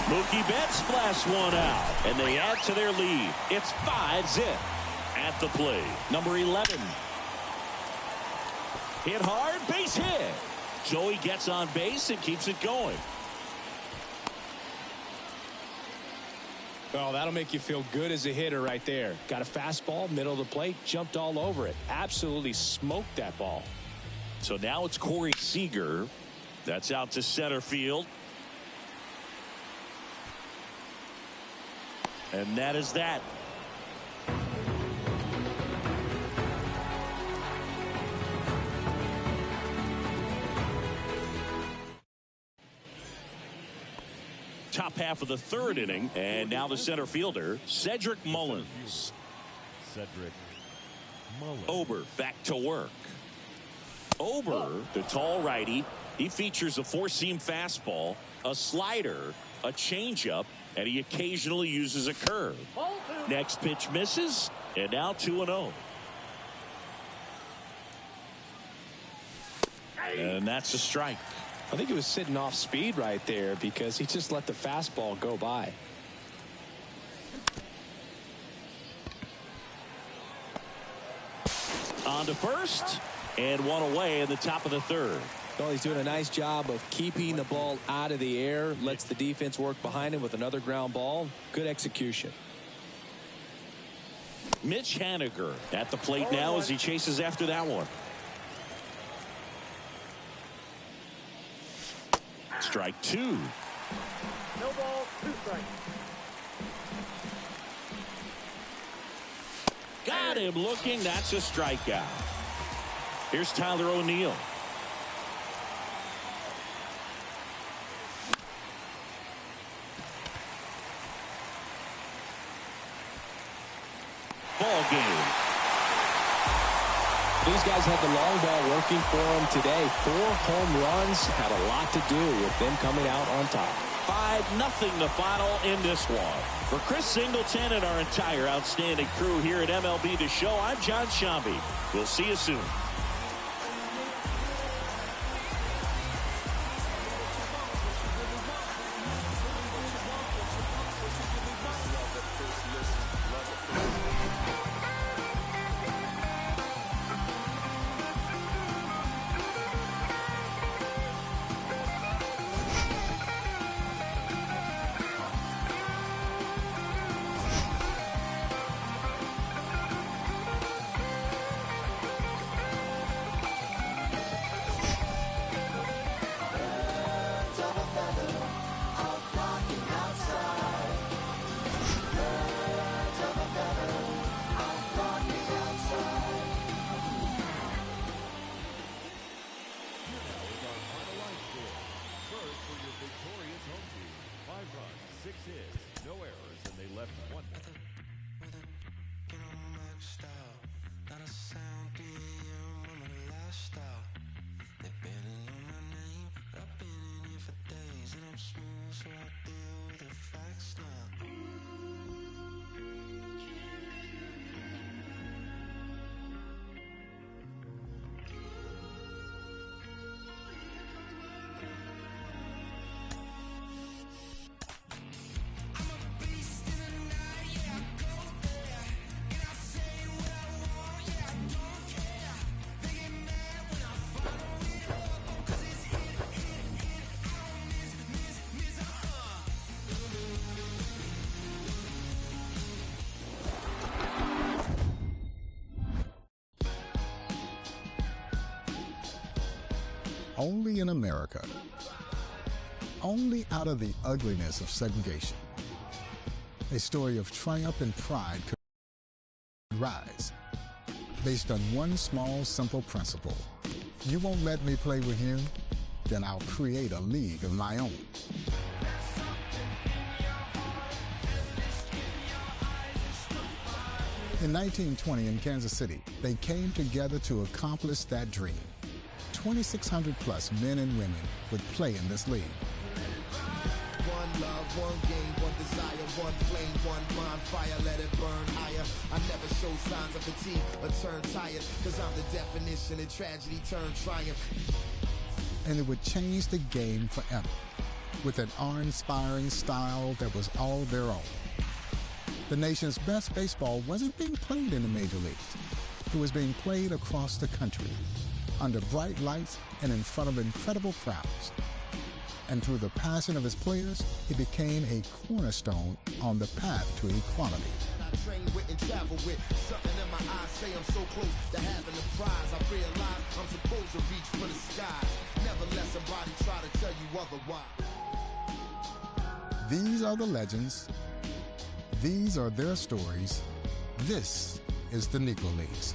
Mookie Betts blasts one out, and they add to their lead. It's 5-0. At the plate, number 11. Hit hard, base hit. Joey gets on base and keeps it going. Oh, that'll make you feel good as a hitter right there. Got a fastball, middle of the plate, jumped all over it. Absolutely smoked that ball. So now it's Corey Seager. That's out to center field. And that is that. Top half of the 3rd inning, and now the center fielder, Cedric Mullins. Cedric Mullins. Ober back to work. Ober, the tall righty, he features a 4-seam fastball, a slider, a changeup, and he occasionally uses a curve. Next pitch misses, and now 2-0. And that's a strike. I think he was sitting off speed right there because he just let the fastball go by. On to first, and one away in the top of the 3rd. Well, he's doing a nice job of keeping the ball out of the air. Lets the defense work behind him with another ground ball. Good execution. Mitch Haniger at the plate now as he chases after that one. Strike 2. No ball, 2 strikes. Got him looking. That's a strikeout. Here's Tyler O'Neill. Ball game. These guys had the long ball working for them today. 4 home runs had a lot to do with them coming out on top. 5-0 the final in this one. For Chris Singleton and our entire outstanding crew here at MLB The Show, I'm John Shambi. We'll see you soon. Only in America, only out of the ugliness of segregation, a story of triumph and pride could rise, based on one small, simple principle. You won't let me play with you? Then I'll create a league of my own. In 1920 in Kansas City, they came together to accomplish that dream. 2,600 plus men and women would play in this league. One love, one game, one desire, one flame, one bonfire, let it burn higher. I never show signs of fatigue or turn tired, cause I'm the definition of tragedy turned triumph. And it would change the game forever, with an awe-inspiring style that was all their own. The nation's best baseball wasn't being played in the major leagues. It was being played across the country, under bright lights and in front of incredible crowds. And through the passion of his players, he became a cornerstone on the path to equality. I train with and travel with, something in my eyes say I'm so close to having the prize. I realize I'm supposed to reach for the skies. Never let somebody try to tell you otherwise. These are the legends. These are their stories. This is the Negro Leagues.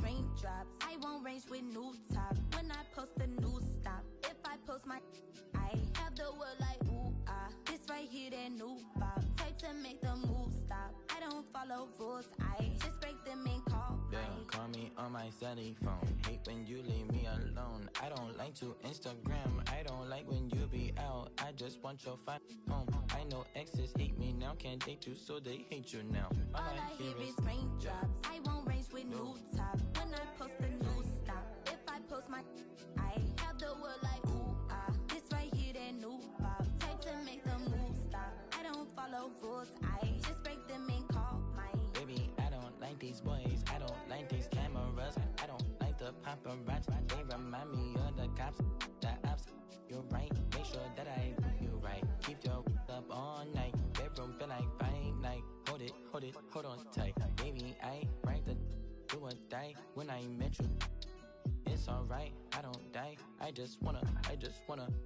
Raindrops. I won't range with new top. When I post a new stop, if I post my, I have the word like ooh ah. This right here that new pop. Type to make the move stop. I don't follow rules. I just break them and call. Yeah, call me on my celly phone. Hate when you leave me alone. I don't like to Instagram. I don't like when you be out. I just want your fine home. I know exes hate me now. Can't date you, so they hate you now. All I hear is raindrops. I won't range with new top. When I post a new stop, if I post my, I have the word like ooh ah. This right here that new pop. Type to make the move stop. I don't follow rules. I just break them and call mine. Baby, I don't like these boys. I don't like these cameras. I don't like the paparazzi. They remind me of the cops, the ops. You're right. Make sure that I do you right. Keep your up all night. Bedroom feel like fight night. Hold on tight. Baby, I write the do or die when I met you. it's alright, I don't die. I just wanna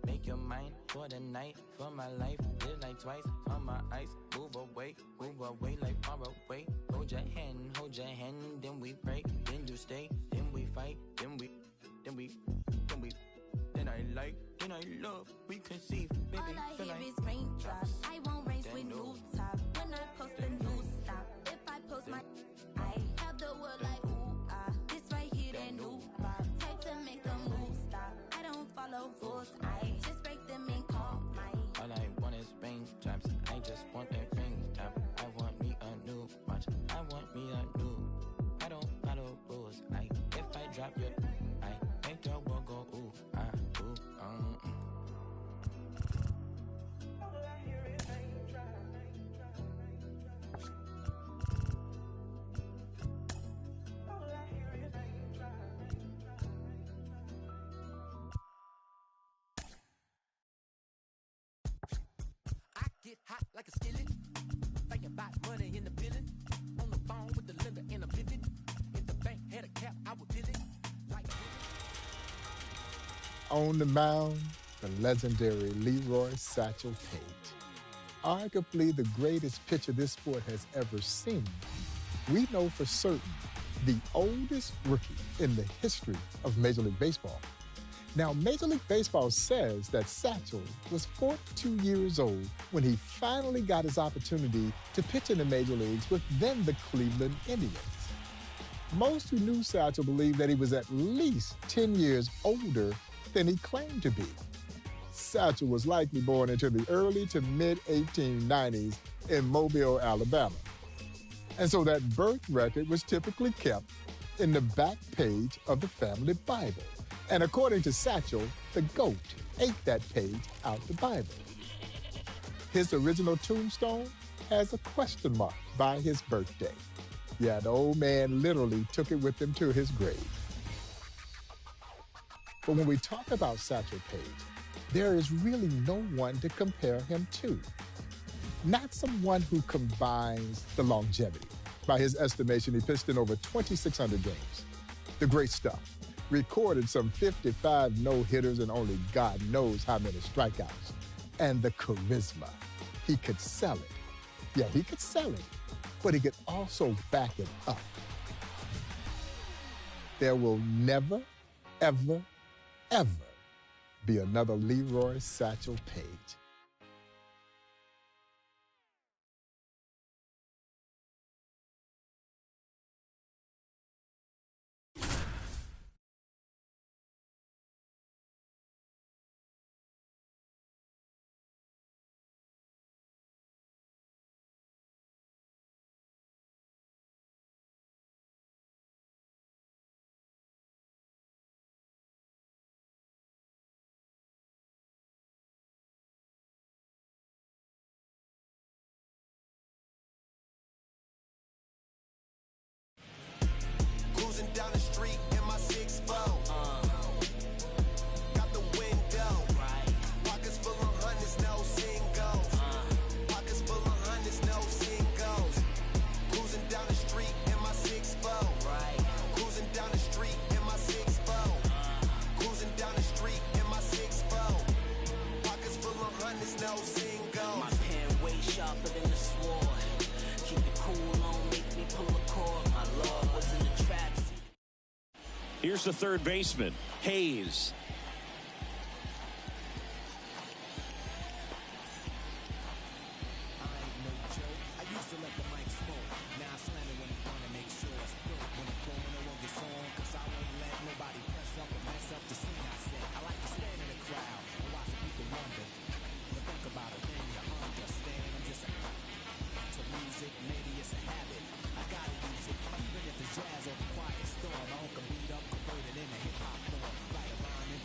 make your mind for the night, for my life. Live like twice on my eyes. Move away like far away. Hold your hand, then we break, then you stay, then we fight, then I like, then I love, we conceive, baby. All I feel hear like is raindrops. I won't race with new top. When I post a new stop, if I post my, I have the world like ooh ah. This right here, that new vibe. Type to make the move stop. I don't follow rules. I just break them and call mine. all I want is raindrops. I just want a raindrop. I want me a new watch. I want me a new. I don't follow rules. If I drop your, I make the world go ooh ah ooh I get hot like a skillet. Thinking about money in the billing. On the phone with the lender and I'm living. If the bank had a cap, I would bill it. Like On the mound, the legendary Leroy Satchel Paige. Arguably the greatest pitcher this sport has ever seen. We know for certain the oldest rookie in the history of Major League Baseball. Now, Major League Baseball says that Satchel was 42 years old when he finally got his opportunity to pitch in the major leagues with then the Cleveland Indians. Most who knew Satchel believed that he was at least 10 years older than he claimed to be. Satchel was likely born into the early to mid-1890s in Mobile, Alabama. And so that birth record was typically kept in the back page of the family Bible. And according to Satchel, the GOAT ate that page out the Bible. His original tombstone has a question mark by his birthday. Yeah, the old man literally took it with him to his grave. But when we talk about Satchel Paige, there is really no one to compare him to. Not someone who combines the longevity. By his estimation, he pitched in over 2,600 games. The great stuff. Recorded some 55 no-hitters and only God knows how many strikeouts. And the charisma. He could sell it. Yeah, he could sell it, but he could also back it up. There will never, ever, ever be another Leroy Satchel Paige. Cruising down the street in my 6'4". Got the window. Pockets full of hundreds, no singles. Pockets full of hundreds, no singles. Cruising down the street in my 6'4". Cruising down the street in my 6'4". Cruising down the street in my 6'4". Pockets full of hundreds, no singles. My pen way sharper than the sword. Keep it cool on, make me pull a cord. My love was in the trap. Here's the third baseman, Hayes. I used to let the mic smoke. Now I slam it when I'm gonna make sure it's broke. When I'm going, no one gets on, cause I won't let nobody press up and mess up the scene I set. I like to stand in the crowd and watch people wonder. But think about it, then you understand. I'm just to music, maybe it's a habit. I gotta use it, even if it's jazz or the quiet storm. I can beat up, convert it into hip-hop form. Write a rhyme and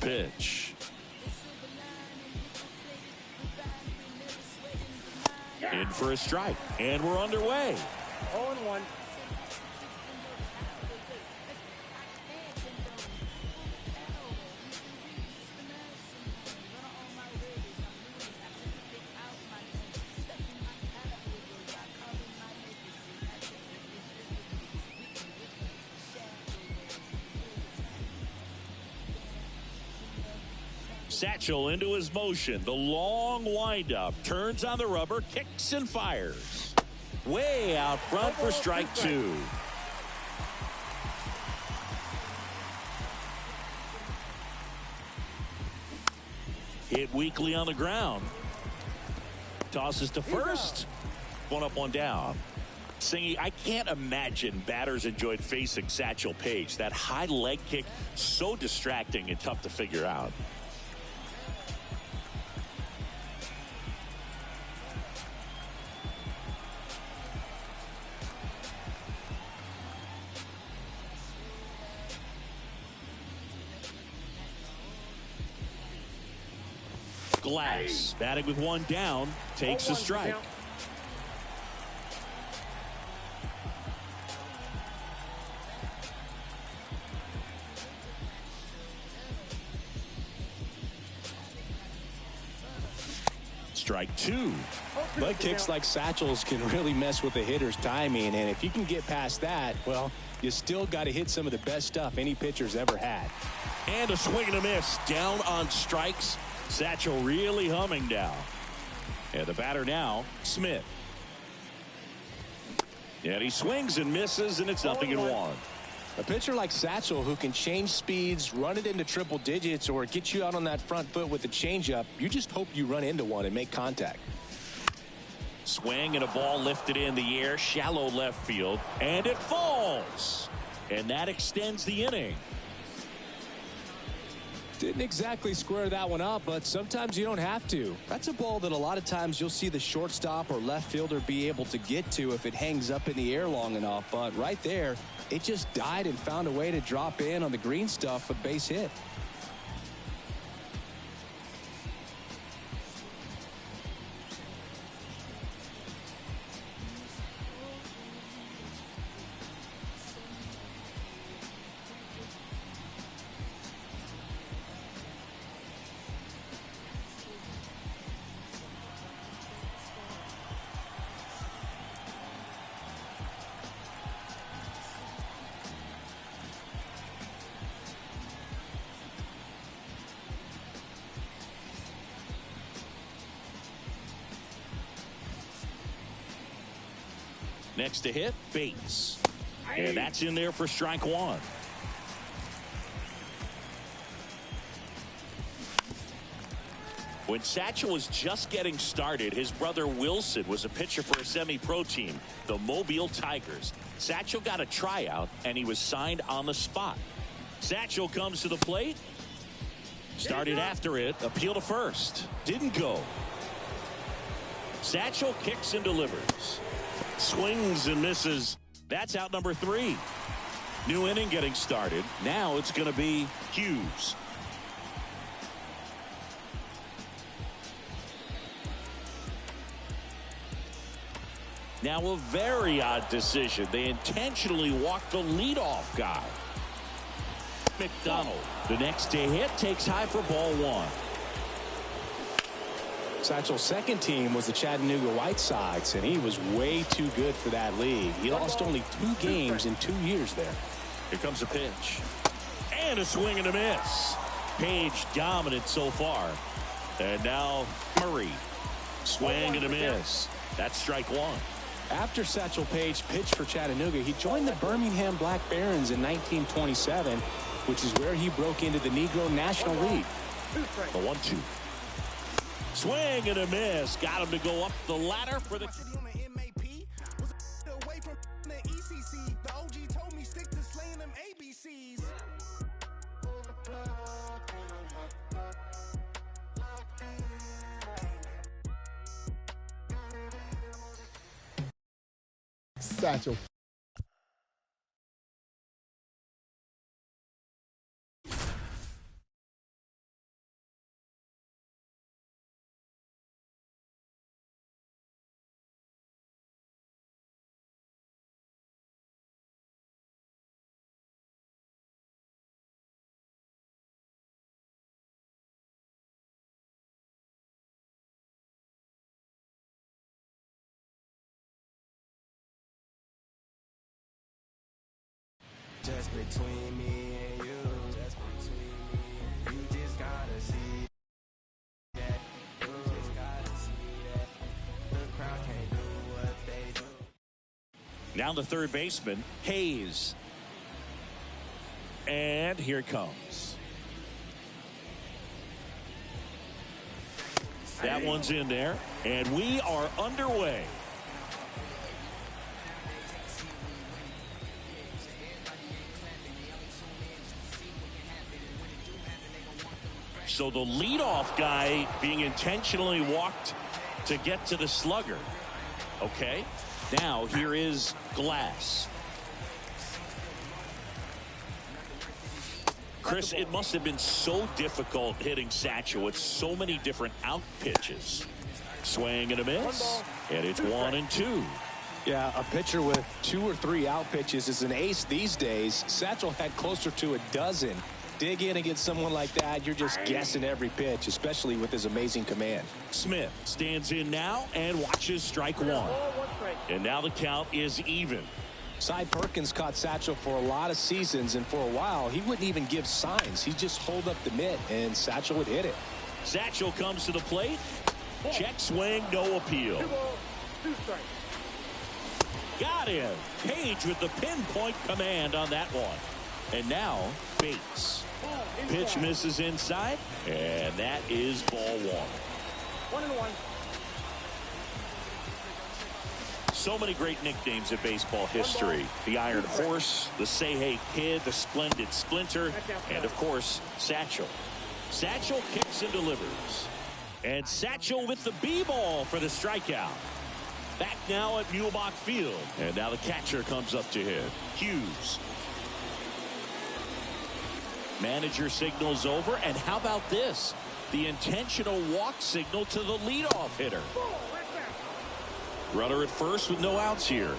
pitch. In for a strike, and we're underway. 0-1. Satchel into his motion. The long windup. Turns on the rubber. Kicks and fires. Way out front for strike two. Hit weakly on the ground. Tosses to first. One up, one down. Singy, I can't imagine batters enjoyed facing Satchel Paige. That high leg kick, so distracting and tough to figure out. Glass batting with one down, takes a strike. Strike two. But kicks like Satchel's can really mess with the hitter's timing, and if you can get past that, well, you still got to hit some of the best stuff any pitcher's ever had. And a swing and a miss. Down on strikes. Satchel really humming down. And the batter now, Smith. And he swings and misses, and it's 0-1. A pitcher like Satchel who can change speeds, run it into triple digits, or get you out on that front foot with the changeup, you just hope you run into one and make contact. Swing and a ball lifted in the air, shallow left field, and it falls. And that extends the inning. Didn't exactly square that one up, but sometimes you don't have to. That's a ball that a lot of times you'll see the shortstop or left fielder be able to get to if it hangs up in the air long enough. But right there, it just died and found a way to drop in on the green stuff, a base hit. Next to hit, Bates. And that's in there for strike one. When Satchel was just getting started, his brother Wilson was a pitcher for a semi-pro team, the Mobile Tigers. Satchel got a tryout, and he was signed on the spot. Satchel comes to the plate. Started after it. Appeal to first. Didn't go. Satchel kicks and delivers. Swings and misses. That's out number 3. New inning getting started. Now it's going to be Hughes. Now a very odd decision. They intentionally walked the leadoff guy. McDonald, the next to hit, takes high for ball 1. Satchel's second team was the Chattanooga White Sox, and he was way too good for that league. He lost only 2 games in 2 years there. Here comes a pitch. And a swing and a miss. Page dominant so far. And now Murray. Swing and a miss. That's strike 1. After Satchel Paige pitched for Chattanooga, he joined the Birmingham Black Barons in 1927, which is where he broke into the Negro National League. The 1-2. Swing and a miss. Got him to go up the ladder for the... Satchel Just between me and you. Just between me and you. You just gotta see that. You just gotta see that. The crowd can't do what they do. Now the third baseman, Hayes. And here it comes. That one's in there, and we are underway. So the leadoff guy being intentionally walked to get to the slugger. Okay, now here is Glass. Chris, it must have been so difficult hitting Satchel with so many different out pitches. Swing and a miss, and it's 1-2. Yeah, a pitcher with 2 or 3 out pitches is an ace these days. Satchel had closer to a dozen. Dig in against someone like that, you're just guessing every pitch, especially with his amazing command. Smith stands in now and watches strike one. And now the count is even. Cy Perkins caught Satchel for a lot of seasons, and for a while, he wouldn't even give signs. He'd just hold up the mitt, and Satchel would hit it. Satchel comes to the plate. Check swing, no appeal. 2 balls, 2 strikes. Got him. Page with the pinpoint command on that one. And now, Bates. Pitch misses inside, and that is ball 1. 1-1. So many great nicknames in baseball history. The Iron Horse, the Say Hey Kid, the Splendid Splinter, and of course, Satchel. Satchel kicks and delivers. And Satchel with the B-ball for the strikeout. Back now at Muehlbach Field. And now the catcher comes up to him. Hughes. Manager signals over, and how about this? The intentional walk signal to the leadoff hitter. Runner at first with no outs here.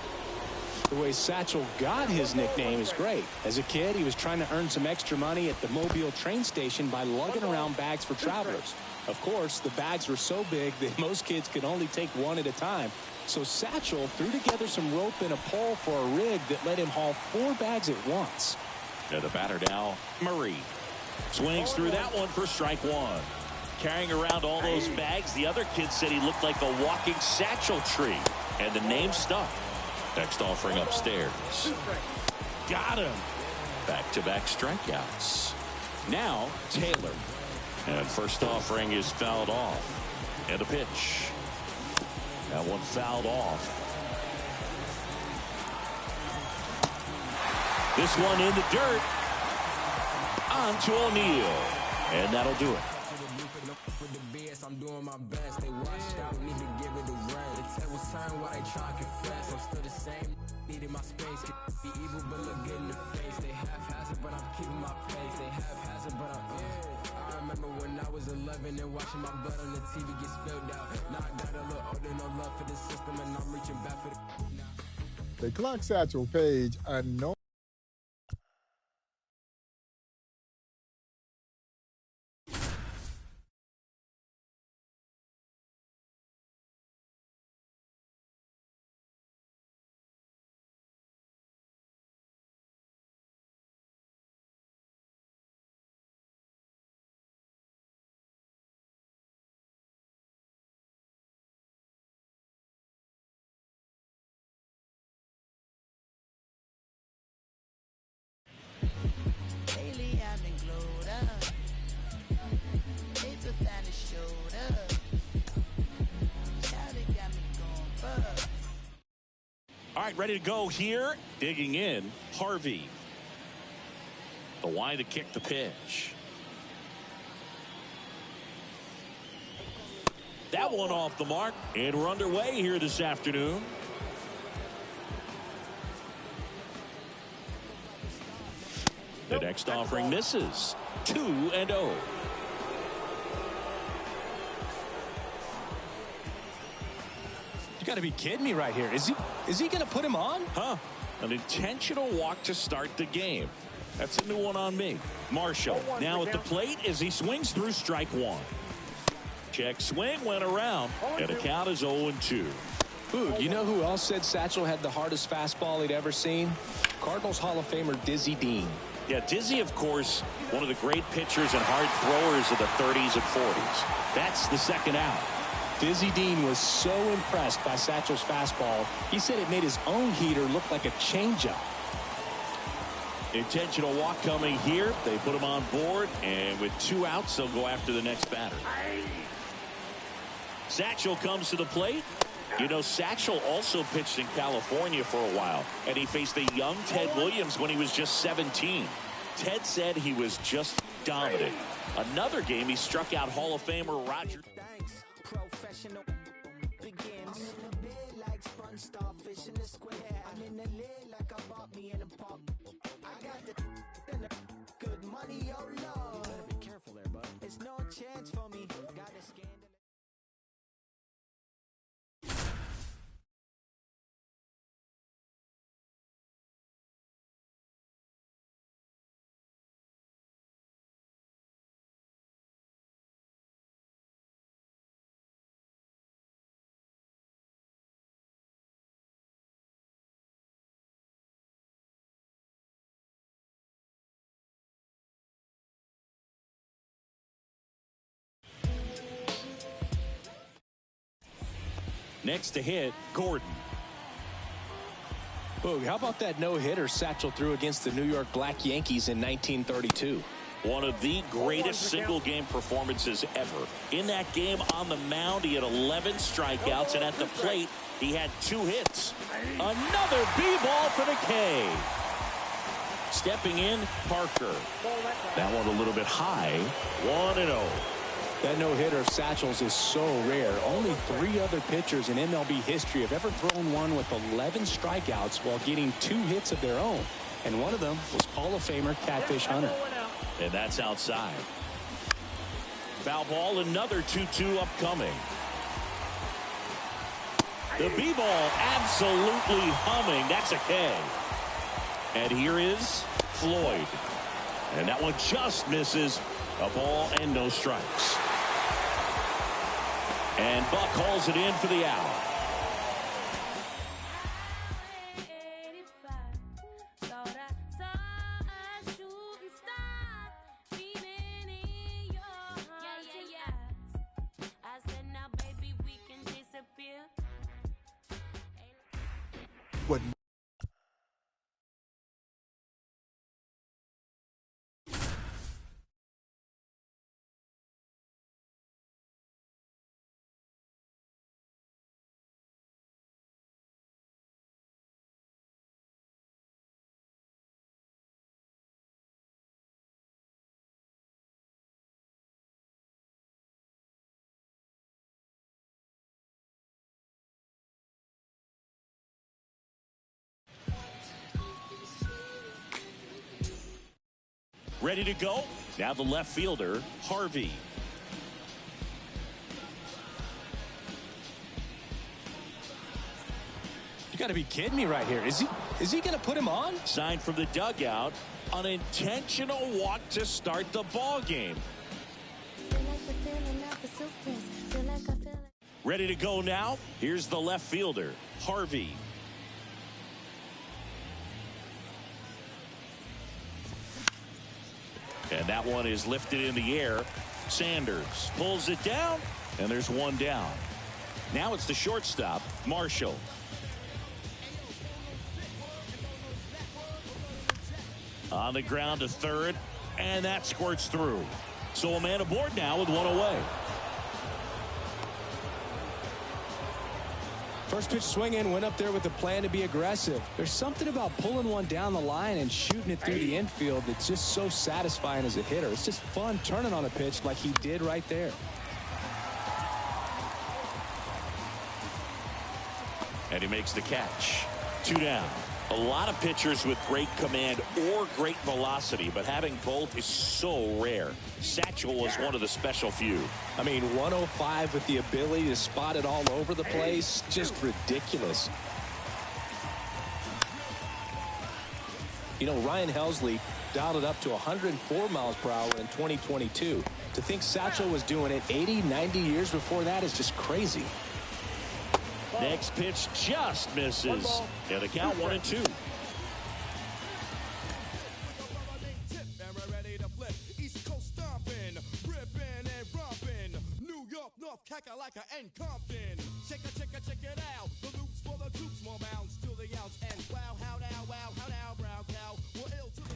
The way Satchel got his nickname is great. As a kid, he was trying to earn some extra money at the Mobile train station by lugging around bags for travelers. Of course, the bags were so big that most kids could only take one at a time. So Satchel threw together some rope and a pole for a rig that let him haul 4 bags at once. And the batter now, Murray. Swings through that one for strike 1. Carrying around all those bags, the other kid said he looked like a walking satchel tree. And the name stuck. Next offering upstairs. Got him. Back-to-back strikeouts. Now, Taylor. And first offering is fouled off. And a pitch. That one fouled off. This one in the dirt. On to O'Neal. And that'll do it. I'm doing my best. They washed out, need to give it a rest. The tables turn while they try to confess. I'm still the same, needing my space. Be evil, but look good in the face. They haphazard, but I'm keeping my pace. They haphazard, but I remember when I was 11 and watching my blood on the TV get spilled out. Now I got a little older, no love for the system, and I'm reaching back for the... The clock Satchel Paige unknown. Lately I've been glowed up. It's a finally showed up. Shawty got me going bust. All right, ready to go here. Digging in, Harvey. The line to kick the pitch. That one off the mark. And we're underway here this afternoon. The next offering misses. 2-0. You got to be kidding me right here. Is he going to put him on? Huh? An intentional walk to start the game. That's a new one on me. Marshall now at the plate as he swings through strike 1. Check swing went around, and the count is 0-2. Boog, you know who else said Satchel had the hardest fastball he'd ever seen? Cardinals Hall of Famer Dizzy Dean. Yeah, Dizzy, of course, one of the great pitchers and hard throwers of the 30s and 40s. That's the second out. Dizzy Dean was so impressed by Satchel's fastball, he said it made his own heater look like a changeup. Intentional walk coming here. They put him on board, and with 2 outs, they'll go after the next batter. Satchel comes to the plate. You know, Satchel also pitched in California for a while, and he faced a young Ted Williams when he was just 17. Ted said he was just dominant. Another game, he struck out Hall of Famer Roger. Professional begins. I'm in the bed like sponge starfish in the square. I'm in the lid like I bought me in a pop. I got the good money, oh Lord. You better be careful there, bud. It's no chance for me. Got a scandal. Next to hit, Gordon. Boog, how about that no-hitter Satchel threw against the New York Black Yankees in 1932? One of the greatest single-game performances ever. In that game on the mound, he had 11 strikeouts, and at the plate, he had 2 hits. Another B-ball for the K. Stepping in, Parker. That one a little bit high. 1-0. That no-hitter of Satchel's is so rare. Only 3 other pitchers in MLB history have ever thrown one with 11 strikeouts while getting 2 hits of their own. And one of them was Hall of Famer Catfish Hunter. And that's outside. Foul ball, another 2-2 upcoming. The B-ball absolutely humming. That's a K. And here is Floyd. And that one just misses. A ball and no strikes. And Buck calls it in for the out. What? Ready to go. Now the left fielder, Harvey. You got to be kidding me right here. Is he going to put him on? Signed from the dugout. An intentional walk to start the ball game. Ready to go now. Here's the left fielder, Harvey. And that one is lifted in the air. Sanders pulls it down, and there's one down. Now it's the shortstop, Marshall. On the ground to third, and that squirts through. So a man aboard now with one away. First pitch swing in, went up there with a plan to be aggressive. There's something about pulling one down the line and shooting it through the infield that's just so satisfying as a hitter. It's just fun turning on a pitch like he did right there. And he makes the catch. 2 down. A lot of pitchers with great command or great velocity, but having both is so rare. Satchel was one of the special few. I mean, 105 with the ability to spot it all over the place, just ridiculous. You know, Ryan Helsley dialed it up to 104 miles per hour in 2022. To think Satchel was doing it 80, 90 years before that is just crazy. Next pitch just misses. And the count 1-2. Kakalaka and Compton. Check it out. The loops for the troops, more bounce to the ounce. And wow, how now, brown cow. We're ill to the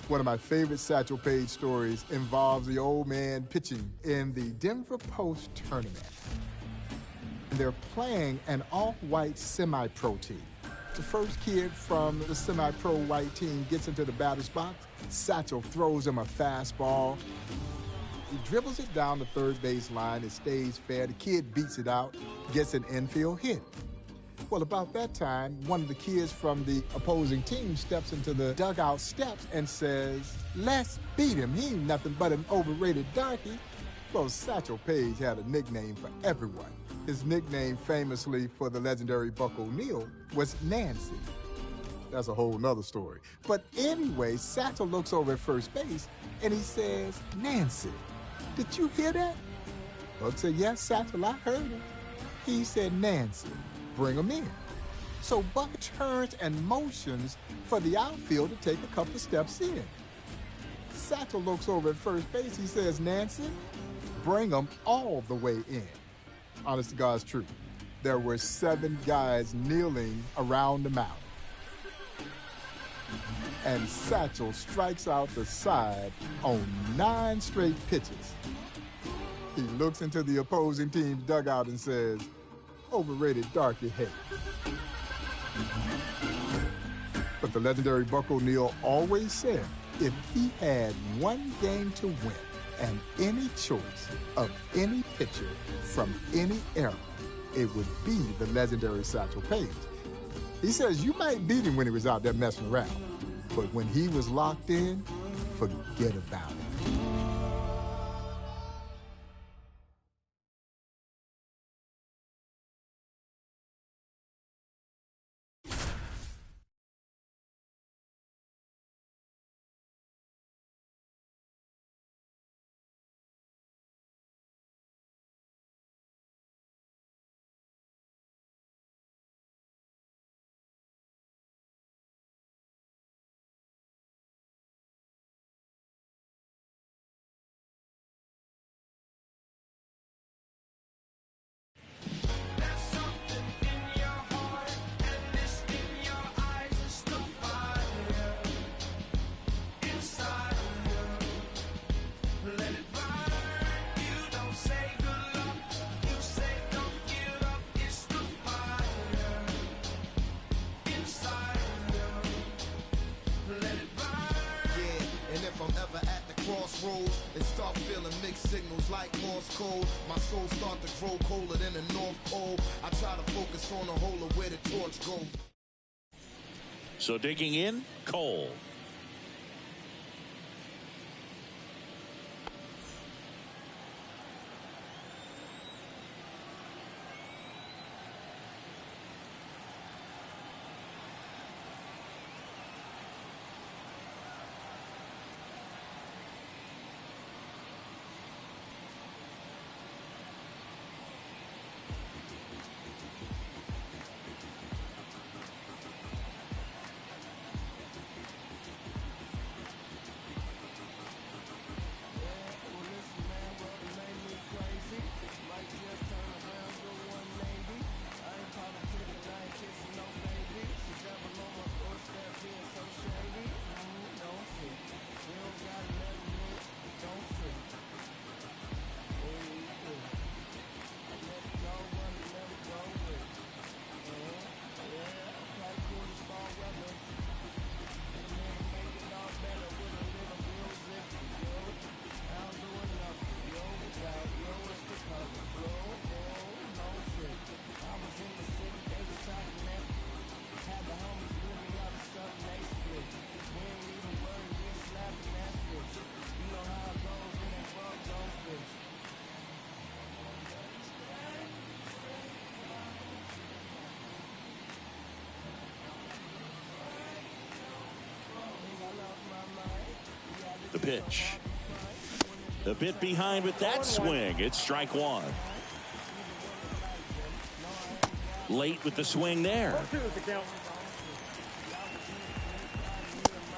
One of my favorite Satchel Paige stories involves the old man pitching in the Denver Post tournament. They're playing an all-white semi-pro team. The first kid from the semi-pro white team gets into the batter's box. Satchel throws him a fastball. He dribbles it down the third base line. It stays fair. The kid beats it out, gets an infield hit. Well, about that time, one of the kids from the opposing team steps into the dugout steps and says, "Let's beat him. He ain't nothing but an overrated darky." Well, Satchel Paige had a nickname for everyone. His nickname, famously for the legendary Buck O'Neil, was Nancy. That's a whole nother story. But anyway, Satchel looks over at first base and he says, "Nancy, did you hear that?" Buck said, "Yes, Satchel, I heard it." He said, "Nancy, bring him in." So Buck turns and motions for the outfield to take a couple of steps in. Satchel looks over at first base. He says, "Nancy, bring him all the way in." Honest to God's truth. There were 7 guys kneeling around the mound. And Satchel strikes out the side on 9 straight pitches. He looks into the opposing team's dugout and says, "Overrated darky hate." But the legendary Buck O'Neil always said if he had one game to win and any choice of any pitcher from any era, it would be the legendary Satchel Paige. He says you might beat him when he was out there messing around, but when he was locked in, forget about it. Crossroads and start feeling mixed signals like Morse code. My soul start to grow colder than the North Pole. I try to focus on the whole of where the torch goes. So digging in, Cole. The pitch. A bit behind with that swing. It's strike one. Late with the swing there.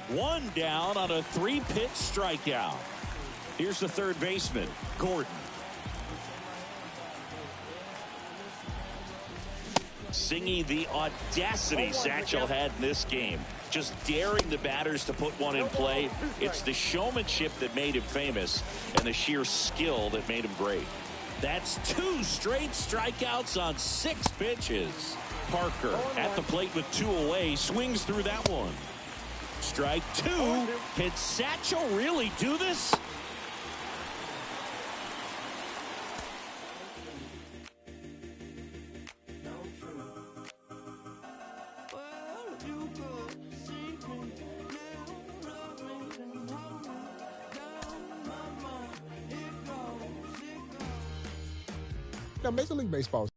One down on a 3-pitch strikeout. Here's the third baseman, Gordon. Singing the audacity Satchel had in this game. Just daring the batters to put one in play. It's the showmanship that made him famous and the sheer skill that made him great. That's 2 straight strikeouts on 6 pitches. Parker at the plate with 2 away, swings through that one. Strike 2. Can Satchel really do this? Now, Major League Baseball.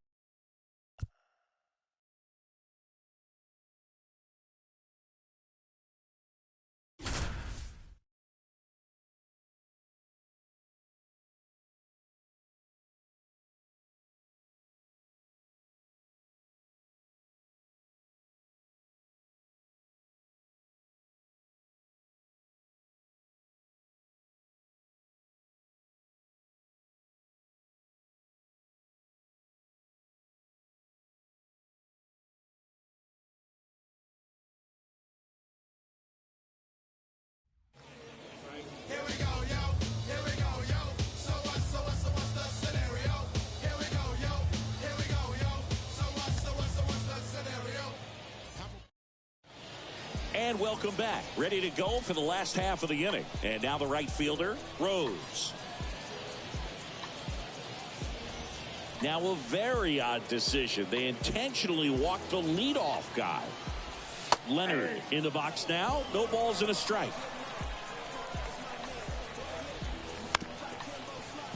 And welcome back. Ready to go for the last half of the inning. And now the right fielder, Rose. Now a very odd decision. They intentionally walked the leadoff guy. Leonard in the box now. No balls and a strike.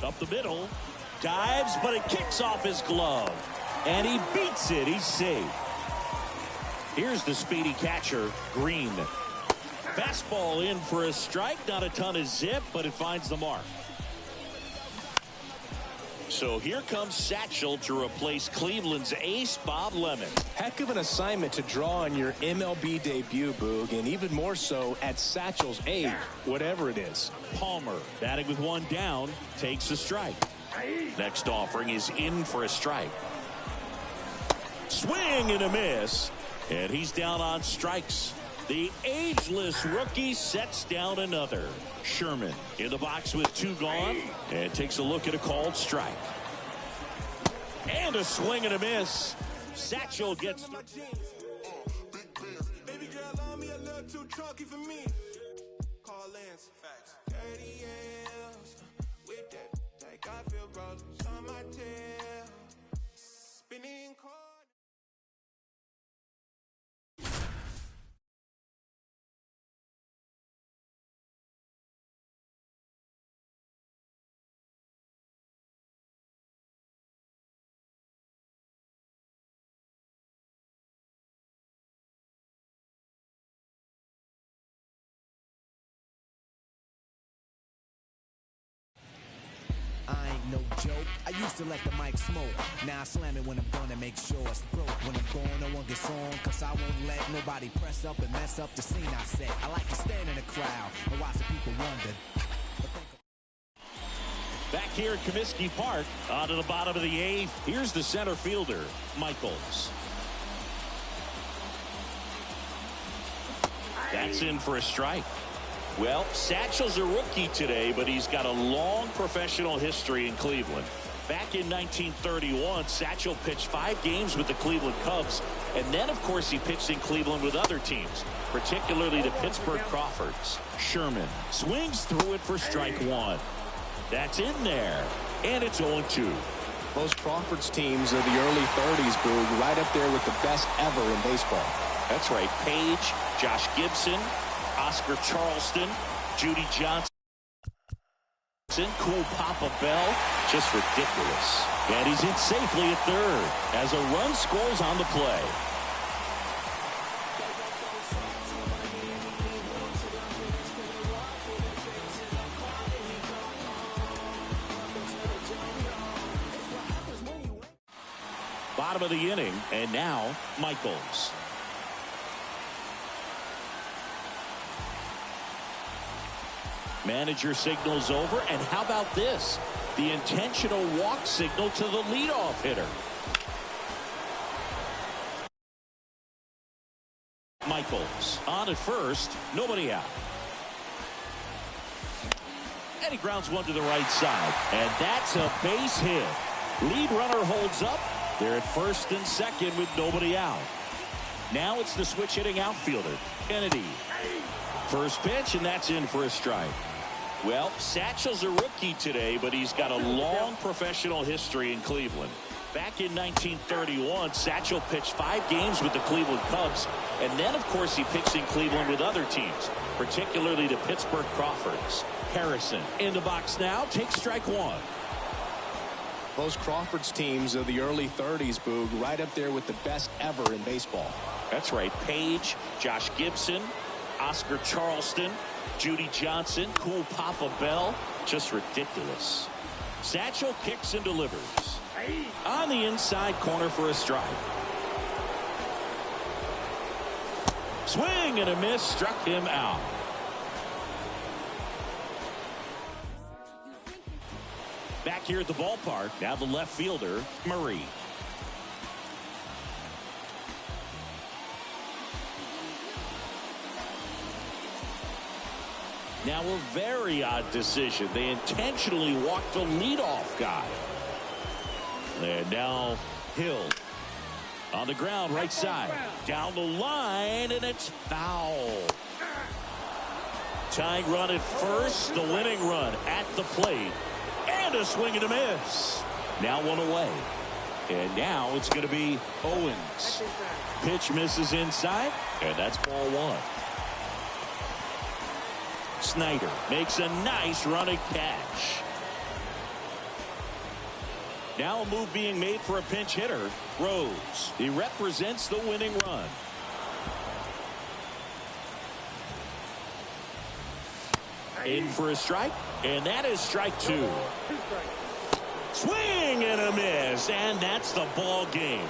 Up the middle. Dives, but it kicks off his glove. And he beats it. He's safe. Here's the speedy catcher, Green. Fastball in for a strike. Not a ton of zip, but it finds the mark. So here comes Satchel to replace Cleveland's ace, Bob Lemon. Heck of an assignment to draw on your MLB debut, Boog, and even more so at Satchel's age, whatever it is. Palmer, batting with 1 down, takes a strike. Next offering is in for a strike. Swing and a miss. And he's down on strikes. The ageless rookie sets down another. Sherman in the box with 2 gone and takes a look at a called strike. And a swing and a miss. Satchel gets. Baby girl on me a little too chunky for me. Call Lance. Facts. 30 years with that like I feel rollers on my tail. Spinning car. I ain't no joke. I used to let the mic smoke. Now I slam it when I'm done and make sure it's broke. When I'm gone, no one gets on, cause I won't let nobody press up and mess up the scene I set. I like to stand in the crowd and watch the people wonder. Back here at Comiskey Park, on to the bottom of the 8th. Here's the center fielder, Michaels. That's in for a strike. Well, Satchel's a rookie today, but he's got a long professional history in Cleveland. Back in 1931, Satchel pitched 5 games with the Cleveland Cubs, and then, of course, he pitched in Cleveland with other teams, particularly the Pittsburgh Crawfords. Sherman swings through it for strike 1. That's in there, and it's 0-2. Those Crawfords teams of the early 30s, Boog, right up there with the best ever in baseball. That's right. Page, Josh Gibson, Oscar Charleston, Judy Johnson, Cool Papa Bell, just ridiculous. And he's in safely at third as a run scores on the play. Bottom of the inning, and now Michaels. Manager signals over, and how about this? The intentional walk signal to the leadoff hitter. Michaels on at first, nobody out. And he grounds one to the right side, and that's a base hit. Lead runner holds up. They're at first and second with nobody out. Now it's the switch hitting outfielder, Kennedy. First pitch, and that's in for a strike. Well, Satchel's a rookie today, but he's got a long professional history in Cleveland. Back in 1931, Satchel pitched 5 games with the Cleveland Cubs, and then, of course, he pitched in Cleveland with other teams, particularly the Pittsburgh Crawfords. Harrison in the box now, takes strike one. Those Crawfords teams of the early 30s, Boog, right up there with the best ever in baseball. That's right. Page, Josh Gibson, Oscar Charleston, Judy Johnson, Cool Papa Bell. Just ridiculous. Satchel kicks and delivers. On the inside corner for a strike. Swing and a miss, struck him out. Back here at the ballpark, now the left fielder, Murray. Now a very odd decision. They intentionally walked the leadoff guy. And now Hill on the ground, right side. Down the line, and it's foul. Tying run at first, the winning run at the plate. And a swing and a miss. Now one away. And now it's going to be Owens. Pitch misses inside, and that's ball one. Snyder makes a nice running catch. Now a move being made for a pinch hitter, Rose. He represents the winning run. In for a strike, and that is strike two. Swing and a miss, and that's the ball game.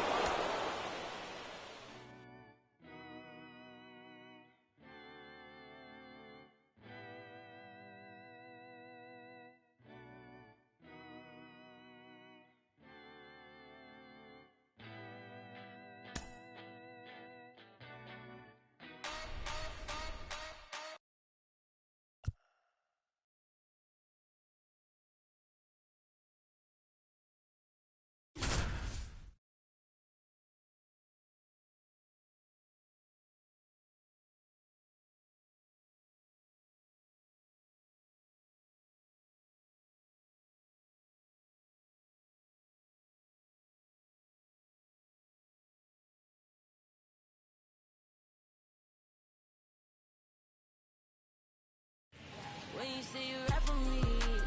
When you say you're right for me,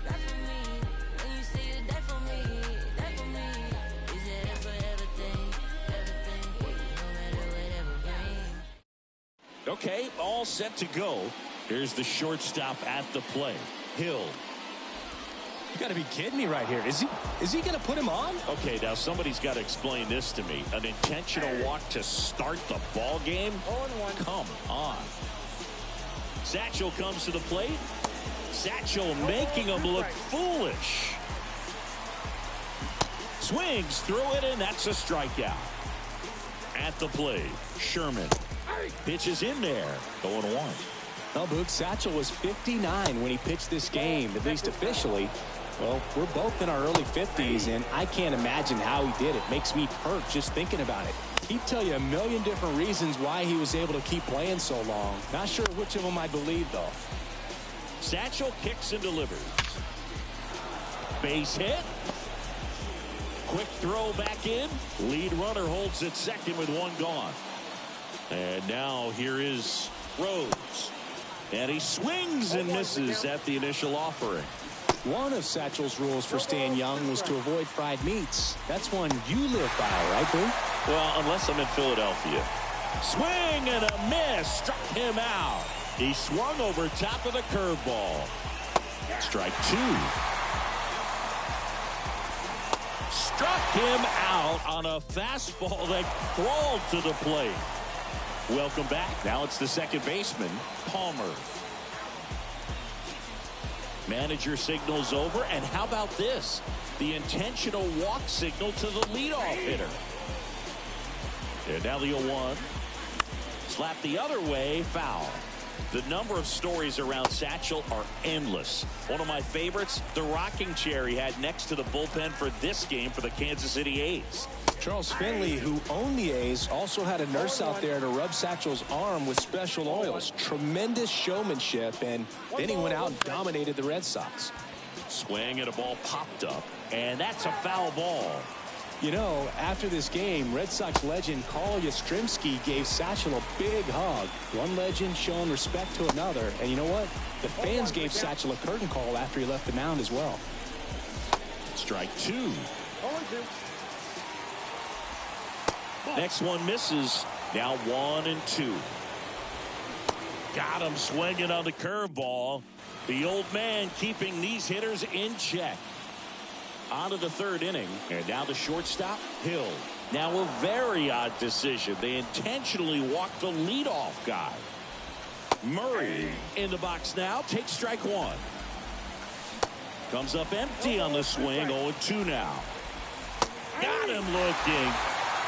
right for me. When you say you're dead for me, dead for me. Is it for everything, everything, no matter whatever brings. Okay, all set to go. Here's the shortstop at the plate, Hill. You got to be kidding me right here. Is he going to put him on? Okay, now somebody's got to explain this to me. An intentional walk to start the ball game? Come on. Satchel comes to the plate. Satchel making him look foolish. Swings through it, and that's a strikeout. At the plate, Sherman. Pitches in there. 0-1. Well, Boog, Satchel was 59 when he pitched this game, at least officially. Well, we're both in our early 50s, and I can't imagine how he did it. Makes me hurt just thinking about it. He'd tell you a million different reasons why he was able to keep playing so long. Not sure which of them I believe, though. Satchel kicks and delivers. Base hit. Quick throw back in. Lead runner holds at second with one gone. And now here is Rose. And he swings and misses at the initial offering. One of Satchel's rules for staying young was to avoid fried meats. That's one you live by, right, Boo? Well, unless I'm in Philadelphia. Swing and a miss. Struck him out. He swung over top of the curveball. Strike two. Struck him out on a fastball that crawled to the plate. Welcome back. Now it's the second baseman, Palmer. Manager signals over, and how about this? The intentional walk signal to the leadoff hitter. And now the 0-1. Slap the other way, foul. The number of stories around Satchel are endless. One of my favorites, the rocking chair he had next to the bullpen for this game for the Kansas City A's. Charles Finley, who owned the A's, also had a nurse out there to rub Satchel's arm with special oils. Tremendous showmanship, and then he went out and dominated the Red Sox. Swing and a ball popped up, and that's a foul ball. You know, after this game, Red Sox legend Carl Yastrzemski gave Satchel a big hug. One legend showing respect to another. And you know what? The fans gave Satchel a curtain call after he left the mound as well. Strike 2. Next one misses. Now 1-2. Got him swinging on the curveball. The old man keeping these hitters in check. On to the third inning, and now the shortstop, Hill. Now a very odd decision. They intentionally walked the leadoff guy. Murray in the box now, takes strike 1. Comes up empty on the swing, 0-2 now. Got him looking.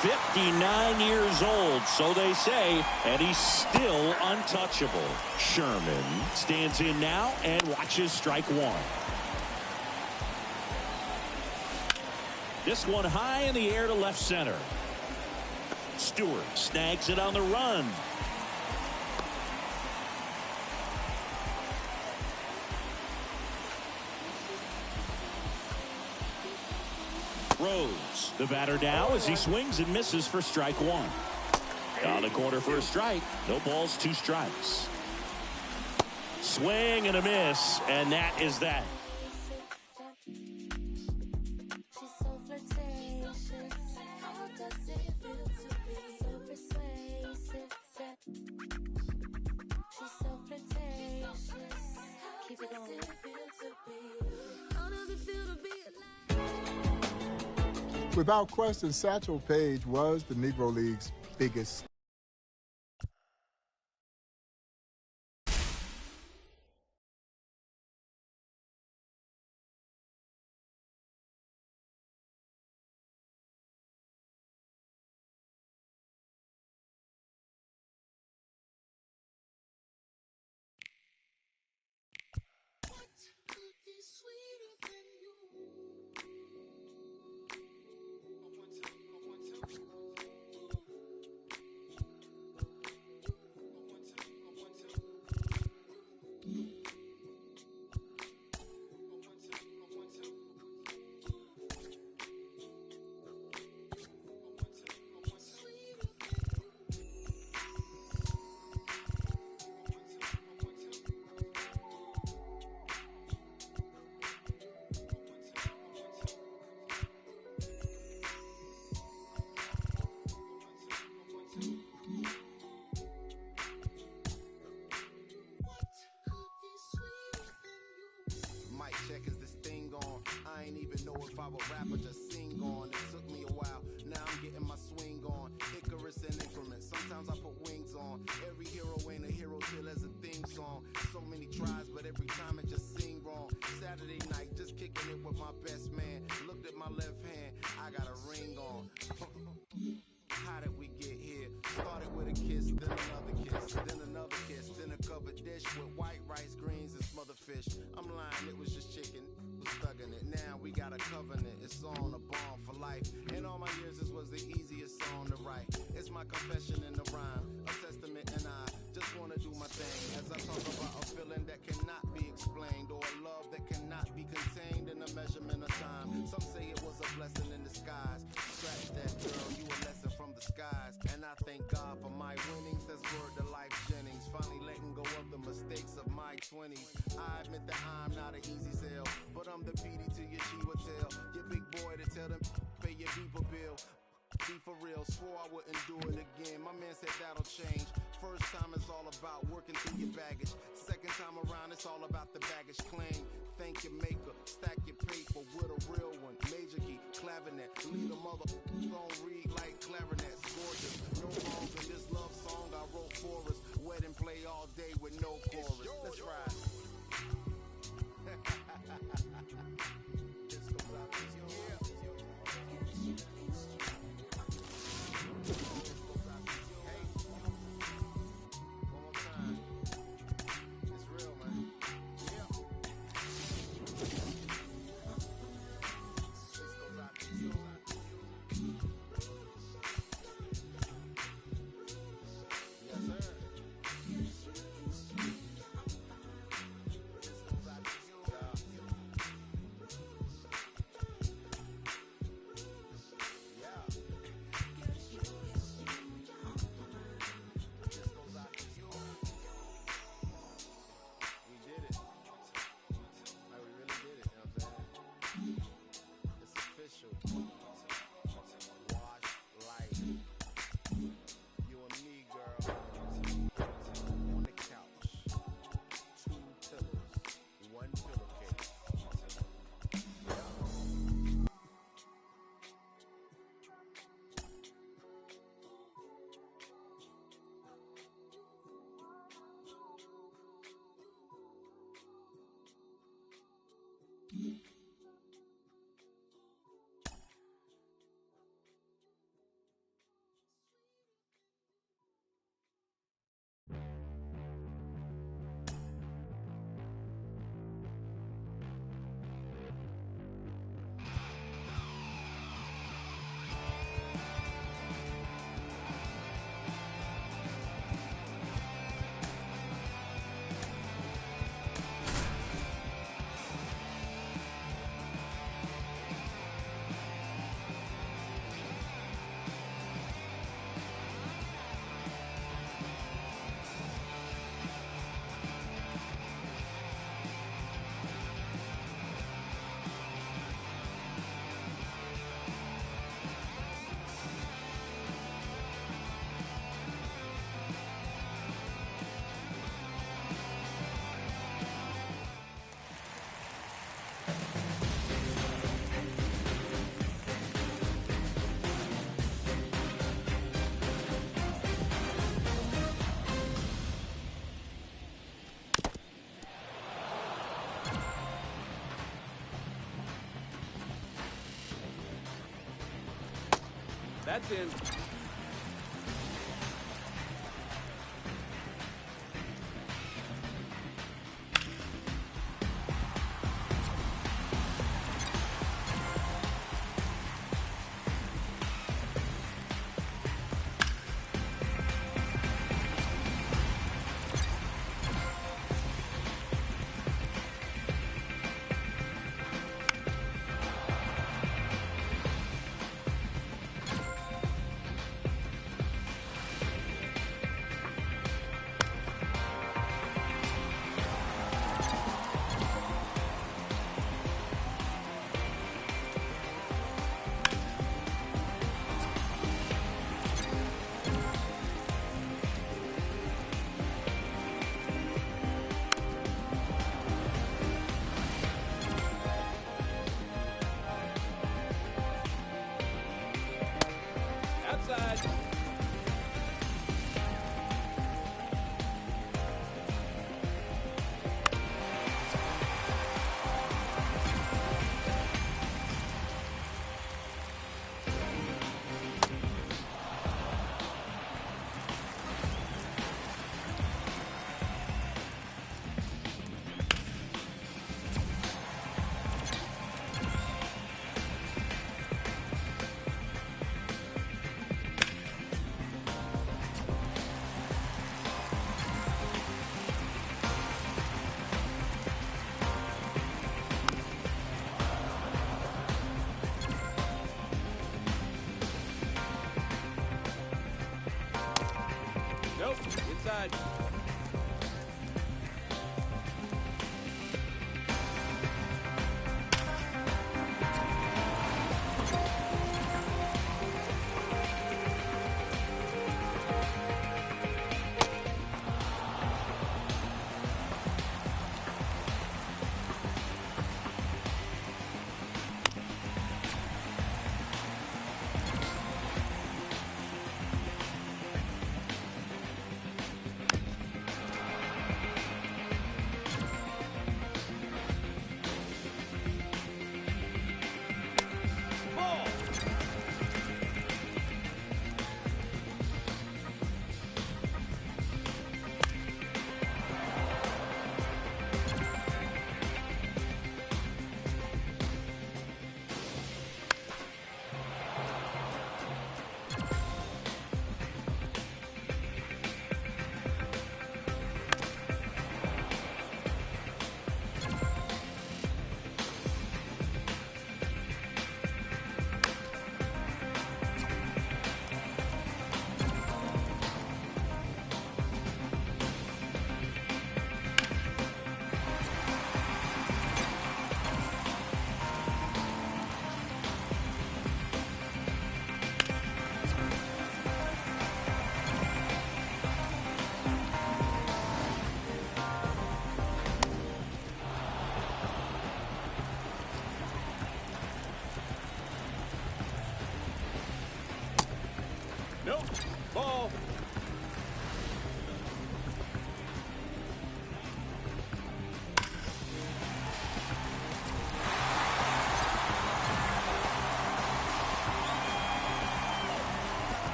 59 years old, so they say, and he's still untouchable. Sherman stands in now and watches strike 1. This one high in the air to left center. Stewart snags it on the run. Rose, the batter now as he swings and misses for strike 1. On the corner for a strike. No balls, 2 strikes. Swing and a miss, and that is that. Without question, Satchel Paige was the Negro League's biggest. Check, is this thing on? I ain't even know if I would rap or just sing on. It took me a while, now I'm getting my swing on. Icarus in increments, sometimes I put wings on. Every hero ain't a hero till there's a theme song. So many tries, but every time it just seemed wrong. Saturday night, just kicking it with my best man. Looked at my left hand, I got a ring on. How did we get here? Started with a kiss, then another kiss, then another kiss, then a covered dish with white rice, greens, and smothered fish. I'm lying, it was just chicken, was thugging it. Now we got a covenant, it's on a bond for life. In all my years, this was the easiest song to write. It's my confession in the rhyme, a testament, and I just want to do my thing. As I talk about a feeling that cannot be explained, or a love that cannot be contained in a measurement of time. Some say it was a blessing in disguise. Scratch that, girl, you a lesson from the skies. And I thank God for my winnings, that's word to Life Jennings. Finally letting go of the mistakes of my 20s. I admit that I'm not an easy sell, but I'm the PD to your Chiwa tail. Your big boy to tell them pay your people bill. Be for real, swore I wouldn't do it again. My man said that'll change. First time it's all about working through your baggage. Second time around it's all about the baggage claim. Thank your maker, stack your paper with a real one. Major key, clavinet, lead a mother gon' read like clarinets. Gorgeous, no wrongs in this love song I wrote for us. Wedding play all day with no chorus. Let's ride. That's in.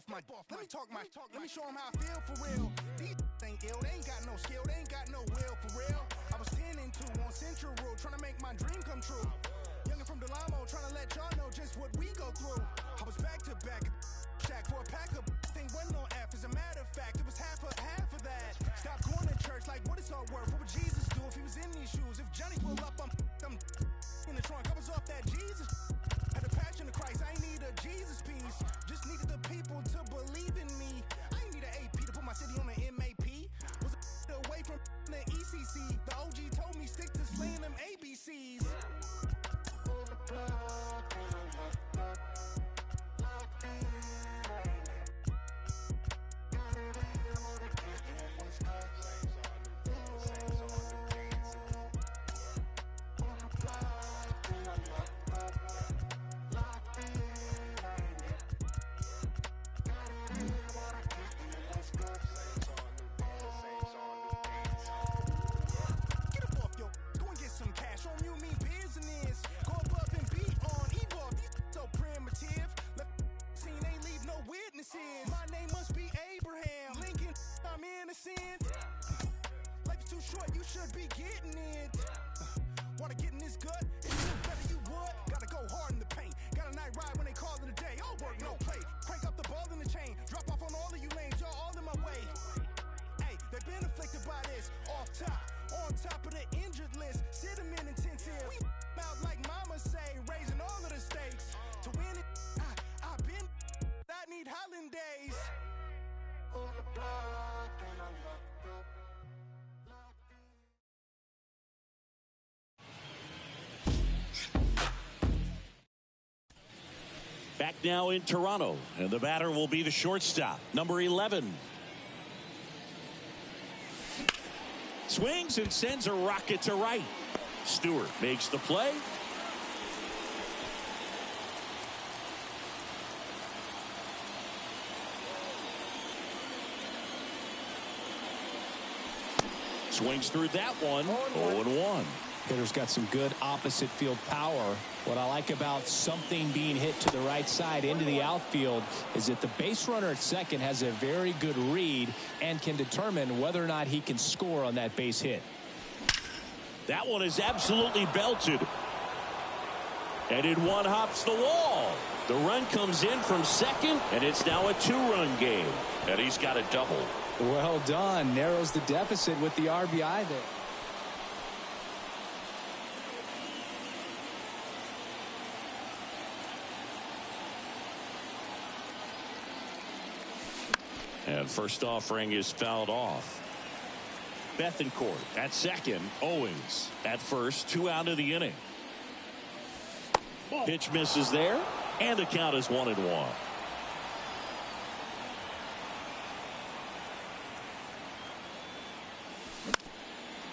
off my. Let me talk my. Let me show them how I feel for real. These ain't ill. They ain't got no skill. They ain't got no will for real. I was 10 and 2 on Central Road, trying to make my dream come true. Youngin' from Delamo, trying to let y'all know just what we go through. I was back to back, shack for a pack of thing wasn't no F. As a matter of fact, it was half of that. Stop going to church like what it's all worth. What would Jesus do if he was in these shoes? If Johnny pull up, I'm in the trunk. I was off that Jesus. Had a passion of Christ. I ain't need a Jesus piece. Just needed the people to believe in me. I ain't need an AP to put my city on the MAP. Was away from the ECC. The OG told me stick to slaying them ABCs. My name must be Abraham Lincoln. I'm innocent. Life is too short, you should be getting it. Wanna get in this gut? It's better you would. Gotta go hard in the paint. Got a night ride when they call it a day. All work, no play. Crank up the ball in the chain. Drop off on all of you lanes. Y'all all in my way. Hey, they've been afflicted by this. Off top, on top of the injured list. Sit them in intensive. We out like mama say, raising all of the stakes. To win it, I've been. I need hollandaise. Back now in Toronto, and the batter will be the shortstop, number 11. Swings and sends a rocket to right. Stewart makes the play. Swings through that one. 0-1. Hitter's got some good opposite field power. What I like about something being hit to the right side into the outfield is that the base runner at second has a very good read and can determine whether or not he can score on that base hit. That one is absolutely belted. And in one hops the wall. The run comes in from second, and it's now a 2-run game. And he's got a double. Well done. Narrows the deficit with the RBI there. And first offering is fouled off. Bethencourt at second. Owens at first. 2 out of the inning. Pitch misses there, and the count is 1-1.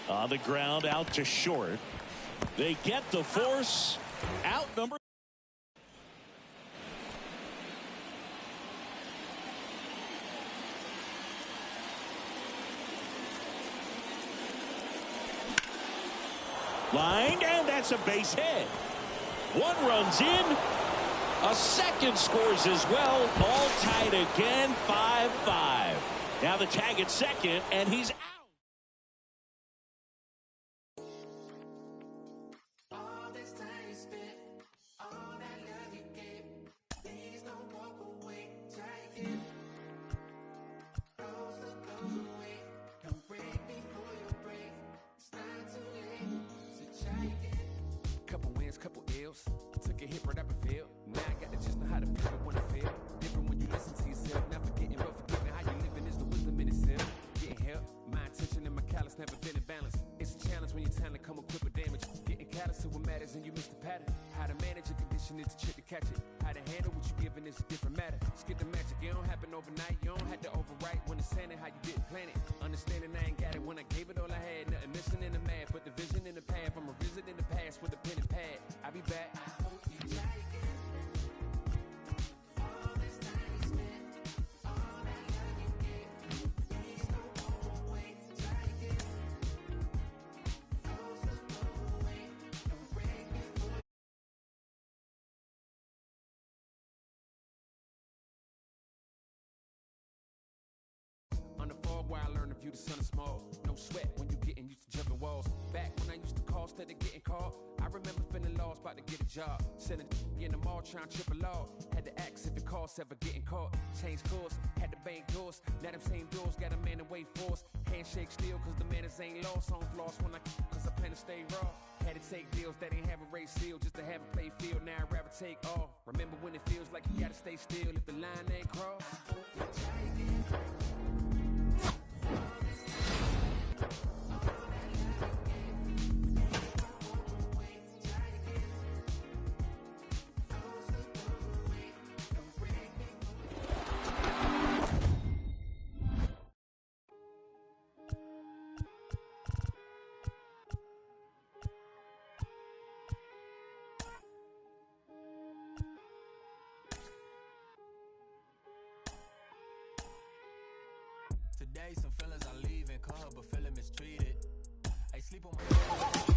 On the ground, out to short. They get the force. Out number. Lined, and that's a base hit. One runs in. A second scores as well. All tied again, 5-5. Now the tag at second, and he's out. Couple ills, took a hit right up and failed. Now I got to just know how to feel it when I fail. Different when you listen to yourself, not forgetting but forgiving. How you living is the wisdom in itself. Getting help, my intention and my callous never been in balance. It's a challenge when your talent come equipped with damage. Getting callous to what matters and you miss the pattern. How to manage a condition is the trick to catch it. How to handle what you're giving is a different matter. Skip the magic, it don't happen overnight. You don't have to overwrite when it's saying how you didn't plan it. Understanding I ain't got it when I gave it all I had. Nothing missing in the math, but the vision in the path. I'm a visit in the past with a pen and pad. I'll be back. view the sun is small. No sweat when you getting used to jumping walls. Back when I used to call instead of getting caught, I remember feeling lost, about to get a job. Selling in the mall, trying to trip a law. Had to ask if it costs ever getting caught. Change course, had to bank doors. Now them same doors got a man to wait for us. Handshake still, cause the manners ain't lost. On floss when cause I plan to stay raw. Had to take deals that ain't have a race seal just to have a play field. Now I'd rather take all. Remember when it feels like you gotta stay still if the line ain't crossed? Today, some fellas are leaving, call her but feeling mistreated. I sleep on my...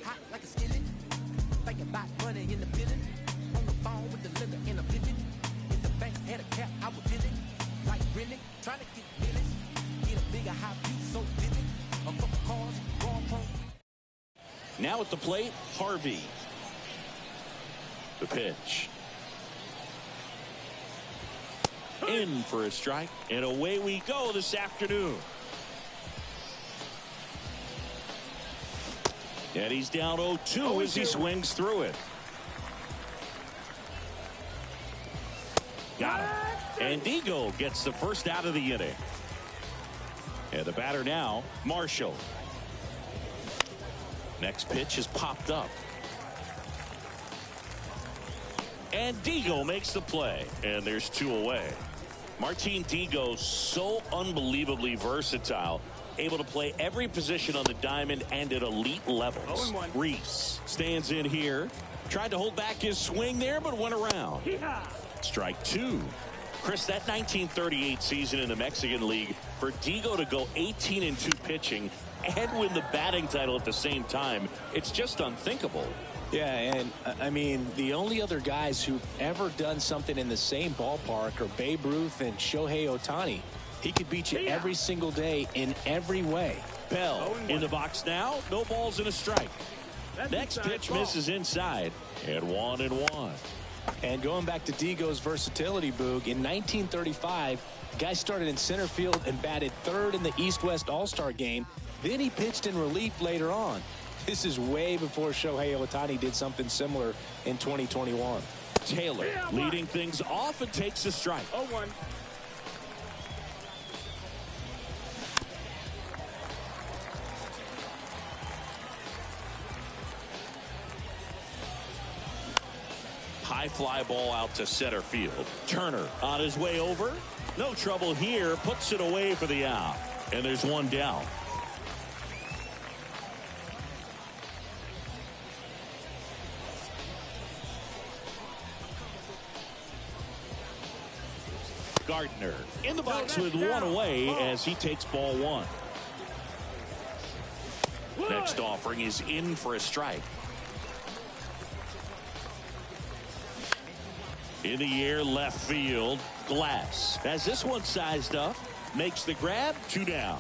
Hot like a skillet, thinking about money in the building. On the phone with the liquor in a pigeon. If the bank had a cap, I would fill it. Like really, trying to get millions. Get a bigger high view, so vivid. A couple cars, raw phone. Now at the plate, Harvey. The pitch. In for a strike, and away we go this afternoon. And he's down 0-2 as he swings through it. Got him. And Digo gets the first out of the inning. And the batter now, Marshall. Next pitch is popped up. And Digo makes the play. And there's 2 away. Martin Digo, so unbelievably versatile. Able to play every position on the diamond and at elite levels. Reese stands in here. Tried to hold back his swing there, but went around. Strike 2. Chris, that 1938 season in the Mexican League, for Digo to go 18-2 pitching and win the batting title at the same time, it's just unthinkable. Yeah, and I mean, the only other guys who've ever done something in the same ballpark are Babe Ruth and Shohei Ohtani. He could beat you every single day in every way. Bell in the box now. No balls and a strike. Next pitch misses inside. And 1-1. And going back to Digo's versatility, Boog, in 1935, the guy started in center field and batted 3rd in the East-West All-Star game. Then he pitched in relief later on. This is way before Shohei Ohtani did something similar in 2021. Taylor leading things off and takes a strike. 0-1. High fly ball out to center field. Turner on his way over. No trouble here. Puts it away for the out. And there's 1 down. Gardner in the box with 1 away as he takes ball 1. Next offering is in for a strike. In the air, left field. Glass has this one sized up. Makes the grab. 2 down.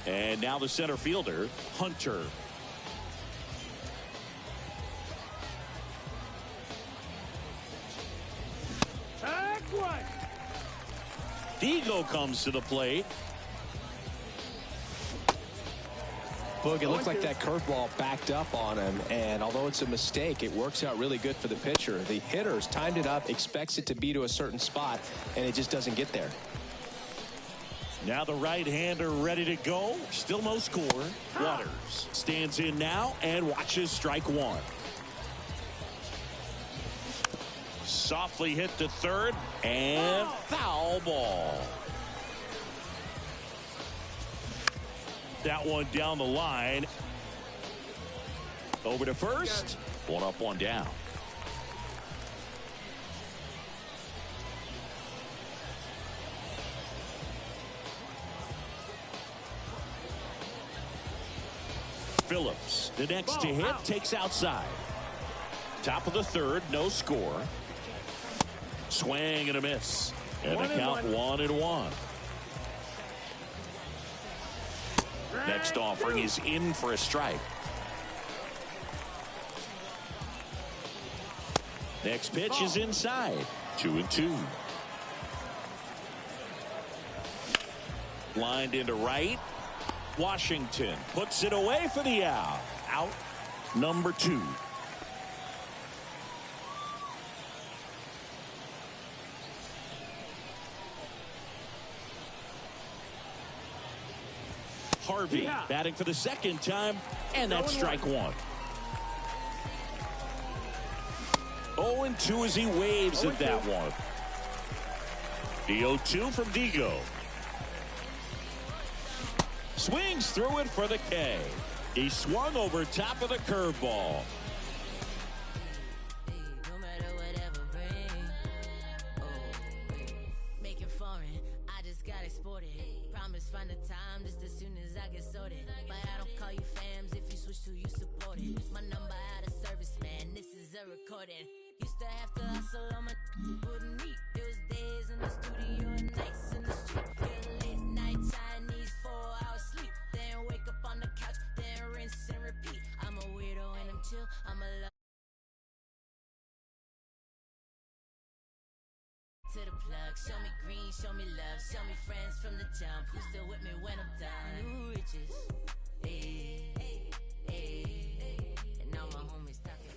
And now the center fielder, Hunter. Digo comes to the plate. Boog, it looked like that curveball backed up on him, and although it's a mistake, it works out really good for the pitcher. The hitter's timed it up, expects it to be to a certain spot, and it just doesn't get there. Now the right-hander ready to go. Still no score. Waters stands in now and watches strike 1. Softly hit to third, and foul ball. That one down the line. Over to first. One up, one down. Phillips, the next to hit, takes outside. Top of the third, no score. Swing and a miss. And the count 1-1. Next offering is in for a strike. Next pitch is inside. 2-2. Lined into right. Washington puts it away for the out. Out number 2. Harvey batting for the second time, and that's strike 1. 0-2 as he waves at that one. The 0-2 from Digo. Swings through it for the K. He swung over top of the curveball. No matter whatever brings. Make it foreign, I just got exported. Promise find the time just as soon as I get sorted. But I don't call you fams if you switch to you support it. My number out of service, man, this is a recording. Used to have to hustle on my wouldn't eat. It was days in the studio and nights in the street. Yeah, late night Chinese 4-hour sleep. Then wake up on the couch, then rinse and repeat. I'm a weirdo and I'm chill. I'm a love to the plug. Show me green, show me love, show me friends from the jump. Who's still with me when I'm done? New riches, hey, and now my homies talking.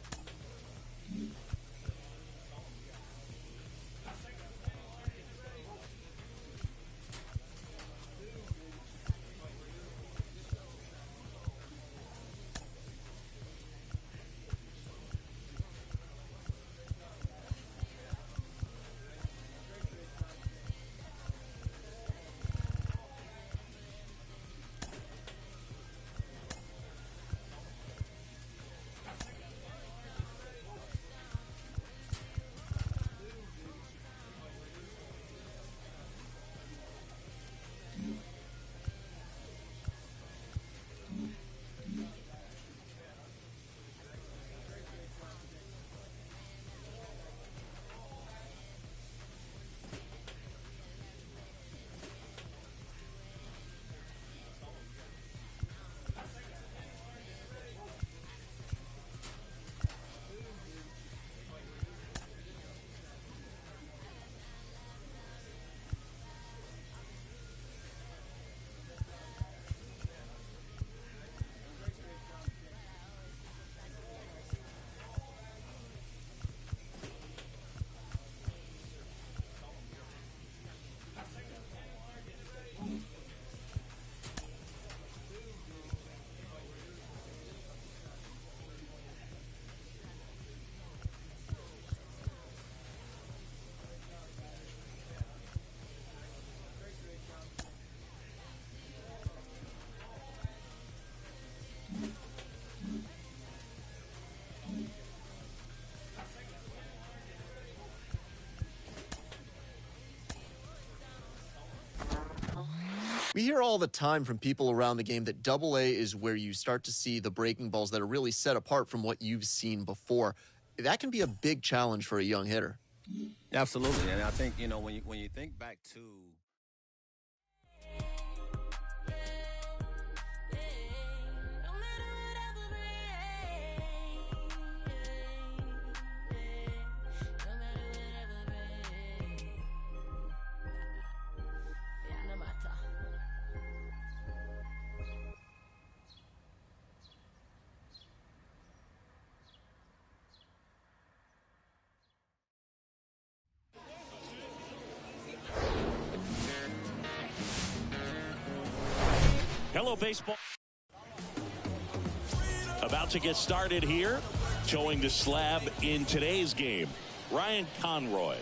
We hear all the time from people around the game that AA is where you start to see the breaking balls that are really set apart from what you've seen before. That can be a big challenge for a young hitter. Absolutely, and I think, you know, when you think back to Hello, baseball. About to get started here. Towing the slab in today's game. Ryan Conroy.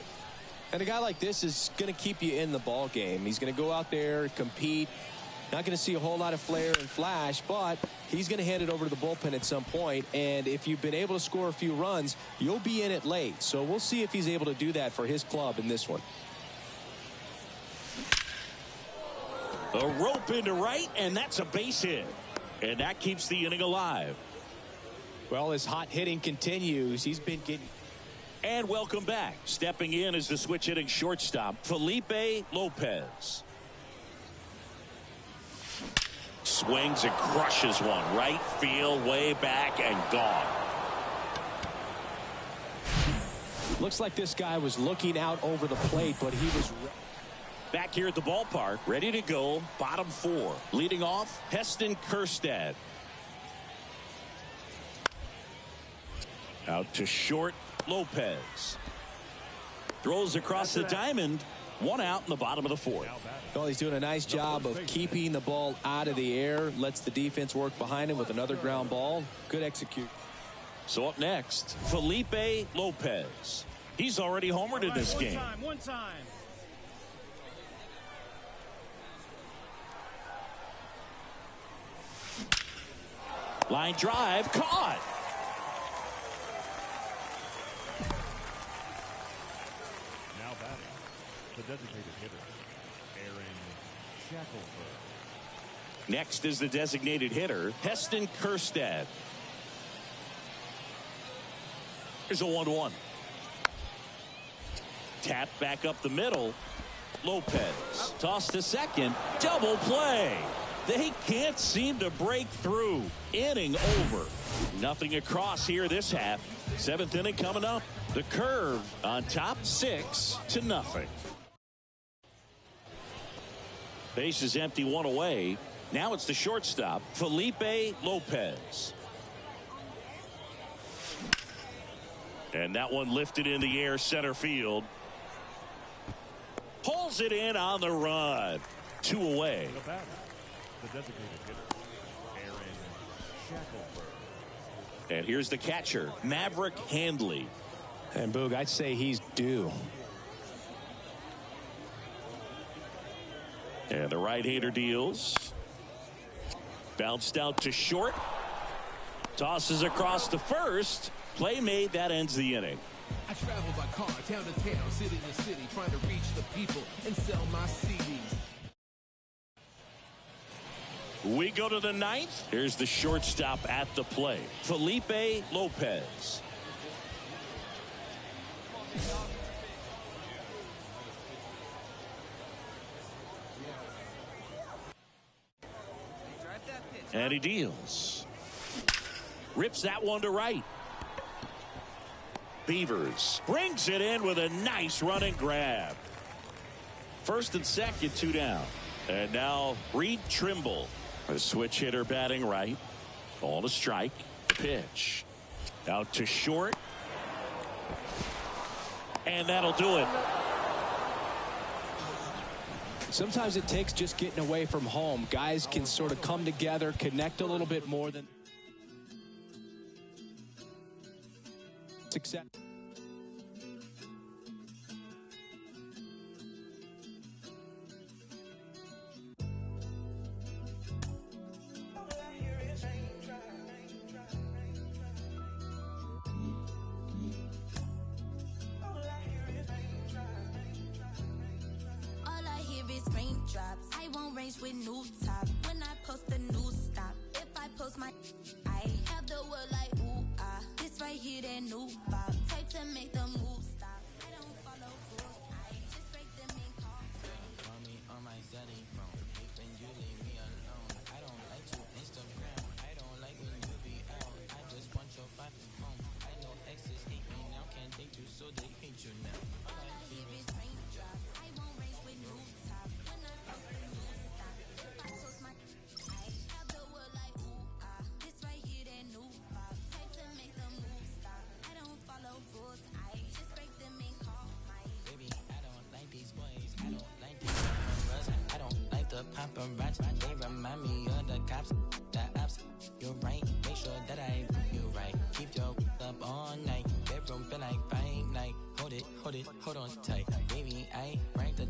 And a guy like this is going to keep you in the ball game. He's going to go out there, compete. Not going to see a whole lot of flair and flash, but he's going to hand it over to the bullpen at some point. And if you've been able to score a few runs, you'll be in it late. So we'll see if he's able to do that for his club in this one. A rope into right, and that's a base hit. And that keeps the inning alive. Well, his hot hitting continues. He's been getting... And welcome back. Stepping in is the switch hitting shortstop, Felipe Lopez. Swings and crushes one. Right field, way back, and gone. Looks like this guy was looking out over the plate, but he was... Back here at the ballpark, ready to go, bottom four. Leading off, Heston Kjerstad. Out to short, Lopez. Throws across the diamond. One out in the bottom of the fourth. Well, he's doing a nice job of keeping the ball out of the air. Lets the defense work behind him with another ground ball. Good execute. So up next, Felipe Lopez. He's already homered in this game. One time. Line drive, caught. Now batting, the designated hitter, Aaron Shackelford. Next is the designated hitter, Heston Kjerstad. Here's a 1-1. Tap back up the middle. Lopez. Toss to second. Double play. They can't seem to break through. Inning over. Nothing across here this half. Seventh inning coming up. The Curve on top 6-0. Base is empty, one away. Now it's the shortstop, Felipe Lopez. And that one lifted in the air, center field. Pulls it in on the run. 2 away. The designated hitter, Aaron Shackelford. And here's the catcher, Maverick Handley. And Boog, I'd say he's due. And the right-hander deals. Bounced out to short. Tosses across to first. Play made, that ends the inning. I travel by car, town to town, city to city, trying to reach the people and sell my CDs. We go to the ninth. Here's the shortstop at the plate, Felipe Lopez. And he deals. Rips that one to right. Beavers brings it in with a nice running grab. First and second, 2 down. And now Reed Trimble, a switch hitter batting right. Ball to strike. Pitch. Out to short. And that'll do it. Sometimes it takes just getting away from home. Guys can sort of come together, connect a little bit more than success. Raindrops. I won't range with new top. When I post a new stop. If I post my I have the world like ooh ah. This right here that new pop. Type to make the move stop. I don't follow rules. I just break them and call me on my celly phone. Hate when you leave me alone. I don't like to Instagram. I don't like when you be out. I just want your fucking phone. I know exes hate me now. Can't date you so they hate you now. All I hear is raindrops. I won't range with new top. Paparazzi, they remind me of the cops, the ops. You're right, make sure that I you right. Keep your up all night. Bedroom feel like fight night. hold on tight. Baby, I rank the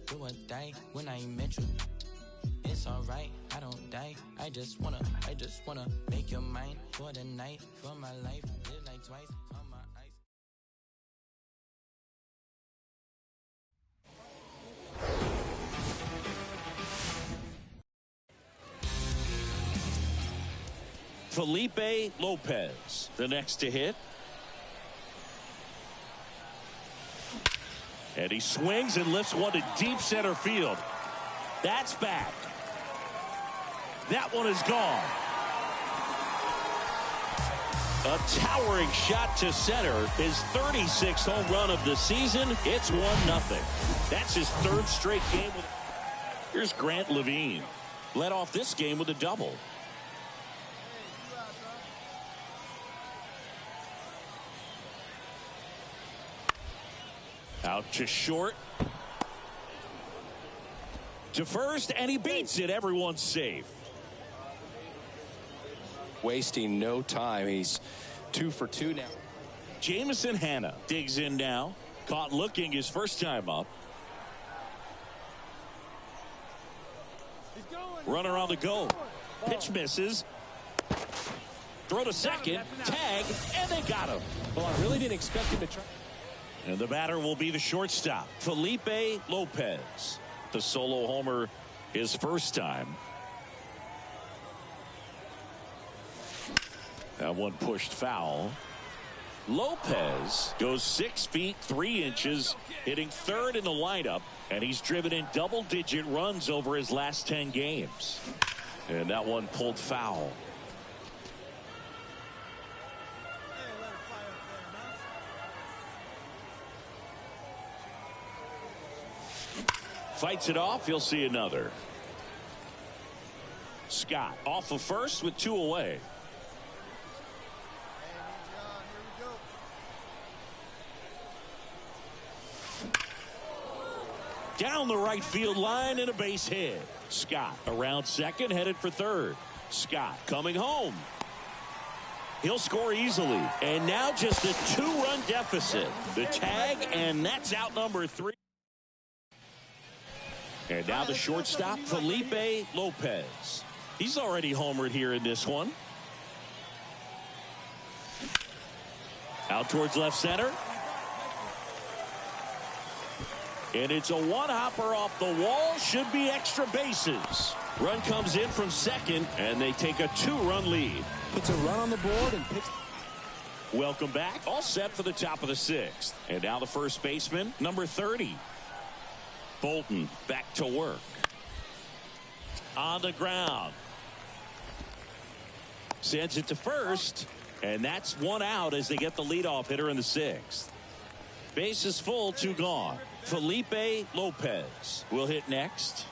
do or die when I met you. It's alright, I don't die. I just wanna make your mind for the night, for my life. Live like twice on my ice. Felipe Lopez, the next to hit. And he swings and lifts one to deep center field. That's back. That one is gone. A towering shot to center. His 36th home run of the season. It's 1-0. That's his third straight game. Here's Grant Levine. Led off this game with a double. Out to short. To first, and he beats it. Everyone's safe. Wasting no time. He's 2 for 2 now. Jamison Hanna digs in now. Caught looking his first time up. Runner on the go. Pitch misses. Throw to second. Tag, and they got him. Well, I really didn't expect him to try. And the batter will be the shortstop, Felipe Lopez. The solo homer his first time. That one pushed foul. Lopez goes 6 feet 3 inches, hitting third in the lineup, and he's driven in double-digit runs over his last 10 games. And that one pulled foul. Fights it off. He'll see another. Scott off of first with 2 away. Down the right field line and a base hit. Scott around second, headed for third. Scott coming home. He'll score easily. And now just a 2-run deficit. The tag, and that's out number 3. And now the shortstop, Felipe Lopez. He's already homered here in this one. Out towards left center. And it's a one-hopper off the wall. Should be extra bases. Run comes in from second, and they take a 2-run lead. Puts a run on the board and picks. Welcome back. All set for the top of the 6th. And now the first baseman, number 30. Bolton back to work. On the ground. Sends it to first. And that's 1 out as they get the leadoff hitter in the 6th. Base is full, 2 gone. Felipe Lopez will hit next.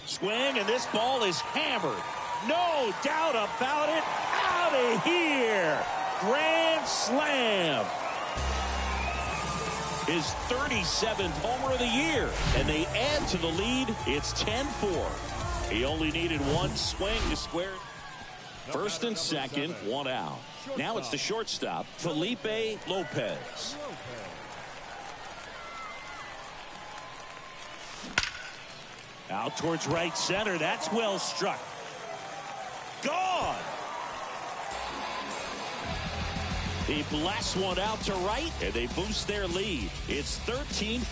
Swing, and this ball is hammered. No doubt about it. Out of here. Grand slam. His 37th homer of the year. And they add to the lead. It's 10-4. He only needed 1 swing to square. First and second, 1 out. Now it's the shortstop, Felipe Lopez. Out towards right center. That's well struck. Gone. He blasts one out to right, and they boost their lead. It's 13-4.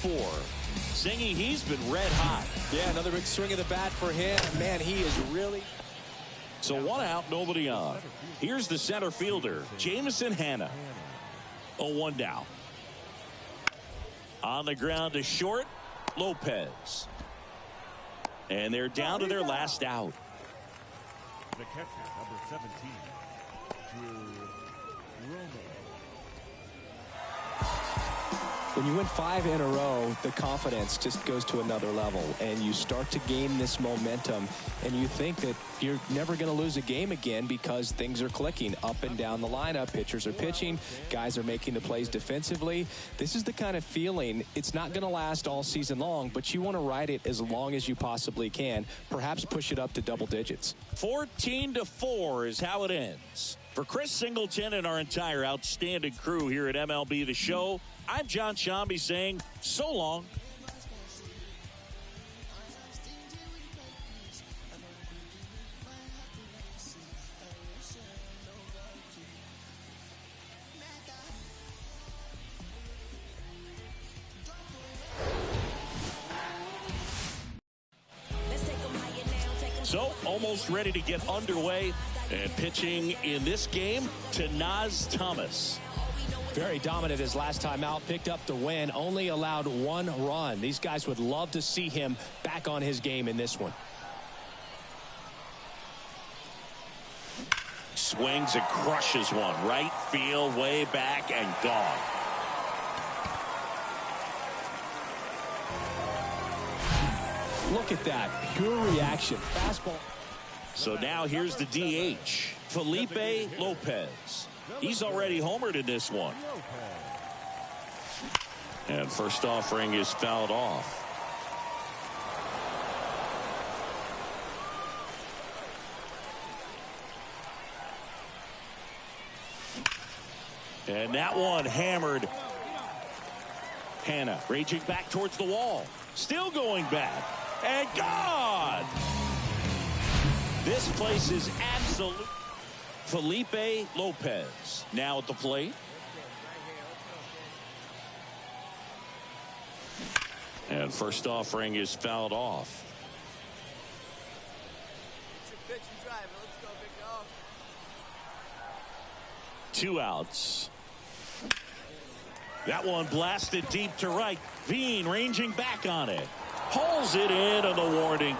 Zingy, he's been red hot. Yeah, another big swing of the bat for him. Man, he is really... So 1 out, nobody on. Here's the center fielder, Jamison Hanna. 0-1 down. On the ground to short, Lopez. And they're down to their last out. The catcher, number 17, Drew Romo. When you win 5 in a row, the confidence just goes to another level, and you start to gain this momentum, and you think that you're never going to lose a game again because things are clicking up and down the lineup. Pitchers are pitching, guys are making the plays defensively. This is the kind of feeling, it's not going to last all season long, but you want to ride it as long as you possibly can, perhaps push it up to double digits. 14-4 is how it ends. For Chris Singleton and our entire outstanding crew here at MLB The Show, I'm John Shambi saying so long. So, almost ready to get underway, and pitching in this game to Naz Thomas. Very dominant his last time out, picked up the win, only allowed 1 run. These guys would love to see him back on his game in this one. Swings and crushes one. Right field, way back, and gone. Look at that. Pure reaction. Fastball. So now here's the DH, Felipe Lopez. He's already homered in this one. And first offering is fouled off. And that one hammered. Hannah raging back towards the wall. Still going back. And gone. This place is absolute. Felipe Lopez now at the plate. And first offering is fouled off. 2 outs. That one blasted deep to right. Veen ranging back on it. Hauls it in on the warning.